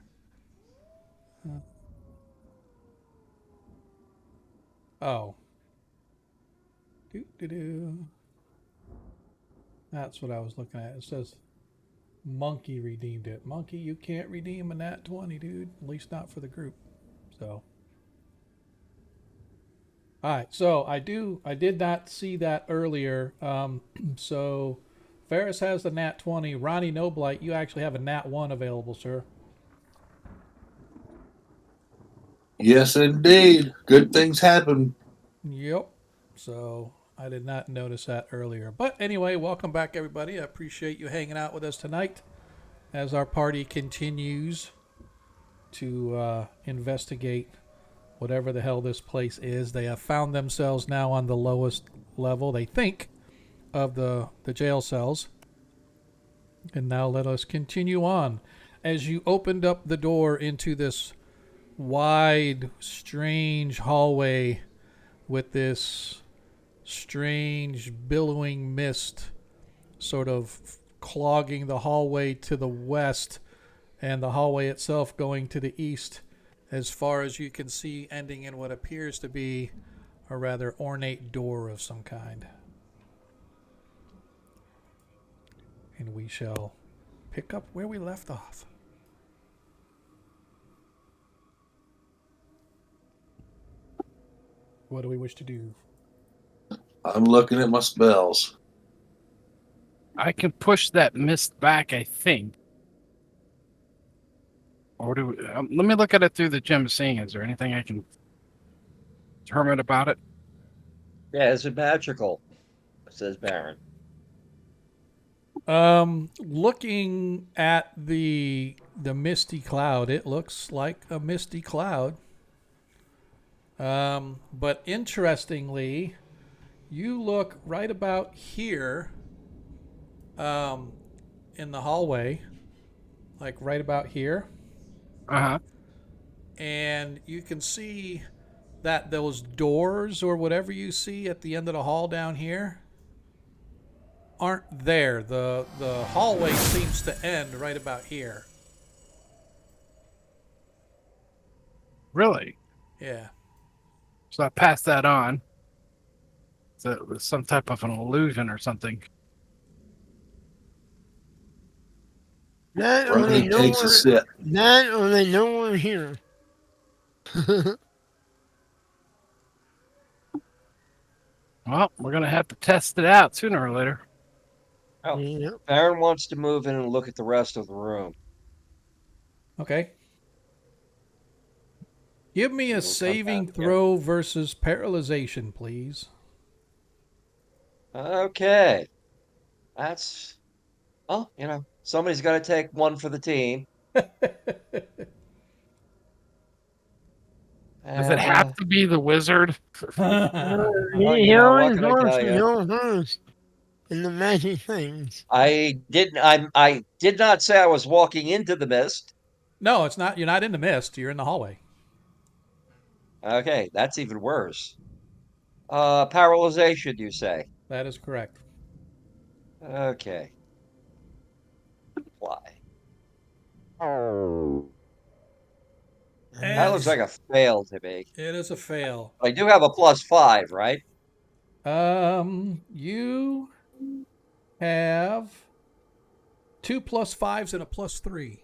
Oh. Doo-doo-doo. That's what I was looking at. It says Monkey redeemed it. Monkey, you can't redeem a nat 20, dude. At least not for the group. So. All right. So I did not see that earlier. So Ferris has the nat 20. Ronnie Noblight, you actually have a nat 1 available, sir. Yes, indeed. Good things happen. Yep. So I did not notice that earlier. But anyway, welcome back, everybody. I appreciate you hanging out with us tonight as our party continues to investigate whatever the hell this place is. They have found themselves now on the lowest level, they think, of the jail cells. And now let us continue on. As you opened up the door into this wide, strange hallway with this strange billowing mist sort of clogging the hallway to the west and the hallway itself going to the east, as far as you can see, ending in what appears to be a rather ornate door of some kind. And we shall pick up where we left off. What do we wish to do? I'm looking at my spells. I can push that mist back, I think. Or do let me look at it through the gem of seeing. Is there anything I can determine about it? Yeah, is it magical? Says Baron. Looking at the misty cloud, it looks like a misty cloud. But interestingly, you look right about here, in the hallway, like right about here, Uh-huh. and you can see that those doors or whatever you see at the end of the hall down here aren't there. The hallway seems to end right about here. Really? Yeah. So I passed that on. So it was some type of an illusion or something. That or they Ronnie know takes a we're sip. that or they know we're here. Well, we're gonna have to test it out sooner or later. Oh, Yep. Baron wants to move in and look at the rest of the room. Okay. Give me a We'll come saving back again. throw versus paralyzation, please. Okay. That's, well, somebody's got to take one for the team. Does it have to be the wizard? He What always can I wants tell to you? know first in the magic things. I did not say I was walking into the mist. No, it's not. You're not in the mist. You're in the hallway. Okay, that's even worse. Paralyzation, you say? That is correct. Okay. Why? That And looks like a fail to me. it is a fail. I do have a +5, right? You have 2 +5s and a +3.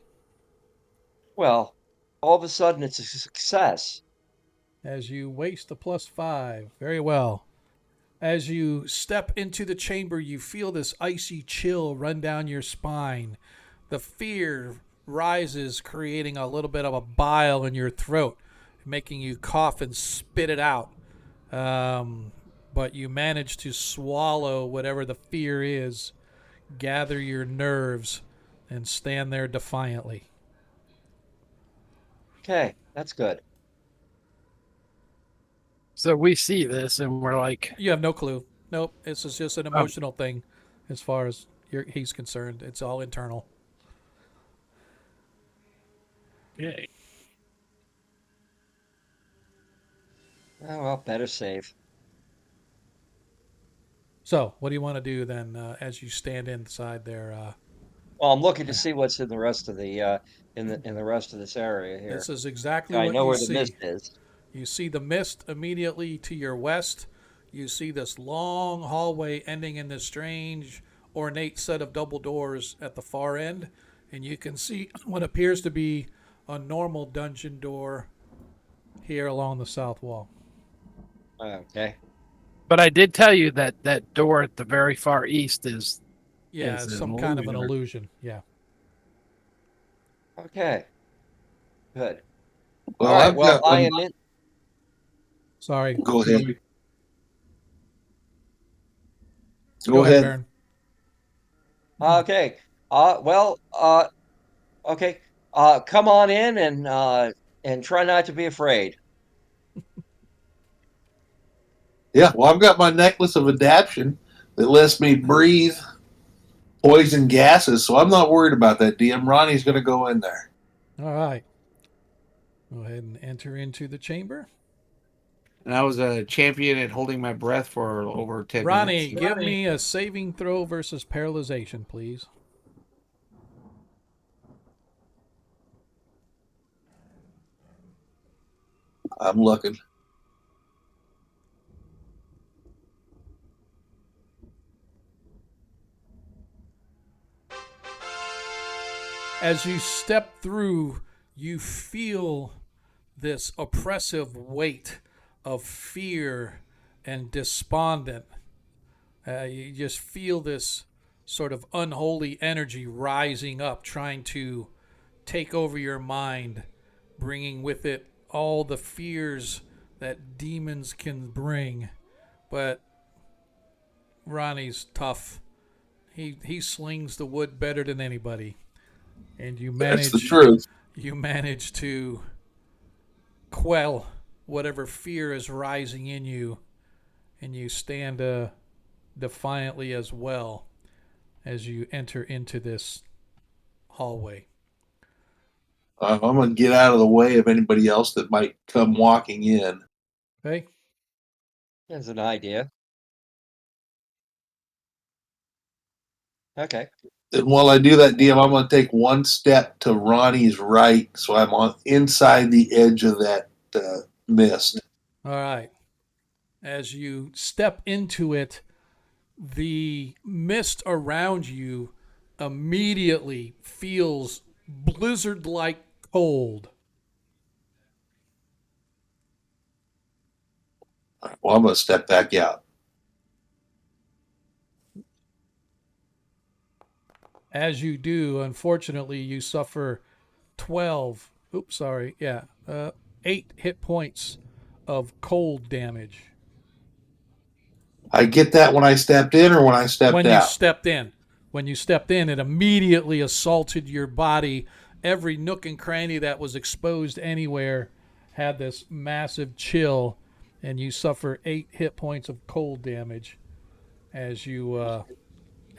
Well, all of a sudden it's a success. As you waste a +5. Very well. As you step into the chamber, you feel this icy chill run down your spine. The fear rises, creating a little bit of a bile in your throat, making you cough and spit it out. But you manage to swallow whatever the fear is, gather your nerves, and stand there defiantly. Okay, that's good. So we see this and we're like, You have no clue. Nope, this is just an oh, emotional thing as far as he's concerned. It's all internal. yay. Oh, well, better safe. So, what do you want to do then as you stand inside there? Well, I'm looking to see what's in the rest of the in the rest of this area here. This is exactly I what know you where the mist see. is. You see the mist immediately to your west. You see this long hallway ending in this strange, ornate set of double doors at the far end. And you can see what appears to be a normal dungeon door here along the south wall. Okay. But I did tell you that that door at the very far east is Yeah, an some kind of an illusion. illusion. Yeah. Okay. Good. All Well, right. I've Well, got I one. am in. Sorry. Go ahead. Go Go ahead, ahead. Baron. Okay. Well. Okay. Come on in and try not to be afraid. Yeah, well, I've got my necklace of adaptation that lets me breathe poison gases, so I'm not worried about that. DM Ronnie's going to go in there. All right. Go ahead and enter into the chamber. And I was a champion at holding my breath for over 10 Ronnie, minutes. give me a saving throw versus paralyzation, please. I'm looking. As you step through, you feel this oppressive weight of fear and despondent. You just feel this sort of unholy energy rising up, trying to take over your mind, bringing with it all the fears that demons can bring. But Ronnie's tough. He slings the wood better than anybody, and That's the truth. you manage to quell whatever fear is rising in you, and you stand defiantly as well as you enter into this hallway. I'm going to get out of the way of anybody else that might come walking in. Okay? There's an idea. Okay. And while I do that, DM, I'm going to take one step to Ronnie's right, so I'm on inside the edge of that mist. All right. As you step into it, the mist around you immediately feels blizzard like cold. Well, I'm going to step back out. As you do, unfortunately, you suffer 12, 8 hit points of cold damage. I get that when I stepped in or when I stepped When you out? stepped in. When you stepped in, it immediately assaulted your body. Every nook and cranny that was exposed anywhere had this massive chill, and you suffer 8 hit points of cold damage as you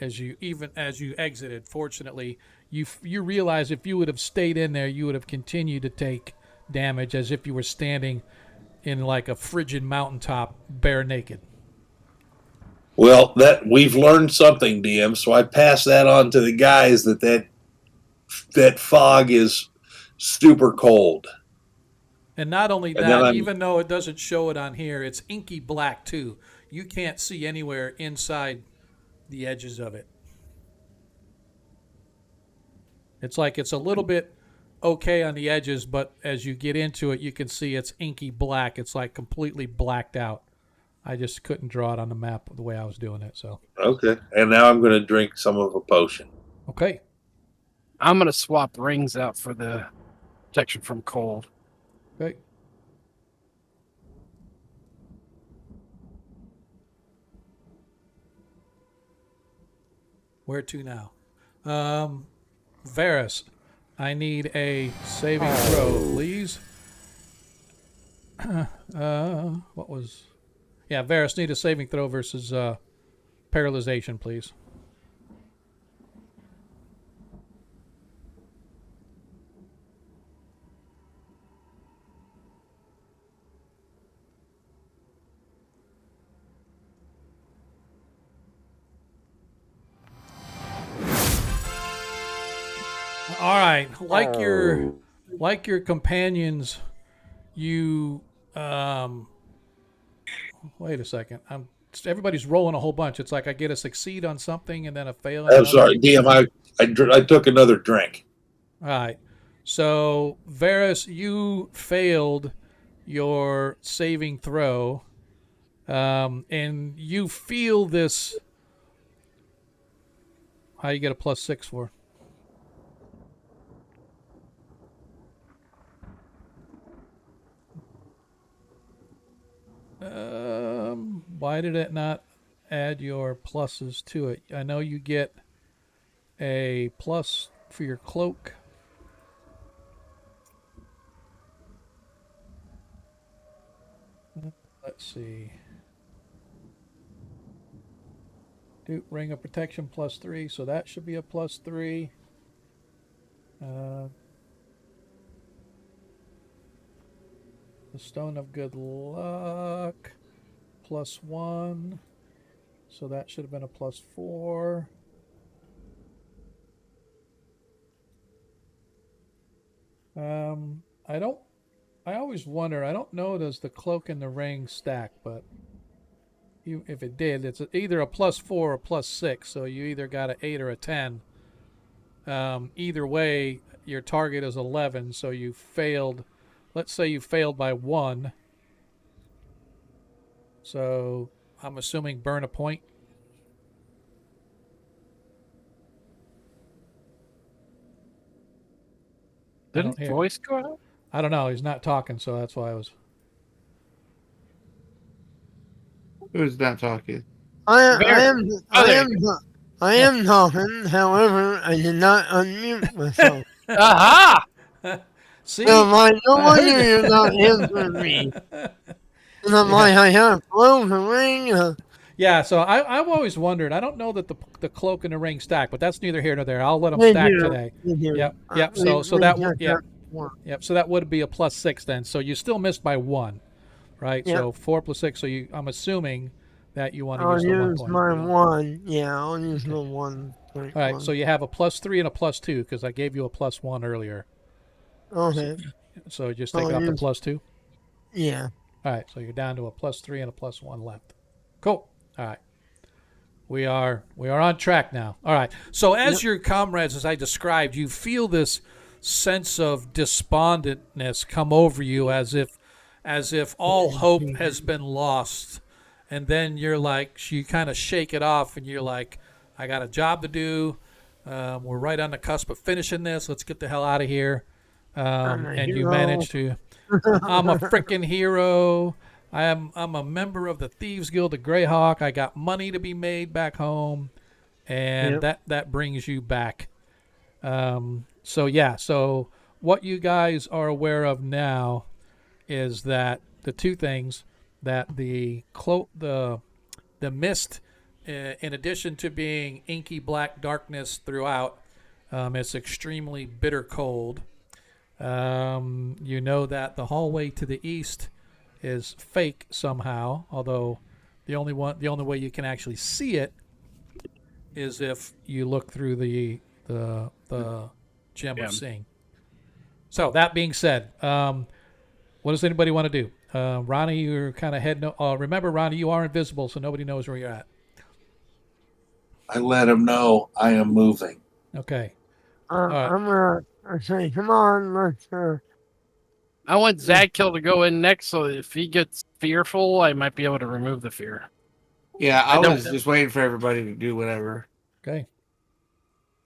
exited. Fortunately, you realize if you would have stayed in there, you would have continued to take damage as if you were standing in like a frigid mountaintop, bare naked. Well, that we've learned something, DM. So I pass that on to the guys that fog is super cold. And not only And then that, I'm even though it doesn't show it on here, it's inky black too. You can't see anywhere inside the edges of it. It's like it's a little bit okay on the edges, but as you get into it, you can see it's inky black. It's like completely blacked out. I just couldn't draw it on the map the way I was doing it. So okay. And now I'm going to drink some of a potion. okay, I'm gonna swap rings out for the protection from cold. okay. Where to now? Varus, I need a saving throw, please. What was? Yeah, Varus, need a saving throw versus paralyzation, please. All right, like your companions, you wait a second. Everybody's rolling a whole bunch. It's like I get a succeed on something and then a fail on I'm another. sorry, DM. I took another drink. All right. So, Varys, you failed your saving throw, and you feel this. How you get a +6 for? Why did it not add your pluses to it? I know you get a plus for your cloak. Let's see. Do ring of protection +3, so that should be a +3. The stone of good luck +1, so that should have been a +4. I don't. I always wonder. I don't know. Does the cloak and the ring stack? But if it did, it's either a +4 or a +6. So you either got an 8 or a 10. Either way, your target is 11. So you failed. Let's say you failed by 1. So I'm assuming burn a point. Didn't voice go out? I don't know. He's not talking, so that's why I was. Who's not talking? I am talking. However, I did not unmute myself. Aha! See, So like, no I wonder heard you're not answering me. And I'm like, I have clothes and ring. Yeah, so I've always wondered. I don't know that the cloak and the ring stack, but that's neither here nor there. I'll let them They stack do. today. They do. Yep. So so that would be a +6 then. So you still missed by 1, right? Yep. So 4 + 6. So I'm assuming that you want to I'll use the 1 use point. my 1. Yeah, I'll use the 1. All right. So you have a +3 and a +2 because I gave you a +1 earlier. Okay. So just take off the +2. Yeah. All right. So you're down to a +3 and a +1 left. Cool. All right. We are on track now. All right. So as your comrades, as I described, you feel this sense of despondentness come over you, as if all hope has been lost, and then you're like, you kind of shake it off, and you're like, I got a job to do. We're right on the cusp of finishing this. Let's get the hell out of here. And you manage to. I'm a freaking hero. I'm a member of the Thieves Guild of Greyhawk. I got money to be made back home, and that brings you back. So what you guys are aware of now is that the two things that the mist, in addition to being inky black darkness throughout, it's extremely bitter cold. You know that the hallway to the east is fake somehow, although the only way you can actually see it is if you look through the gem of seeing. So that being said, what does anybody want to do? Ronnie, you're kind of heading. Remember, Ronnie, you are invisible, so nobody knows where you're at. I let him know I am moving. Okay. I'm gonna say, come on, let's. I want Zadkill to go in next, so if he gets fearful, I might be able to remove the fear. Yeah, I was just waiting for everybody to do whatever. Okay.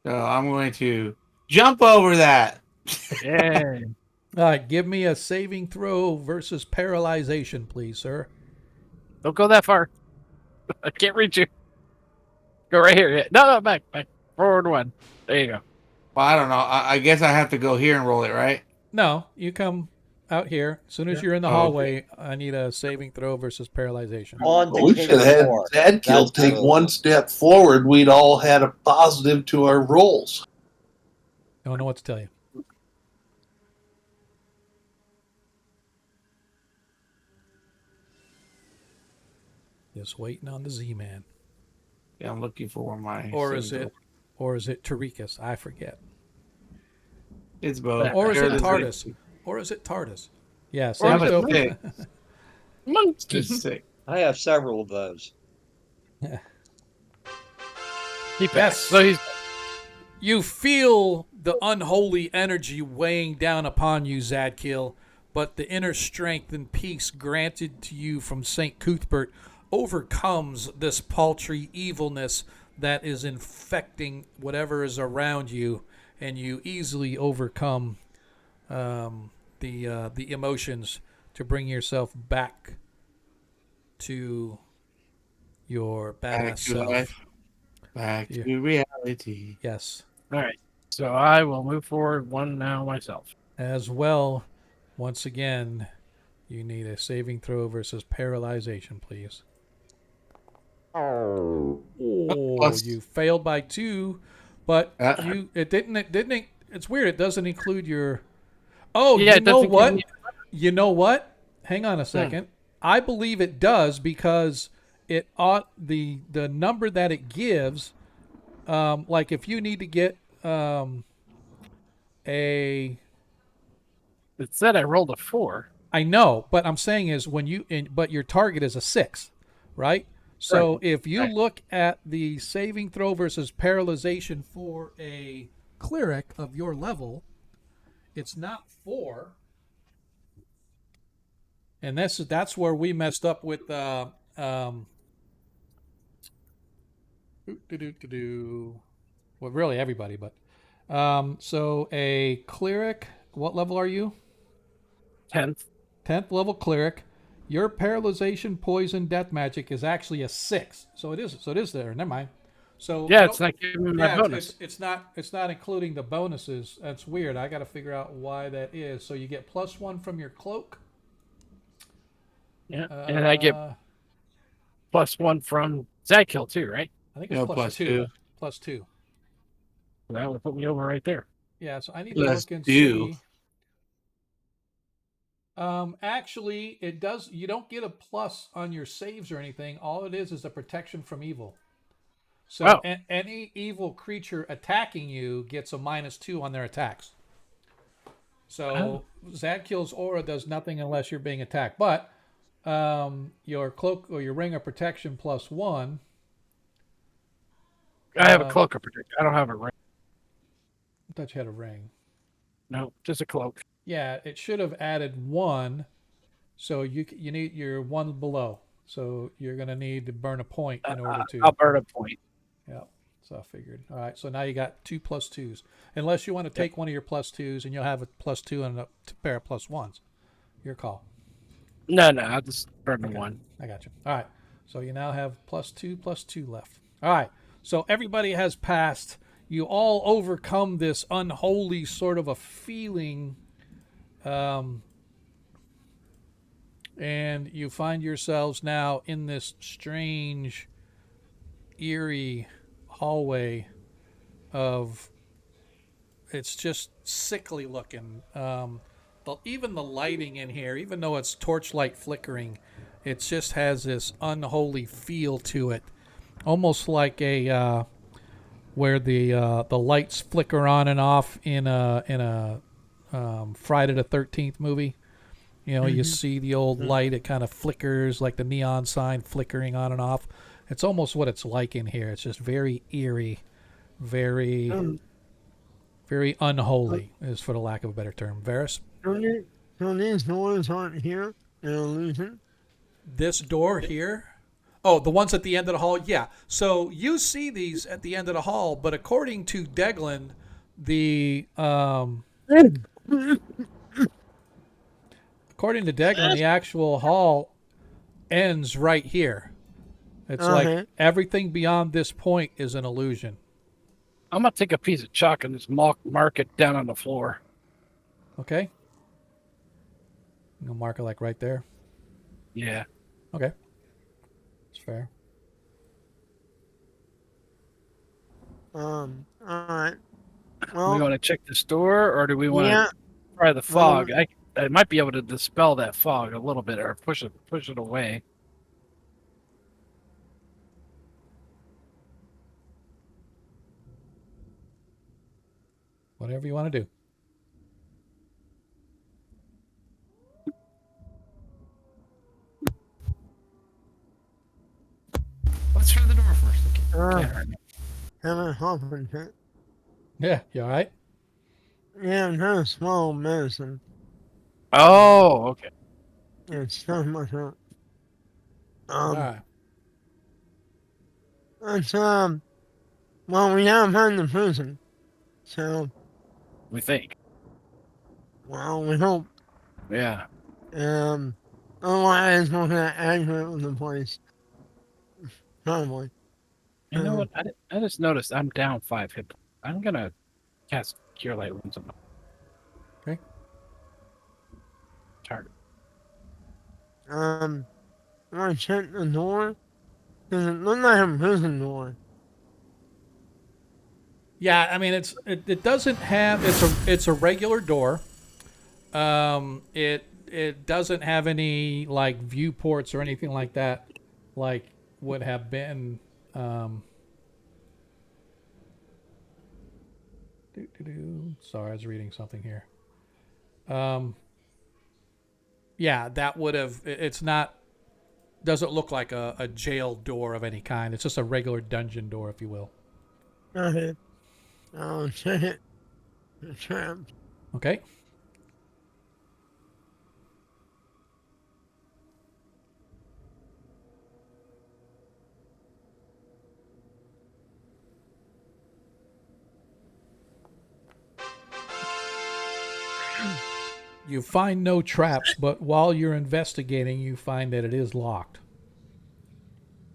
So I'm going to jump over that. Yeah. All right. Give me a saving throw versus paralyzation, please, sir. Don't go that far. I can't reach you. Go right here. Yeah. No, back. Forward 1. There you go. Well, I don't know. I guess I have to go here and roll it, right? No, you come out here. As soon as you're in the hallway, I need a saving throw versus paralyzation. We should have had Zadkill take one step forward. We'd all had a positive to our rolls. Don't know what to tell you. Just waiting on the Z-Man. Yeah, I'm looking for my. Or is it Tarikas? I forget. It's both. Or is Here it is TARDIS? Or is it TARDIS? Yeah, Or saving is throw. it Monkey. It's sick. I have several of those. He passed. Yes. So he's You feel the unholy energy weighing down upon you, Zadkiel, but the inner strength and peace granted to you from St. Cuthbert overcomes this paltry evilness that is infecting whatever is around you, and you easily overcome the emotions to bring yourself back to your Back badass to life. self. Back Yeah. to reality. Yes. all right. So I will move forward one now myself. As well, once again, you need a saving throw versus paralyzation, please. Oh, Plus- you failed by 2, but Uh, it's weird. It doesn't include your. Oh, Yeah, you it know doesn't give what? me- You know what? Hang on a second. I believe it does because it ought the number that it gives. Like if you need to get a. It said I rolled a 4. I know, but I'm saying is but your target is a 6, right? So Right. if you Right. look at the saving throw versus paralyzation for a cleric of your level, it's not 4, and that's where we messed up with well, really everybody, but so a cleric. What level are you? 10th. 10th level cleric. Your paralyzation, poison, death magic is actually a 6. So it is there. Never mind. So Yeah, it's not giving me my yeah, bonus. it's not including the bonuses. That's weird. I got to figure out why that is. So you get +1 from your cloak. Yeah. And I get +1 from Zadkill too, right? I think it's plus +2. two. +2. That would put me over right there. Yeah. So I need to Let's look and do. see. Actually, it does. You don't get a plus on your saves or anything. All it is a protection from evil. So Oh. any evil creature attacking you gets a -2 on their attacks. So Zadkill's aura does nothing unless you're being attacked. But your cloak or your ring of protection +1. I have a cloak of protection. I don't have a ring. I thought you had a ring. No, just a cloak. Yeah, it should have added 1. So you need your 1 below. So you're gonna need to burn a point in order to. I'll burn a point. Yeah. So I figured. All right. So now you got 2 +2s. Unless you want to take one of your +2s and you'll have a +2 and a pair of +1s. Your call. No, I'll just burn the Okay. 1. I got you. All right. So you now have +2 left. All right. So everybody has passed. You all overcome this unholy sort of a feeling, and you find yourselves now in this strange, eerie hallway of. It's just sickly looking. Even the lighting in here, even though it's torchlight flickering, it just has this unholy feel to it, almost like a where the lights flicker on and off in a Friday the 13th movie. You know, you see the old light; it kind of flickers like the neon sign flickering on and off. It's almost what it's like in here. It's just very eerie, very unholy, is for the lack of a better term. Varys? So these doors aren't here. They're illusion. This door here? Oh, the ones at the end of the hall? Yeah. So you see these at the end of the hall, but according to Deglin, the actual hall ends right here. It's like everything beyond this point is an illusion. I'm going to take a piece of chalk and just mark it down on the floor. Okay? You'll mark it like right there. Yeah. Okay. It's fair. All right. Do Well, we want to check this door, or do we want yeah. to try the fog? Well, I might be able to dispel that fog a little bit, or push it away. Whatever you want to do. have a coughing fit. Yeah, you all right? Yeah, I'm trying to swallow medicine. Oh, okay. It's stuck in my throat. All right. It's, well, we gotta find the prison. So, We think. well, we hope. Yeah. Otherwise, we're gonna aggravate the place. Probably. You know what? I just noticed I'm down 5 hit points. I'm gonna cast Cure Light Wounds on my Okay. target. I wanna check the door. Does it look like a prison door? Yeah, I mean it doesn't have it's a regular door. It doesn't have any like viewports or anything like that, like would have been. Sorry, I was reading something here. Yeah, that would have. It's not. Doesn't look like a jail door of any kind. It's just a regular dungeon door, if you will. Okay. I'll check it. The traps. Okay. You find no traps, but while you're investigating, you find that it is locked.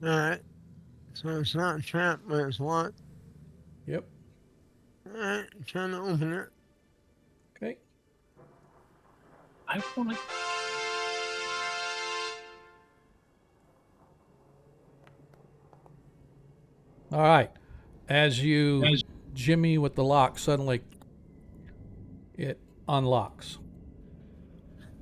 Alright. So it's not trapped, but it's locked. Yep. Alright, trying to open it. Okay. I want to. All right. As you jimmy with the lock, suddenly it unlocks.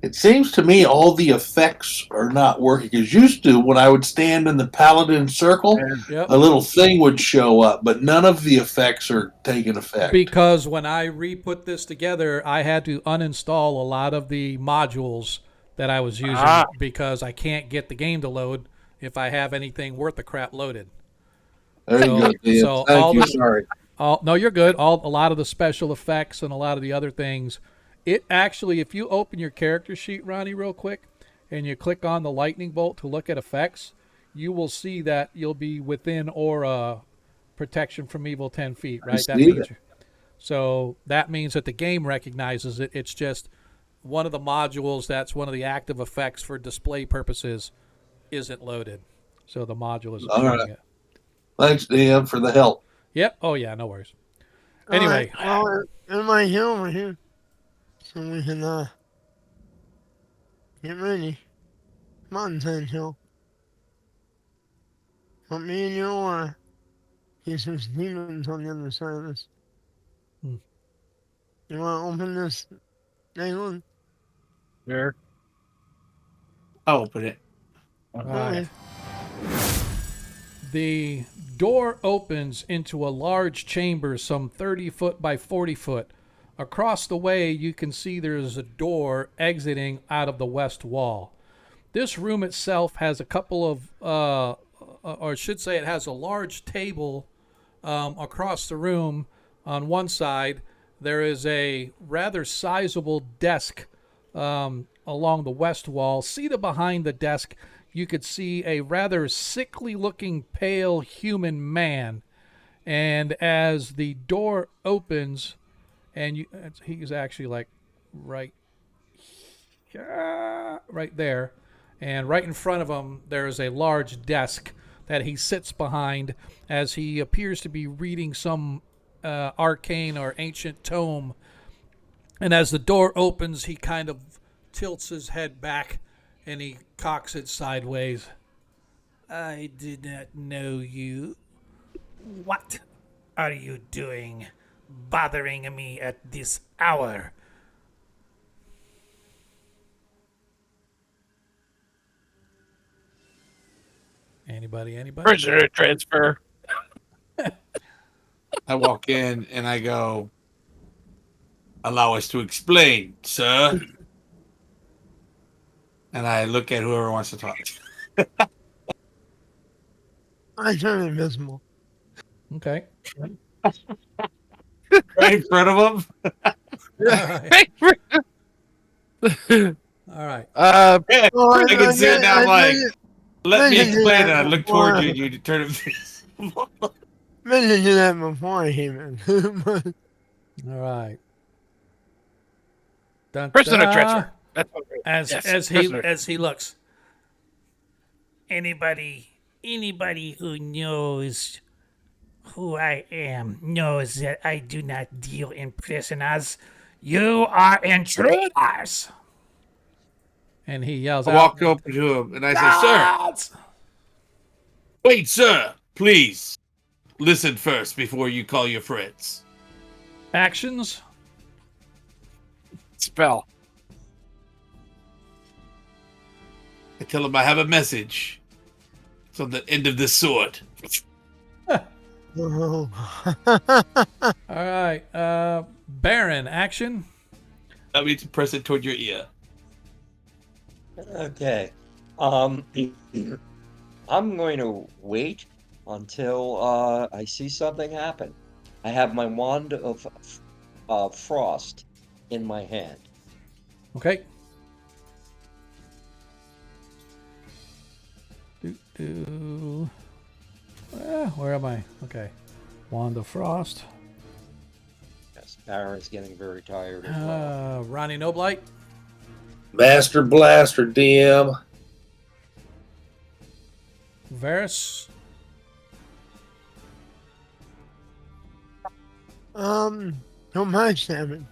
It seems to me all the effects are not working. As used to, when I would stand in the paladin circle, Yep. a little thing would show up, but none of the effects are taking effect. Because when I re-put this together, I had to uninstall a lot of the modules that I was using because I can't get the game to load if I have anything worth a crap loaded. There you go, Dan. So Thank all you. the- Sorry. No, you're good. A lot of the special effects and a lot of the other things. It actually, if you open your character sheet, Ronnie, real quick, and you click on the lightning bolt to look at effects, you will see that you'll be within aura protection from evil 10 feet, right? That means so that means that the game recognizes it. It's just one of the modules that's one of the active effects for display purposes isn't loaded. So the module isn't showing it. Thanks, Dan, for the help. Yep. Oh, yeah, no worries. Anyway. Well, everybody here over here. So we can, get ready. Come on, Sandhill. Put me in your aura. There's some demons on the other side of this. You want to open this, Nathan? Sure. I'll open it. All right. The door opens into a large chamber some 30 foot by 40 foot. Across the way, you can see there's a door exiting out of the west wall. This room itself has a couple of, or I should say it has a large table across the room. On one side, there is a rather sizable desk along the west wall. Seated behind the desk, you could see a rather sickly-looking, pale human man. And as the door opens, and he's actually like right there, and right in front of him, there is a large desk that he sits behind as he appears to be reading some arcane or ancient tome. And as the door opens, he kind of tilts his head back and he cocks it sideways. I did not know you. What are you doing bothering me at this hour? Anybody? Prisoner transfer. I walk in and I go, allow us to explain, sir. And I look at whoever wants to talk. I turn invisible. Okay. Right in front of him. All right. Yeah, Well, I can see it now. I'm like, let me mentioned explain that it. Look toward before. you and you turn him. Mentioned that before I came in. All right. Dun, Prisoner da. treasure. That's what it is. As Yes, as he prisoner. as he looks. Anybody who knows who I am knows that I do not deal in prisoners. You are intruders. And he yells I out, walk up to him and I say, "Sir, "Guards!" wait, sir, please listen first before you call your friends." Actions. Spell. I tell him I have a message. It's on the end of this sword. All right. Baron, action. That means to press it toward your ear. Okay. I'm going to wait until I see something happen. I have my wand of frost in my hand. Okay. Do. Where am I? Okay. Wand of Frost. Yes, Baron's getting very tired as well. Ronnie Noblight. Master Blaster, DM. Varys. Don't mind salmon.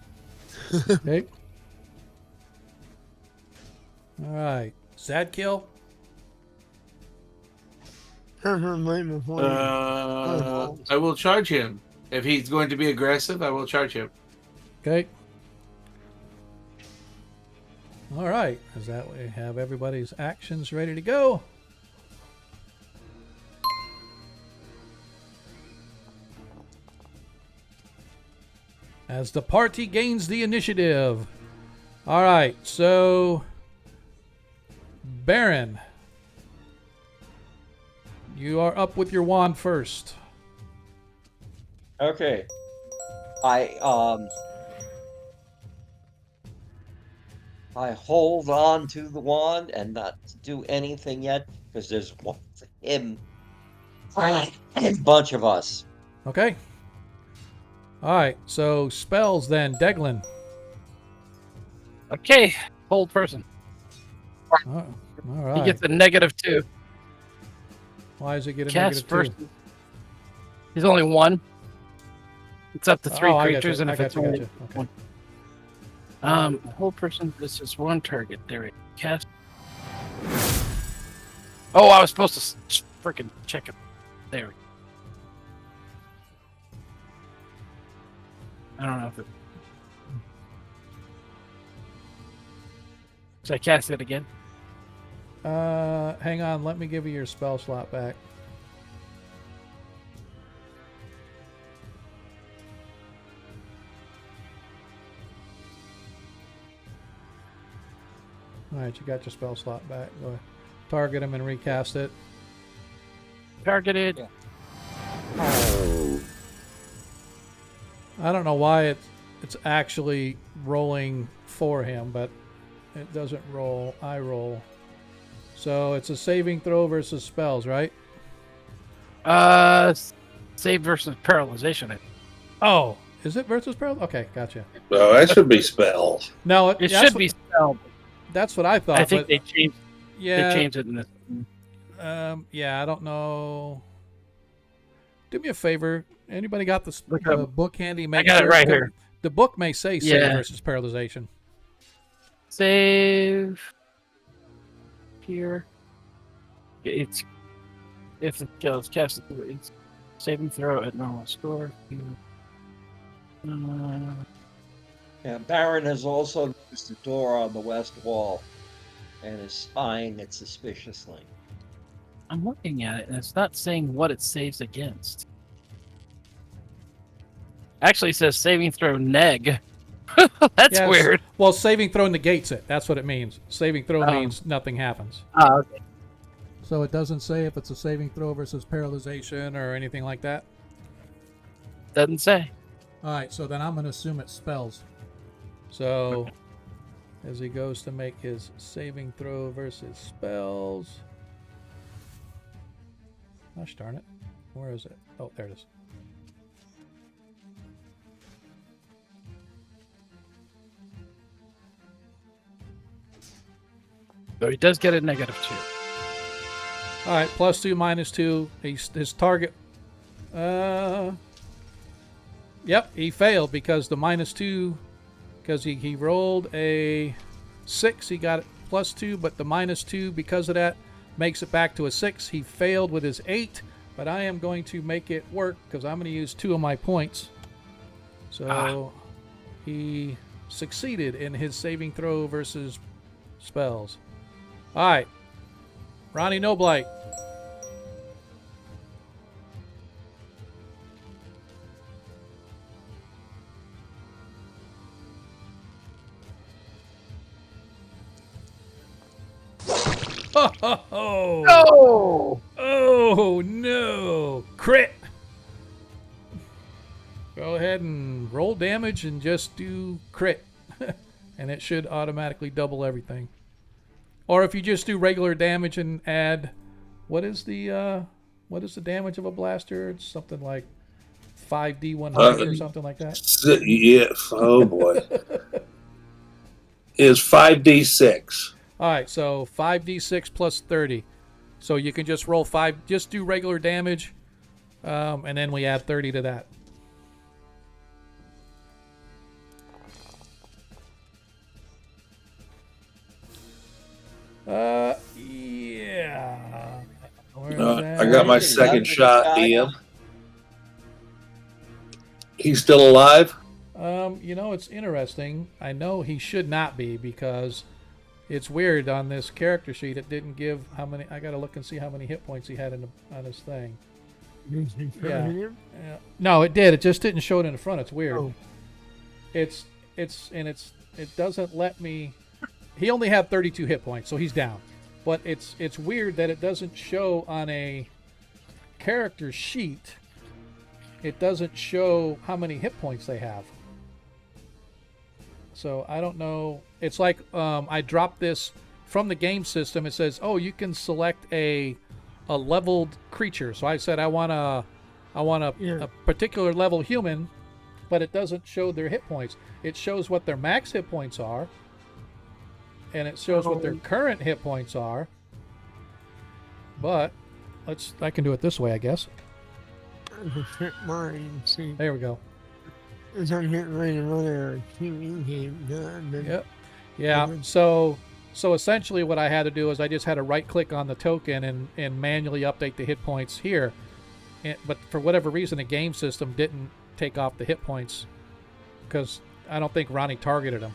Okay. All right. Zadkill. Preferably before. I will charge him. If he's going to be aggressive, I will charge him. Okay. All right. Is that we have everybody's actions ready to go? As the party gains the initiative. All right. So, Baron, you are up with your wand first. Okay. I hold on to the wand and not do anything yet because there's one for him. A bunch of us. Okay. All right. So spells then. Deglin. Okay. Hold person. All He right. gets a -2. Why does it get a Cast negative first. 2? He's only one. It's up to 3 Oh, I creatures, gotcha, and I if it's gotcha, only gotcha. Okay. one. Hold person. This is one target. There we go. Cast. Oh, I was supposed to freaking check it. There we go. I don't know if it. Should I cast it again? Hang on. Let me give you your spell slot back. All right, you got your spell slot back. Go ahead. Target him and recast it. Targeted. Yeah. I don't know why it's actually rolling for him, but it doesn't roll. I roll. So it's a saving throw versus spells, right? Save versus paralyzation. Oh, is it versus paralysis? Okay, gotcha. No, that should be spells. No, It that's should what- be spelled. That's what I thought. I think but they changed. yeah, They changed it in this. yeah, I don't know. Do me a favor. Anybody got the Look up. book handy? I Make got it sure- right here. The book may say save Yeah. versus paralyzation. Save here. It's if it goes cast, it's saving throw at normal score. Yeah, Baron has also noticed the door on the west wall and is eyeing it suspiciously. I'm looking at it and it's not saying what it saves against. Actually, it says saving throw neg. That's Yes. weird. Well, saving throw negates it. That's what it means. Saving throw Oh. means nothing happens. Oh, okay. So it doesn't say if it's a saving throw versus paralyzation or anything like that. doesn't say. All right, so then I'm going to assume it's spells. So, as he goes to make his saving throw versus spells. Gosh darn it. Where is it? Oh, there it is. So he does get a -2. All right, +2, -2. His target. Yep, he failed because the -2, because he rolled a 6. He got +2, but the -2 because of that makes it back to a 6. He failed with his 8, but I am going to make it work because I'm going to use 2 of my points. So he succeeded in his saving throw versus spells. All right, Ronnie Noblight. Oh, No! oh no! Crit! Go ahead and roll damage and just do crit. And it should automatically double everything. Or if you just do regular damage and add, what is the damage of a blaster? It's something like 5d100 or something like that. Yeah. Oh boy. Is 5d6. All right, so 5d6 plus 30. So you can just roll 5, just do regular damage, and then we add 30 to that. Yeah. I got my second shot, DM. He's still alive? It's interesting. I know he should not be because it's weird on this character sheet. It didn't give how many. I gotta look and see how many hit points he had on his thing. Yeah. No, it did. It just didn't show it in the front. It's weird. Oh. It doesn't let me. He only had 32 hit points, so he's down. But it's weird that it doesn't show on a character sheet. It doesn't show how many hit points they have. So I don't know. It's like I dropped this from the game system. It says, "Oh, you can select a leveled creature." So I said I want a particular level human, but it doesn't show their hit points. It shows what their max hit points are, and it shows what their current hit points are. But I can do it this way, I guess. Mine, see. There we go. As I'm getting ready to run a TV game done. Yep. Yeah. So essentially what I had to do is I just had to right click on the token and manually update the hit points here. But for whatever reason, the game system didn't take off the hit points because I don't think Ronnie targeted them.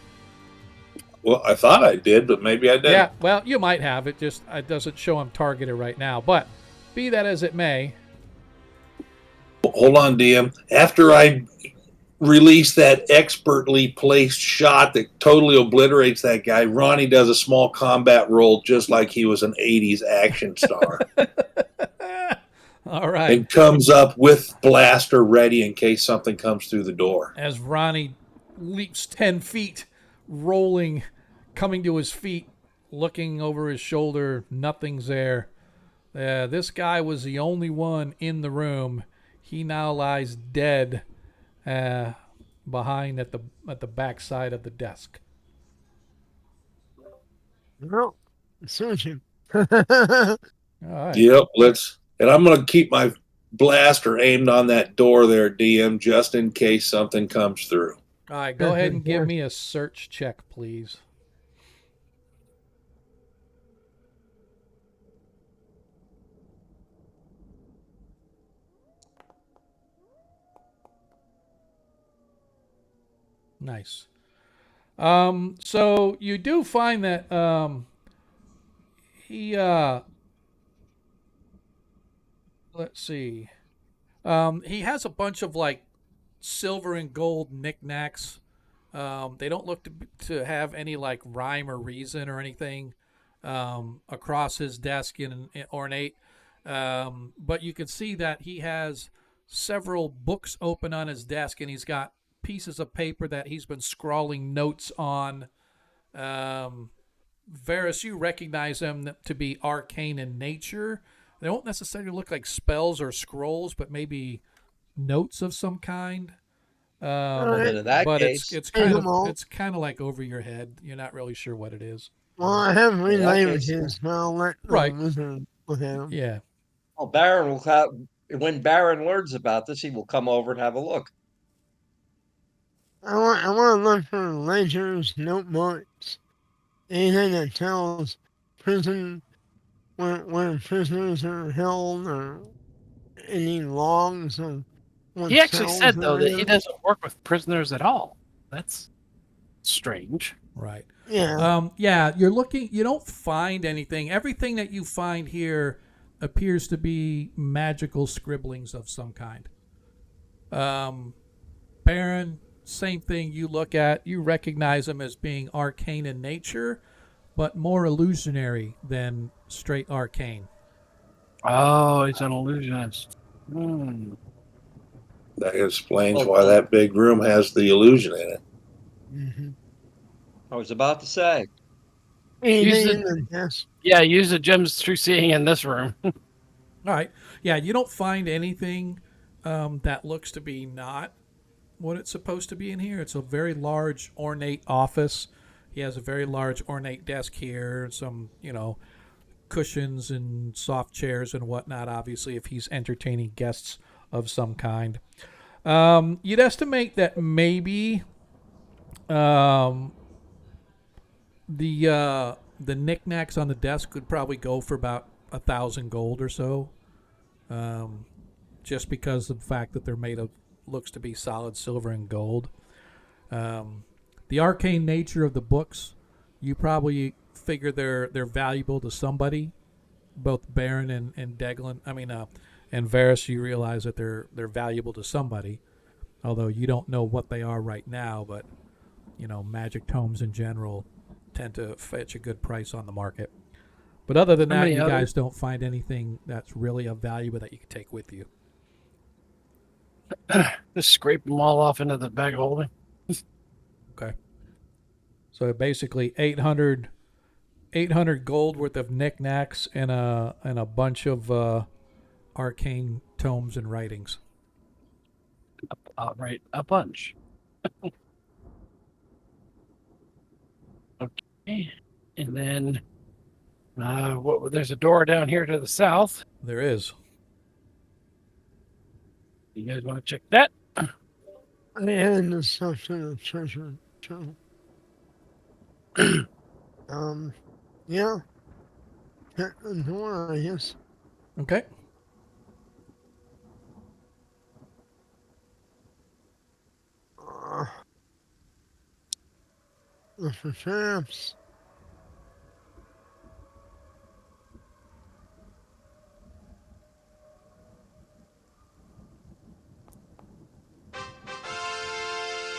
Well, I thought I did, but maybe I didn't. Yeah, well, you might have. It doesn't show him targeted right now. But be that as it may. Hold on, DM. After I release that expertly placed shot that totally obliterates that guy, Ronnie does a small combat roll just like he was an 80s action star. All right. And comes up with blaster ready in case something comes through the door. As Ronnie leaps 10 feet, rolling, coming to his feet, looking over his shoulder, nothing's there. This guy was the only one in the room. He now lies dead behind at the back side of the desk. Well, searching. All right. Yep, and I'm going to keep my blaster aimed on that door there, DM, just in case something comes through. All right, go ahead and give me a search check, please. Nice. So you do find that he let's see. He has a bunch of like silver and gold knickknacks. They don't look to have any like rhyme or reason or anything across his desk in ornate. But you can see that he has several books open on his desk, and he's got pieces of paper that he's been scrawling notes on. Varys, you recognize them to be arcane in nature. They don't necessarily look like spells or scrolls, but maybe notes of some kind. All Well, right. then in that But case, it's Take kind 'em of all. it's kind of like over your head. You're not really sure what it is. Well, I have three in that case, languages, but I'll let the Right. wizard look at them. Yeah. well, Baron will have when Baron learns about this, he will come over and have a look. I want to look for ledgers, notebooks, anything that tells prison where prisoners are held, or any logs of what He actually cells said though they're that he in. doesn't work with prisoners at all. That's strange. Right. Yeah. Yeah, you're looking. You don't find anything. Everything that you find here appears to be magical scribblings of some kind. Baron, same thing. You look at. You recognize them as being arcane in nature, but more illusionary than straight arcane. Oh, he's an illusionist. Hmm. That explains Oh, why that big room has the illusion in it. Mm-hmm. I was about to say, Anything Use in the desk. Yeah, use the gems through seeing in this room. All right. Yeah, you don't find anything that looks to be not what it's supposed to be in here. It's a very large, ornate office. He has a very large, ornate desk here. Some, cushions and soft chairs and whatnot. Obviously, if he's entertaining guests of some kind, you'd estimate that maybe the knickknacks on the desk could probably go for about 1,000 gold or so. Just because of the fact that they're made of looks to be solid silver and gold. The arcane nature of the books, you probably figure they're valuable to somebody. Both Baron and Deglin, and Varys, you realize that they're valuable to somebody. Although you don't know what they are right now, but magic tomes in general tend to fetch a good price on the market. But other than How that, many you other- guys don't find anything that's really of value that you can take with you. Just scrape them all off into the bag of holding. Okay. So basically 800 gold worth of knickknacks and a bunch of arcane tomes and writings. Right, a bunch. Okay, and then there's a door down here to the south. There is. You guys want to check that? I added this stuff to the treasure too. Yeah. Check the door, I guess. Okay. Look for traps.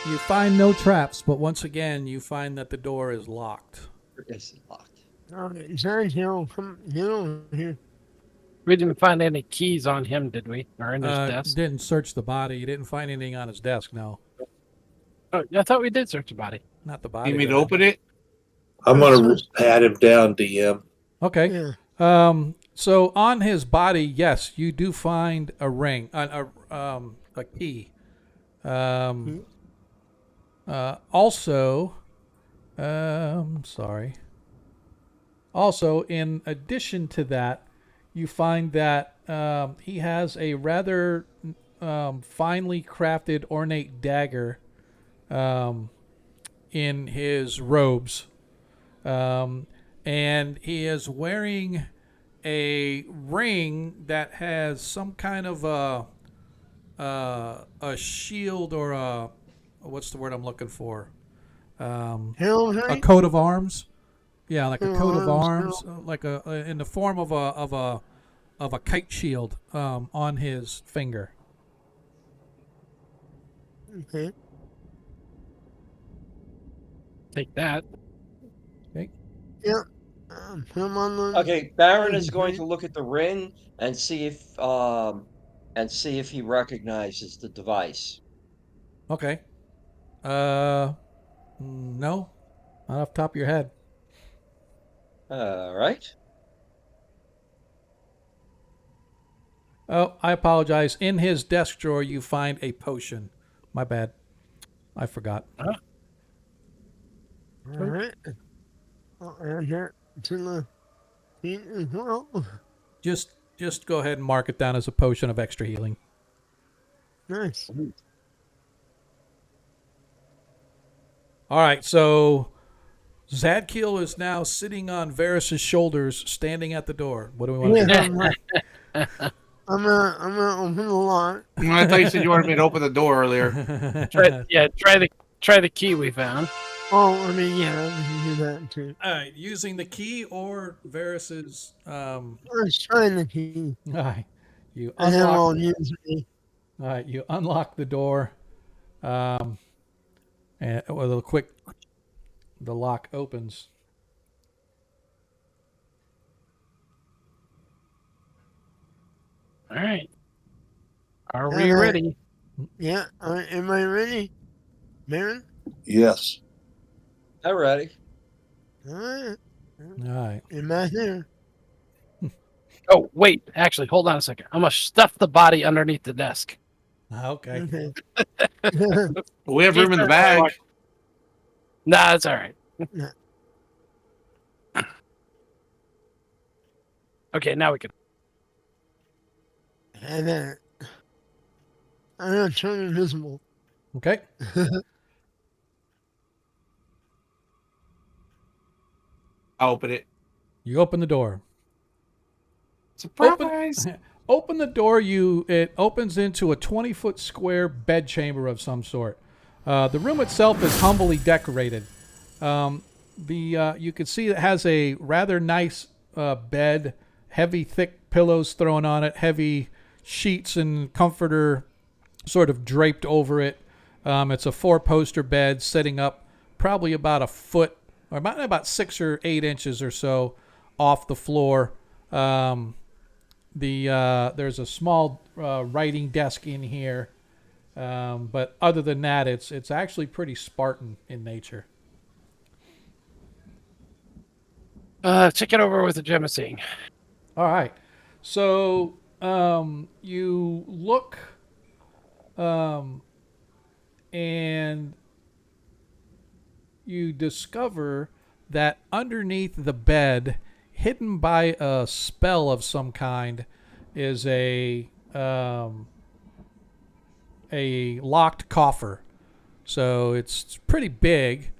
You find no traps, but once again, you find that the door is locked. it's locked. Alright, Sergio, come get over here. We didn't find any keys on him, did we? Or in his desk? Didn't search the body. You didn't find anything on his desk. No, Oh, I thought we did search the body. not the body. You mean but- open it? I'm gonna pat him down, DM. Okay. Yeah. So on his body, yes, you do find a ring, a key. Also, sorry. Also, in addition to that, you find that he has a rather finely crafted, ornate dagger in his robes. And he is wearing a ring that has some kind of a shield or what's the word I'm looking for? A Heraldry? coat of arms. Yeah, like a coat of Arms, arms, like in the form of a kite shield on his finger. Okay. Take that. Okay. Yep. Put him on the. Okay, Baron is going to look at the ring and see if and see if he recognizes the device. Okay. No, not off the top of your head. All right. Oh, I apologize. In his desk drawer, you find a potion. My bad. I forgot. All right. I'll add that to the sheet as well. Just go ahead and mark it down as a potion of extra healing. Nice. All right, so Zadkiel is now sitting on Varys's shoulders, standing at the door. What do we want to Yeah, do? I'm gonna open the lock. I thought you said you wanted me to open the door earlier. Try the key we found. Oh, I mean, yeah, we can do that too. All right, using the key or Varys's. Let's try the key. All right, you And then unlock. we'll use me. All right, you unlock the door, and with a quick, the lock opens. All right. Are we ready? Yeah, am I ready? Baron? Yes. I'm ready. All right. All right. Am I here? Oh, wait. Actually, hold on a second. I'm going to stuff the body underneath the desk. Okay. Okay. We have room in the bag. Nah, that's all right. Yeah. Okay, now we can. And then I'm gonna turn invisible. Okay. I'll open it. You open the door. Surprise! Open the door. It opens into a 20-foot square bedchamber of some sort. The room itself is humbly decorated. You can see it has a rather nice bed, heavy, thick pillows thrown on it, heavy sheets and comforter sort of draped over it. It's a 4-poster bed sitting up probably about a foot, or about 6 or 8 inches or so off the floor. There's a small writing desk in here, but other than that, it's actually pretty Spartan in nature. Check it over with the Gemisine. All right, so you look, and you discover that underneath the bed, hidden by a spell of some kind, is a locked coffer. So it's pretty big.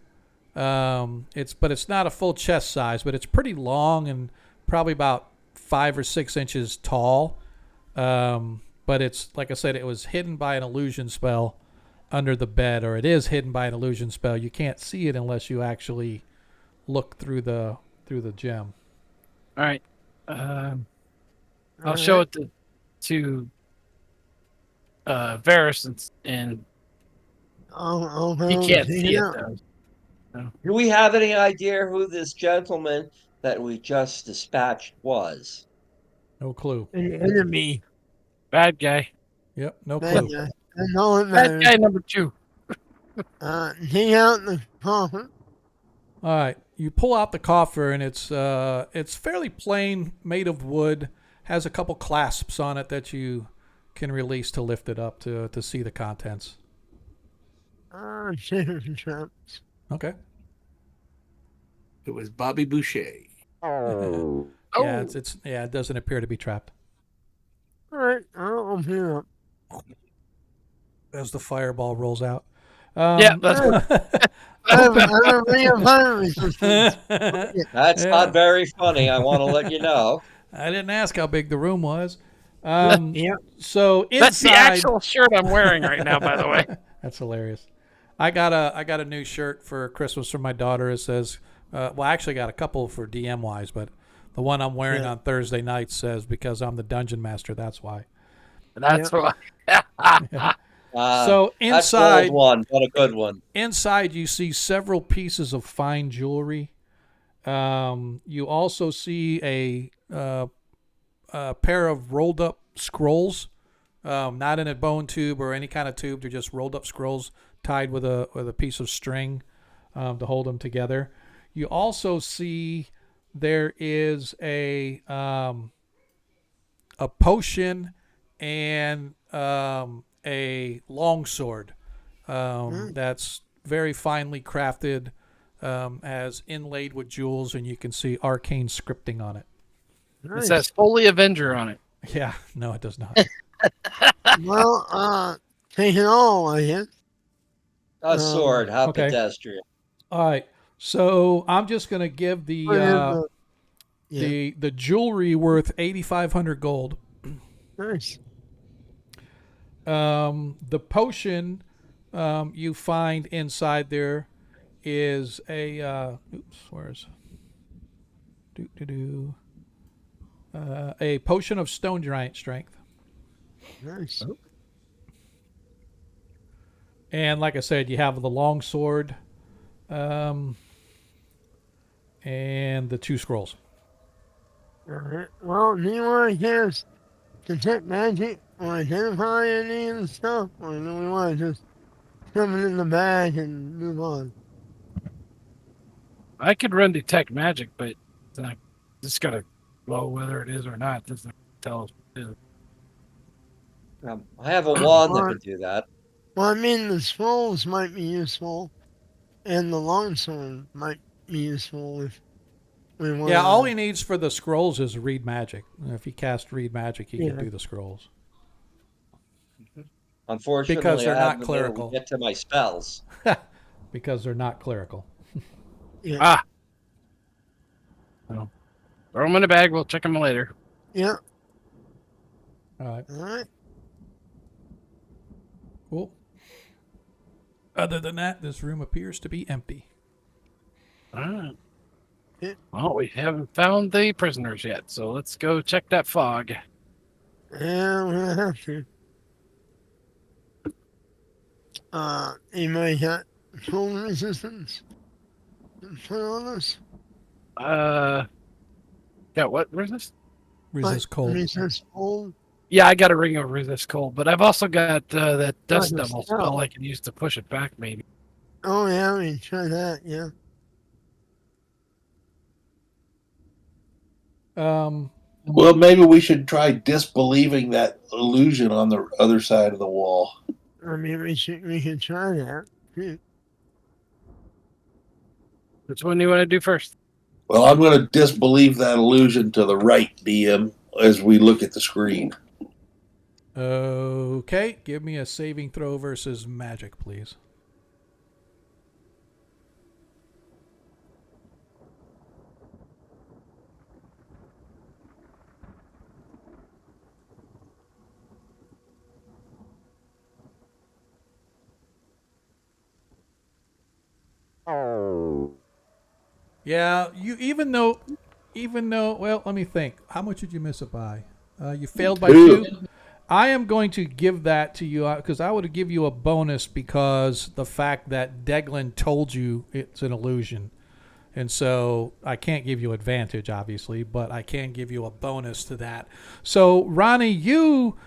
But it's not a full chest size, but it's pretty long and probably about 5 or 6 inches tall. But it's, like I said, it was hidden by an illusion spell under the bed, or it is hidden by an illusion spell. You can't see it unless you actually look through the gem. All right. I'll show it to Varys, and he can't see it though. Do we have any idea who this gentleman that we just dispatched was? No clue. An enemy. Bad guy. Yep, no Bad clue. guy. I know it Bad matters. guy number 2. Take out the coffer. All right, you pull out the coffer, and it's fairly plain, made of wood. Has a couple clasps on it that you can release to lift it up to see the contents. Shakers and traps. Okay. It was Bobby Boucher. Yeah, it doesn't appear to be trapped. All right, I'll open it up. As the fireball rolls out. Yeah, that's I have a ring of fire resistance. That's not very funny. I want to let you know. I didn't ask how big the room was. Yeah. So inside, that's the actual shirt I'm wearing right now, by the way. That's hilarious. I got a new shirt for Christmas from my daughter. It says, well, I actually got a couple for DM wise, but the one I'm wearing on Thursday night says, "Because I'm the dungeon master, that's why." That's why. So That's inside, an old one, but a good one. inside you see several pieces of fine jewelry. You also see a pair of rolled up scrolls not in a bone tube or any kind of tube. They're just rolled up scrolls tied with a piece of string to hold them together. You also see there is a potion and a longsword that's very finely crafted, as inlaid with jewels, and you can see arcane scripting on it. It Nice. says Holy Avenger on it. Yeah, no, it does not. Well, take it all, I guess. A sword, how okay. pedestrian. All right, so I'm just gonna give Put in yeah. the jewelry worth 8,500 gold. Nice. The potion you find inside there is a a potion of stone giant strength. Nice. And like I said, you have the long sword, and the 2 scrolls. All right. Well, do you want to just detect magic or identify any of the stuff, or do we want to just shove it in the bag and move on? I could run detect magic, but I just gotta know whether it is or not. Doesn't tell us what it is. I have a wand that Or- can do that. Well, I mean, the scrolls might be useful, and the longsword might be useful if we want. Yeah, all he needs for the scrolls is read magic. If he casts read magic, he Yeah. can do the scrolls. Unfortunately, Because they're I not haven't been able clerical. to get to my spells. Because they're not clerical. Yeah. Ah. Well, throw them in a bag. We'll check them later. Yeah. All right, All right. cool. Other than that, this room appears to be empty. All right. Yeah. Well, we haven't found the prisoners yet, so let's go check that fog. Yeah, we'll have to. Anybody got cold resistance? Put on us? Got what? Resist? Resist cold. Resist cold? Yeah, I got a ring of resist cold, but I've also got that dust just devil spell. spell I can use to push it back, maybe. Oh, yeah, we can try that, yeah. Well, maybe we should try disbelieving that illusion on the other side of the wall. I mean, we could try that. Yeah. Which one do you want to do first? Well, I'm going to disbelieve that illusion to the right, DM, as we look at the screen. Okay, give me a saving throw versus magic, please. Yeah, you even though, well, let me think. How much did you miss it by? You failed by 2. I am going to give that to you because I would give you a bonus because the fact that Deglin told you it's an illusion. And so I can't give you advantage, obviously, but I can give you a bonus to that. So, Ronnie, you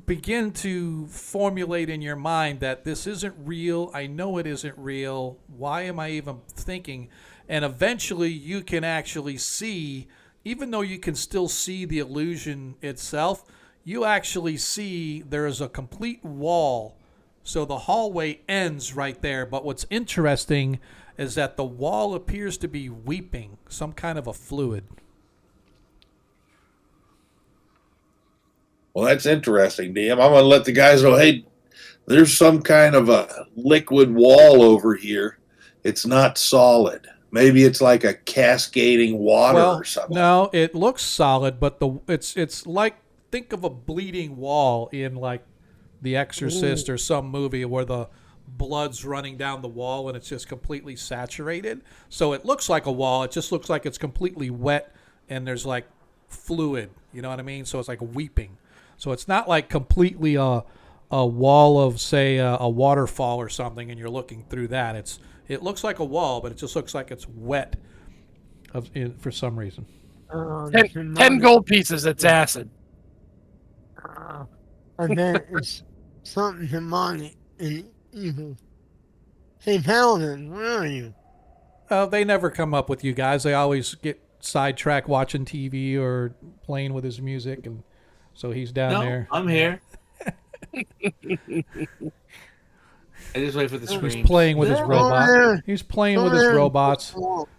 begin to formulate in your mind that this isn't real. I know it isn't real. Why am I even thinking? And eventually you can actually see, even though you can still see the illusion itself, you actually see there is a complete wall. So the hallway ends right there. But what's interesting is that the wall appears to be weeping, some kind of a fluid. Well, that's interesting, DM. I'm going to let the guys know, hey, there's some kind of a liquid wall over here. It's not solid. Maybe it's like a cascading water or something. No, it looks solid, but it's like, think of a bleeding wall in like The Exorcist or some movie where the blood's running down the wall and it's just completely saturated. So it looks like a wall. It just looks like it's completely wet and there's like fluid. You know what I mean? So it's like weeping. So it's not like completely a wall of, say, a waterfall or something, and you're looking through that. It looks like a wall, but it just looks like it's wet for some reason. 10 gold pieces. It's acid. I bet it's something demonic and evil. Hey, Paladin, where are you? They never come up with you guys. They always get sidetracked watching TV or playing with his music, and so he's down No, there. I'm here. I just wait for the He's He's screams. playing with his Over robot. there. He's playing Go with his there and robots. walk.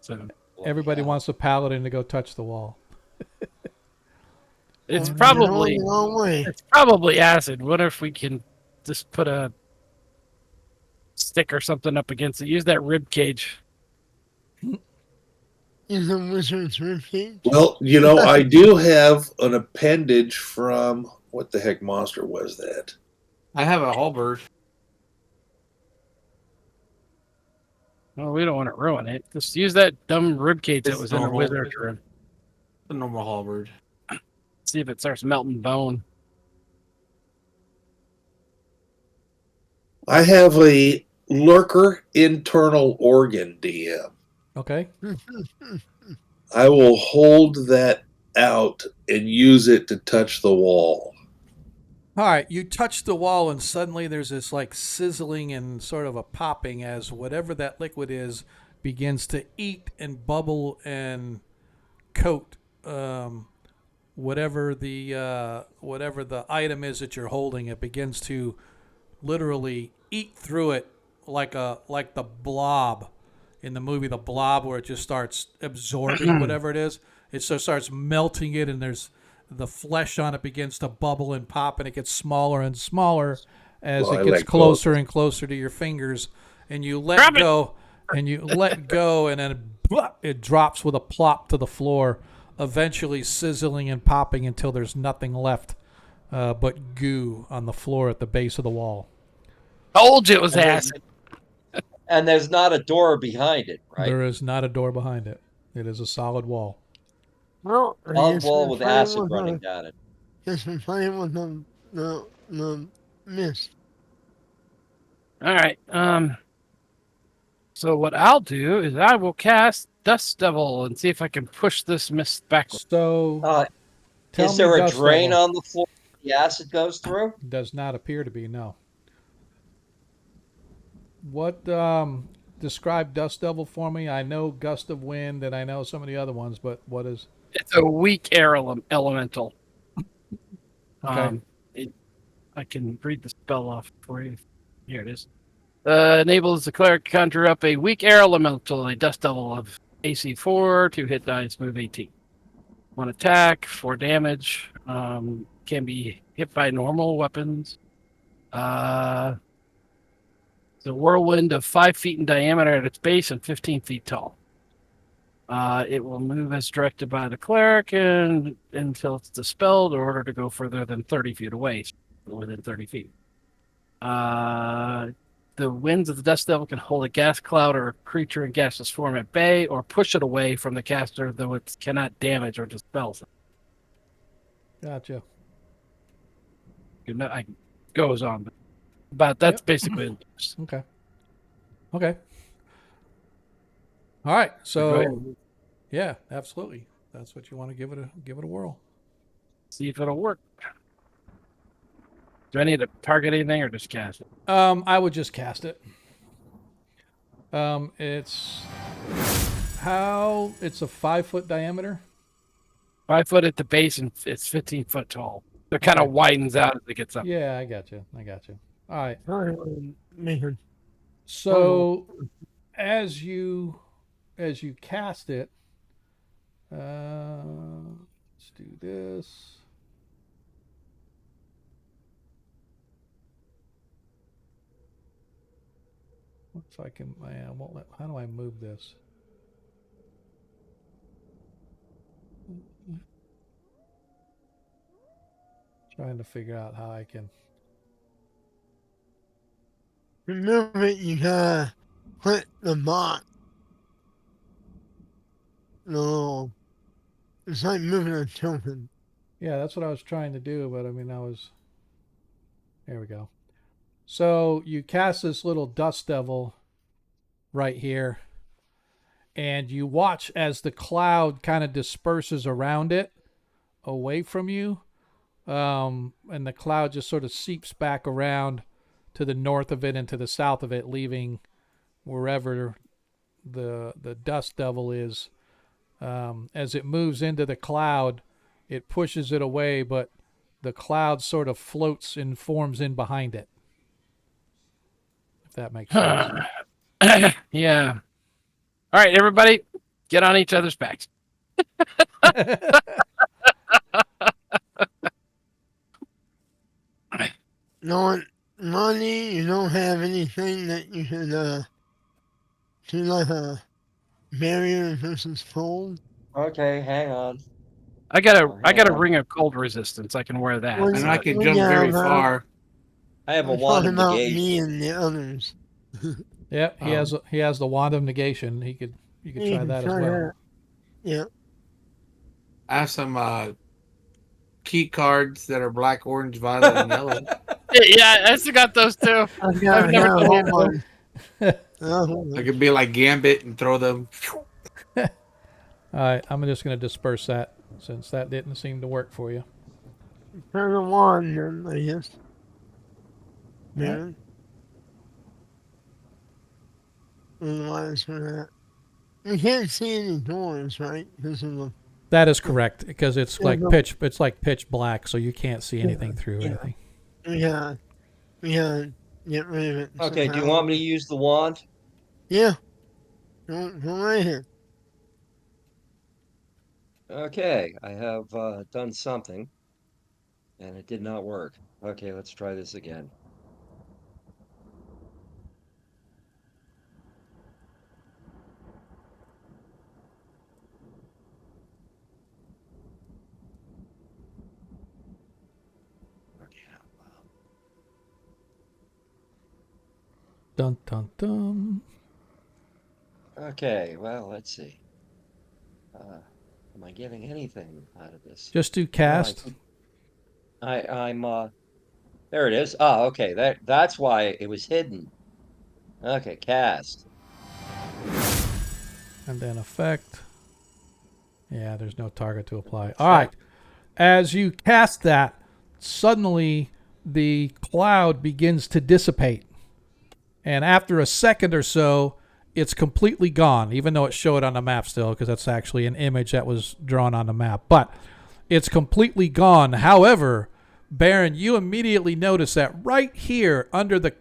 So Everybody Yeah. wants a paladin to go touch the wall. it's You're probably going the wrong way. it's probably acid. What if we can just put a stick or something up against it? Use that rib cage. Is a wizard's ribcage? Well, I do have an appendage from what the heck monster was that? I have a halberd. Well, we don't want to ruin it. Just use that dumb rib cage that It's was in the normal. wizard's room. The normal halberd. See if it starts melting bone. I have a lurker internal organ, DM. Okay. I will hold that out and use it to touch the wall. All right, you touch the wall, and suddenly there's this like sizzling and sort of a popping as whatever that liquid is begins to eat and bubble and coat whatever the item is that you're holding. It begins to literally eat through it like the blob in the movie The Blob, where it just starts absorbing whatever it is. It so starts melting it, and there's the flesh on it begins to bubble and pop, and it gets smaller and smaller as Well, I it gets let go. closer and closer to your fingers, and you let Grab it. go, and you let go, and then it drops with a plop to the floor, eventually sizzling and popping until there's nothing left but goo on the floor at the base of the wall. Told you it was And there's- acid. And there's not a door behind it, right? There is not a door behind it. It is a solid wall. Well, I Solid guess wall we're with playing acid with running the- down it. Guess we're playing with the mist. All right. So what I'll do is I will cast Dust Devil and see if I can push this mist backwards. So tell Is me there a Dust drain Devil. on the floor the acid goes through? Does not appear to be, no. What describe Dust Devil for me? I know Gust of Wind and I know some of the other ones, but what is It's a weak air elemental. okay? I can read the spell off for you. Here it is. Enables the cleric to conjure up a weak air elemental, a Dust Devil of AC 4, 2 hit dice, move 18. 1 attack, 4 damage. Can be hit by normal weapons. It's a whirlwind of 5 feet in diameter at its base and 15 feet tall. It will move as directed by the cleric and until it's dispelled, in order to go further than 30 feet away, within 30 feet. The winds of the Dust Devil can hold a gas cloud or a creature in gaseous form at bay, or push it away from the caster, though it cannot damage or dispel. Gotcha. It goes on, but that's Yep. basically it. Okay. Okay. All right. Go So ahead. yeah, absolutely. That's what you want to give it a whirl. See if it'll work. Do I need to target anything or just cast it? I would just cast it. It's a 5-foot diameter. 5 foot at the base and it's 15 foot tall. It kind Okay. of widens out as it gets up. Yeah, I got you. All right. Man, So as you cast it, let's do this. If I can, I won't let. How do I move this? Trying to figure out how I can. remember you gotta put the bot. No, it's like moving a token. Yeah, that's what I was trying to do, but I mean, there we go. So you cast this little dust devil right here, and you watch as the cloud kind of disperses around it, away from you, and the cloud just sort of seeps back around to the north of it and to the south of it, leaving wherever the dust devil is. As it moves into the cloud, it pushes it away, but the cloud sort of floats and forms in behind it. If that makes sense. Yeah. All right, everybody, get on each other's backs. No, Money, you don't have anything that you could do like a barrier versus cold. Okay, hang on. I got Oh, a hang on. ring of cold resistance. I can wear that. Well, And so- I can well, jump yeah, very but far. I have a I'm wand talking of about negation. me and the others. Yep, he has the wand of negation. You could You try can that as try well. that. Yeah. I have some key cards that are black, orange, violet, and yellow. Yeah, I still got those too. I've got I've never a done whole it, though. bunch. A whole I bunch. could be like Gambit and throw them. All right, I'm just going to disperse that since that didn't seem to work for you. Turn the wand, then, I guess. All right. Yeah. Otherwise, for that. You can't see any doors, right? Because of the. That is correct because it's Yeah, like no. pitch black, so you can't see anything through Yeah. anything. We gotta get rid of it. Okay, do you somehow. want me to use the wand? Yeah. Go right ahead. Okay, I have done something, and it did not work. Okay, let's try this again. Dun dun dun. Okay, well, let's see. Am I getting anything out of this? Just do No, cast. I'm there it is. Ah, okay, that's why it was hidden. Okay, cast. And then effect. Yeah, there's no target to apply. All right. As you cast that, suddenly the cloud begins to dissipate. And after a second or so, it's completely gone, even though it showed on the map still, because that's actually an image that was drawn on the map. But it's completely gone. However, Baron, you immediately notice that right here under the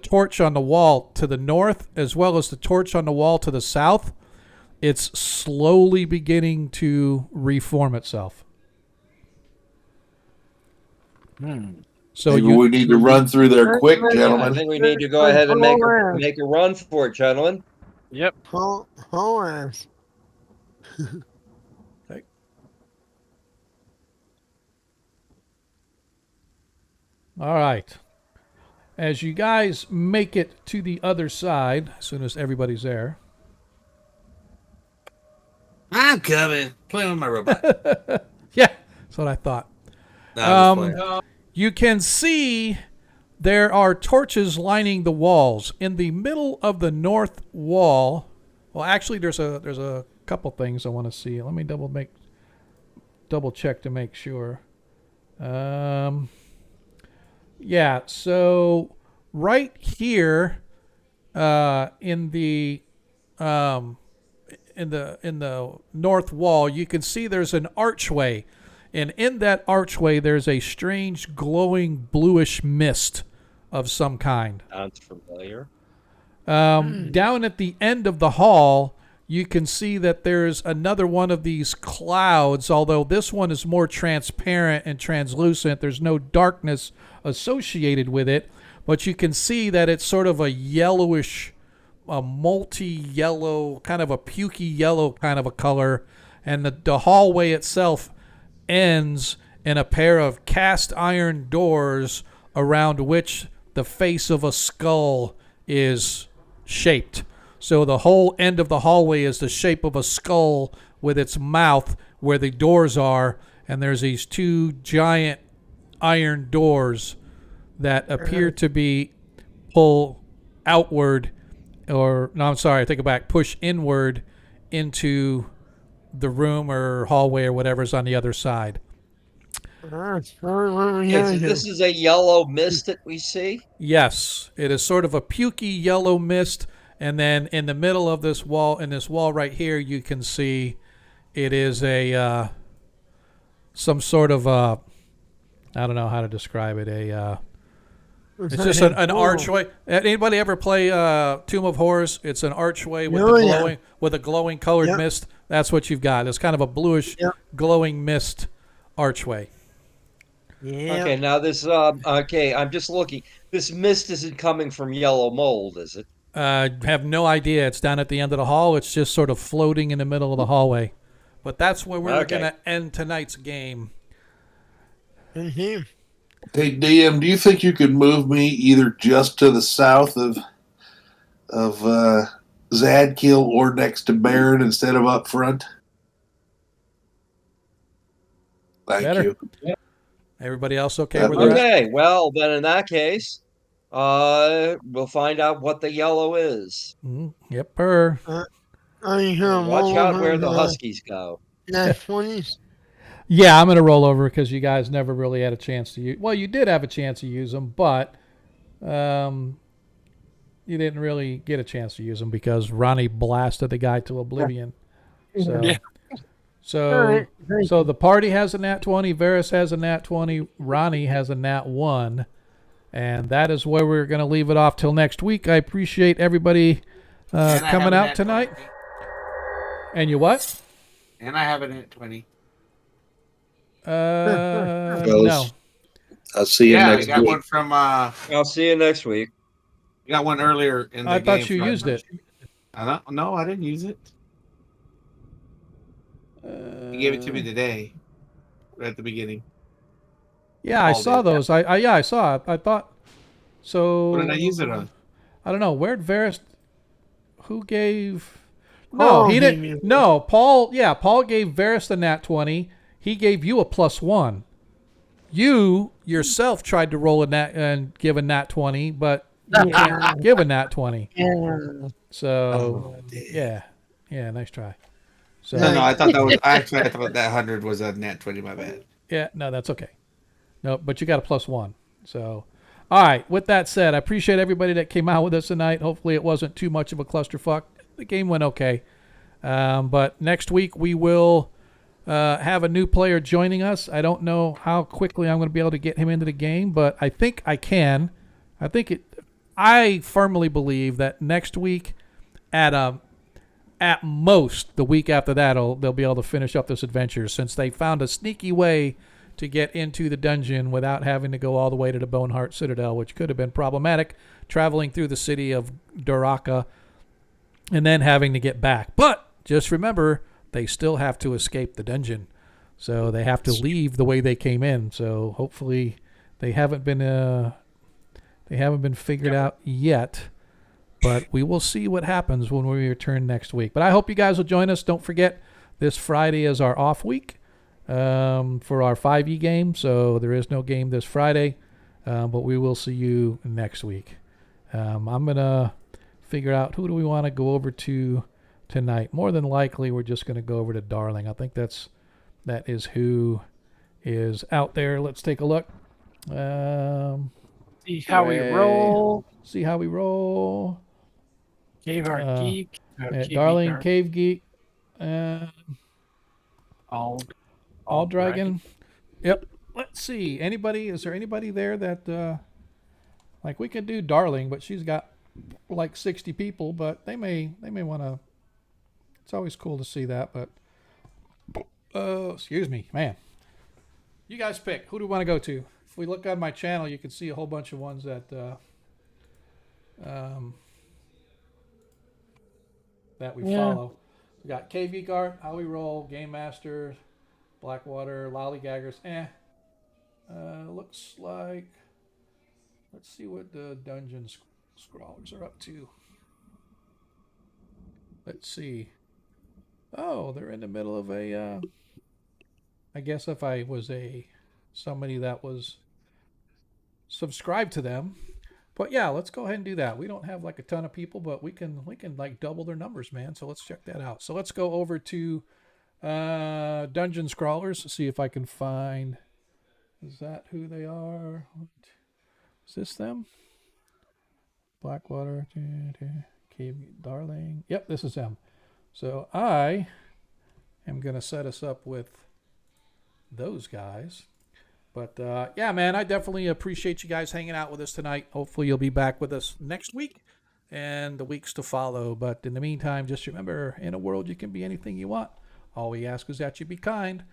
torch on the wall to the north, as well as the torch on the wall to the south, it's slowly beginning to reform itself. So Maybe we need to run through there quick, I gentlemen. think we need to go ahead and make a run for it, gentlemen. Yep. Whole ass. Okay. All right. As you guys make it to the other side, as soon as everybody's there. I'm coming. Playing with my robot. Yeah, that's what I thought. No, I'm just playing. You can see there are torches lining the walls. In the middle of the north wall, well, actually, there's a couple things I want to see. Let me double check to make sure. Yeah, so right here, in the north wall, you can see there's an archway. And in that archway, there's a strange glowing bluish mist of some kind. Sounds familiar. Down at the end of the hall, you can see that there's another one of these clouds, although this one is more transparent and translucent. There's no darkness associated with it, but you can see that it's sort of a yellowish, a multi-yellow, kind of a pukey yellow kind of a color. And the hallway itself ends in a pair of cast iron doors around which the face of a skull is shaped. So the whole end of the hallway is the shape of a skull with its mouth where the doors are, and there's these two giant iron doors that appear to be pull outward or no, I'm sorry, I take it back. Push inward into the room or hallway or whatever's on the other side. That's probably what we Okay, gotta so do. this is a yellow mist that we see. Yes, it is sort of a pukey yellow mist, and then in the middle of this wall, in this wall right here, you can see it is a some sort of I don't know how to describe it. It's just an archway. Anybody ever play Tomb of Horrors? It's an archway with Oh, the yeah. glowing with a glowing colored Yep. mist. That's what you've got. It's kind of a bluish Yep. glowing mist archway. Yeah. Okay, now this okay, I'm just looking. This mist isn't coming from yellow mold, is it? Have no idea. It's down at the end of the hall. It's just sort of floating in the middle of the hallway. But that's where we're Okay. going to end tonight's game. Mhm. Hey, DM, do you think you could move me either just to the south of Zadkill or next to Baron instead of up front? Thank Better. you. Everybody else okay That where they're at? Okay, well then in that case, we'll find out what the yellow is. Yep, per. Are you gonna Watch roll out over where the Huskies go. nat 20s? Yeah, I'm going to roll over because you guys never really had a chance to use. Well, you did have a chance to use them, but you didn't really get a chance to use them because Ronnie blasted the guy to oblivion. So, Yeah. so, All right. Thank so the party has a nat 20. Varys has a nat 20. Ronnie has a nat 1. And that is where we're going to leave it off till next week. I appreciate everybody And I have coming a out nat tonight. 20. And you what? And I have it at 20. No. Fellas, I'll see you Yeah, I next got week. one from I'll see you next week. got one earlier in the I game. thought you from- used it. I don't, no, I didn't use it. He gave it to me today, right at the beginning. Yeah, I All saw did. those. I saw it. I thought so. What did I use it on? I don't know. Where'd Varys? Who gave? Paul No, he gave didn't. you- No, Paul. Yeah, Paul gave Varys the nat 20. He gave you a +1. You yourself tried to roll a nat and give a nat 20, but you can't give a nat 20. Yeah. So Oh, damn. yeah, nice try. So No, I thought that was. I thought that 100 was a nat 20. My bad. yeah, no, that's okay. No, but you got a +1. So, all right. With that said, I appreciate everybody that came out with us tonight. Hopefully, it wasn't too much of a clusterfuck. The game went okay. But next week we will have a new player joining us. I don't know how quickly I'm going to be able to get him into the game, but I think I can. I firmly believe that next week, at most the week after that, they'll be able to finish up this adventure since they found a sneaky way to get into the dungeon without having to go all the way to the Boneheart Citadel, which could have been problematic, traveling through the city of Duraka and then having to get back. But just remember, they still have to escape the dungeon. So they have to leave the way they came in. So hopefully they haven't been figured out yet. But we will see what happens when we return next week. But I hope you guys will join us. Don't forget, this Friday is our off week for our 5e game. So there is no game this Friday. But we will see you next week. I'm going to figure out who do we want to go over to tonight. More than likely, we're just going to go over to Darling. I think that is who is out there. Let's take a look. See how we roll. See how we roll. Cave Art Geek. Darling, Cave Geek, All Dragon. Yep. Let's see. Is there anybody there that like we could do Darling, but she's got like 60 people, but they may want to. It's always cool to see that, but excuse me, man. You guys pick. Who do we want to go to? If we look on my channel, you can see a whole bunch of ones that that we follow. We got Cave Geek Art, How We Roll, Game Master, Blackwater, Lollygaggers. Looks like. Let's see what the dungeon scrawlers are up to. Let's see. Oh, they're in the middle of a. I guess if I was somebody that was subscribed to them, But yeah, let's go ahead and do that. We don't have like a ton of people, but we can like double their numbers, man. So let's check that out. So let's go over to Dungeon Scrawlers, see if I can find. Is that who they are? Is this them? Blackwater, Cave Darling. Yep, this is them. So I am gonna set us up with those guys. But yeah, man, I definitely appreciate you guys hanging out with us tonight. Hopefully, you'll be back with us next week and the weeks to follow. But in the meantime, just remember, in a world you can be anything you want. All we ask is that you be kind.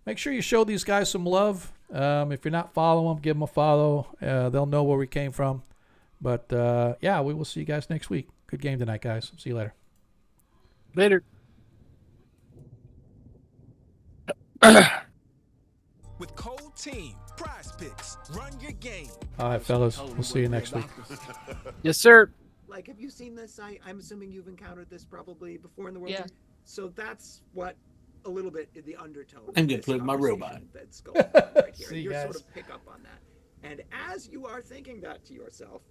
Make sure you show these guys some love. If you're not following them, give them a follow. They'll know where we came from. But yeah, we will see you guys next week. Good game tonight, guys. See you later. Later. With Cold Team, Prize Picks, run your game. All right, fellas. We'll see you next week. Yes, sir. Like, have you seen this? I'm assuming you've encountered this probably before in the world. Yeah. So that's what a little bit the undertone. I'm of gonna this play with my conversation robot. That's going on right here. See you You're guys. sort of pick up on that. And as you are thinking that to yourself,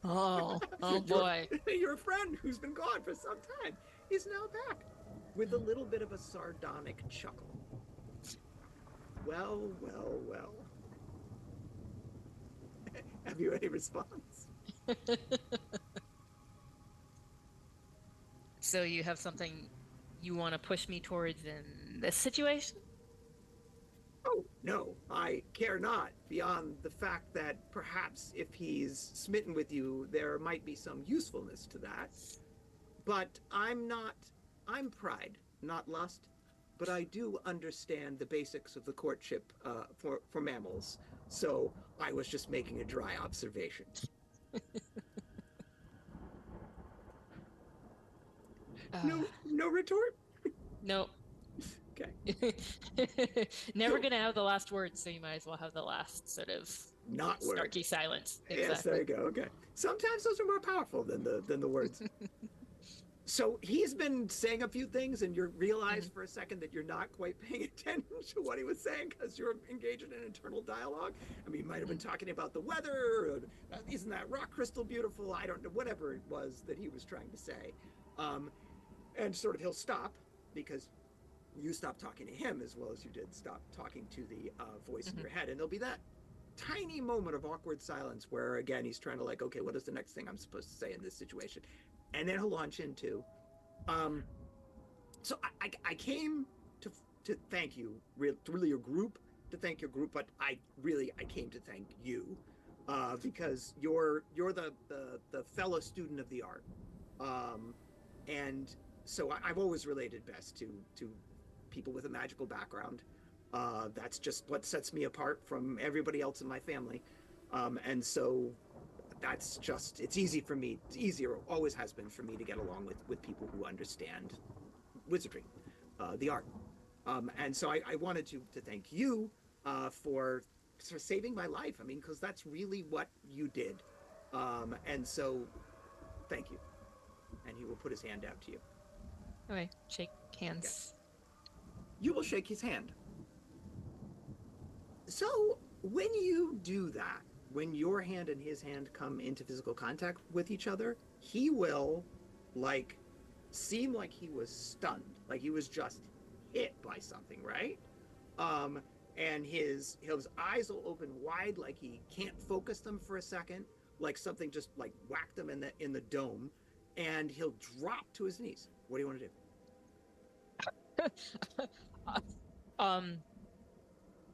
Oh boy. your friend who's been gone for some time is now back with a little bit of a sardonic chuckle. Well, well, well. Have you any response? So you have something you want to push me towards in this situation? Oh, no, I care not, beyond the fact that perhaps if he's smitten with you, there might be some usefulness to that. But I'm pride, not lust, but I do understand the basics of the courtship for mammals, so I was just making a dry observation. No retort? No. Okay. Never gonna have the last word, so you might as well have the last sort of Not word. snarky silence. Yes, there you go. Okay. Sometimes those are more powerful than the words. So he's been saying a few things, and you realize for a second that you're not quite paying attention to what he was saying because you're engaged in an internal dialogue. I mean, he might have been talking about the weather, or, isn't that rock crystal beautiful? I don't know, whatever it was that he was trying to say. And sort of he'll stop because you stopped talking to him as well as you did stop talking to the voice in your head. And there'll be that tiny moment of awkward silence where, again, he's trying to like, okay, what is the next thing I'm supposed to say in this situation? And then he'll launch into, so I came to thank you, really your group, to thank your group, but I came to thank you, because you're the fellow student of the art, and so I've always related best to people with a magical background. That's just what sets me apart from everybody else in my family, and so that's just, it's easy for me, it's easier, always has been for me to get along with people who understand wizardry, the art. And so I wanted to thank you for saving my life. I mean, because that's really what you did. And so thank you. And he will put his hand out to you. Okay, shake hands. Yes. You will shake his hand. So when you do that, when your hand and his hand come into physical contact with each other, he will like seem like he was stunned, like he was just hit by something, right? And his eyes will open wide, like he can't focus them for a second, like something just like whacked him in the dome, and he'll drop to his knees. What do you want to do?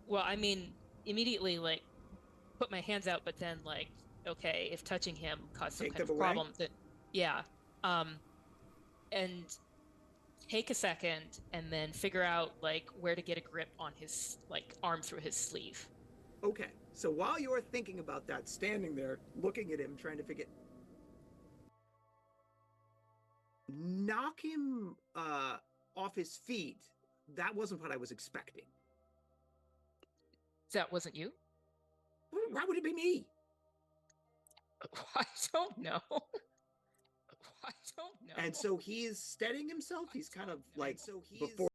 Well, I mean, immediately like put my hands out, but then like, okay, if touching him caused some Take kind of them away? problem, then yeah, and take a second and then figure out like where to get a grip on his like arm through his sleeve. Okay, so while you're thinking about that, standing there looking at him, trying to figure, knock him off his feet. That wasn't what I was expecting. That wasn't you? Why would it be me? I don't know. I don't know. And so he's steadying himself. He's kind of like, before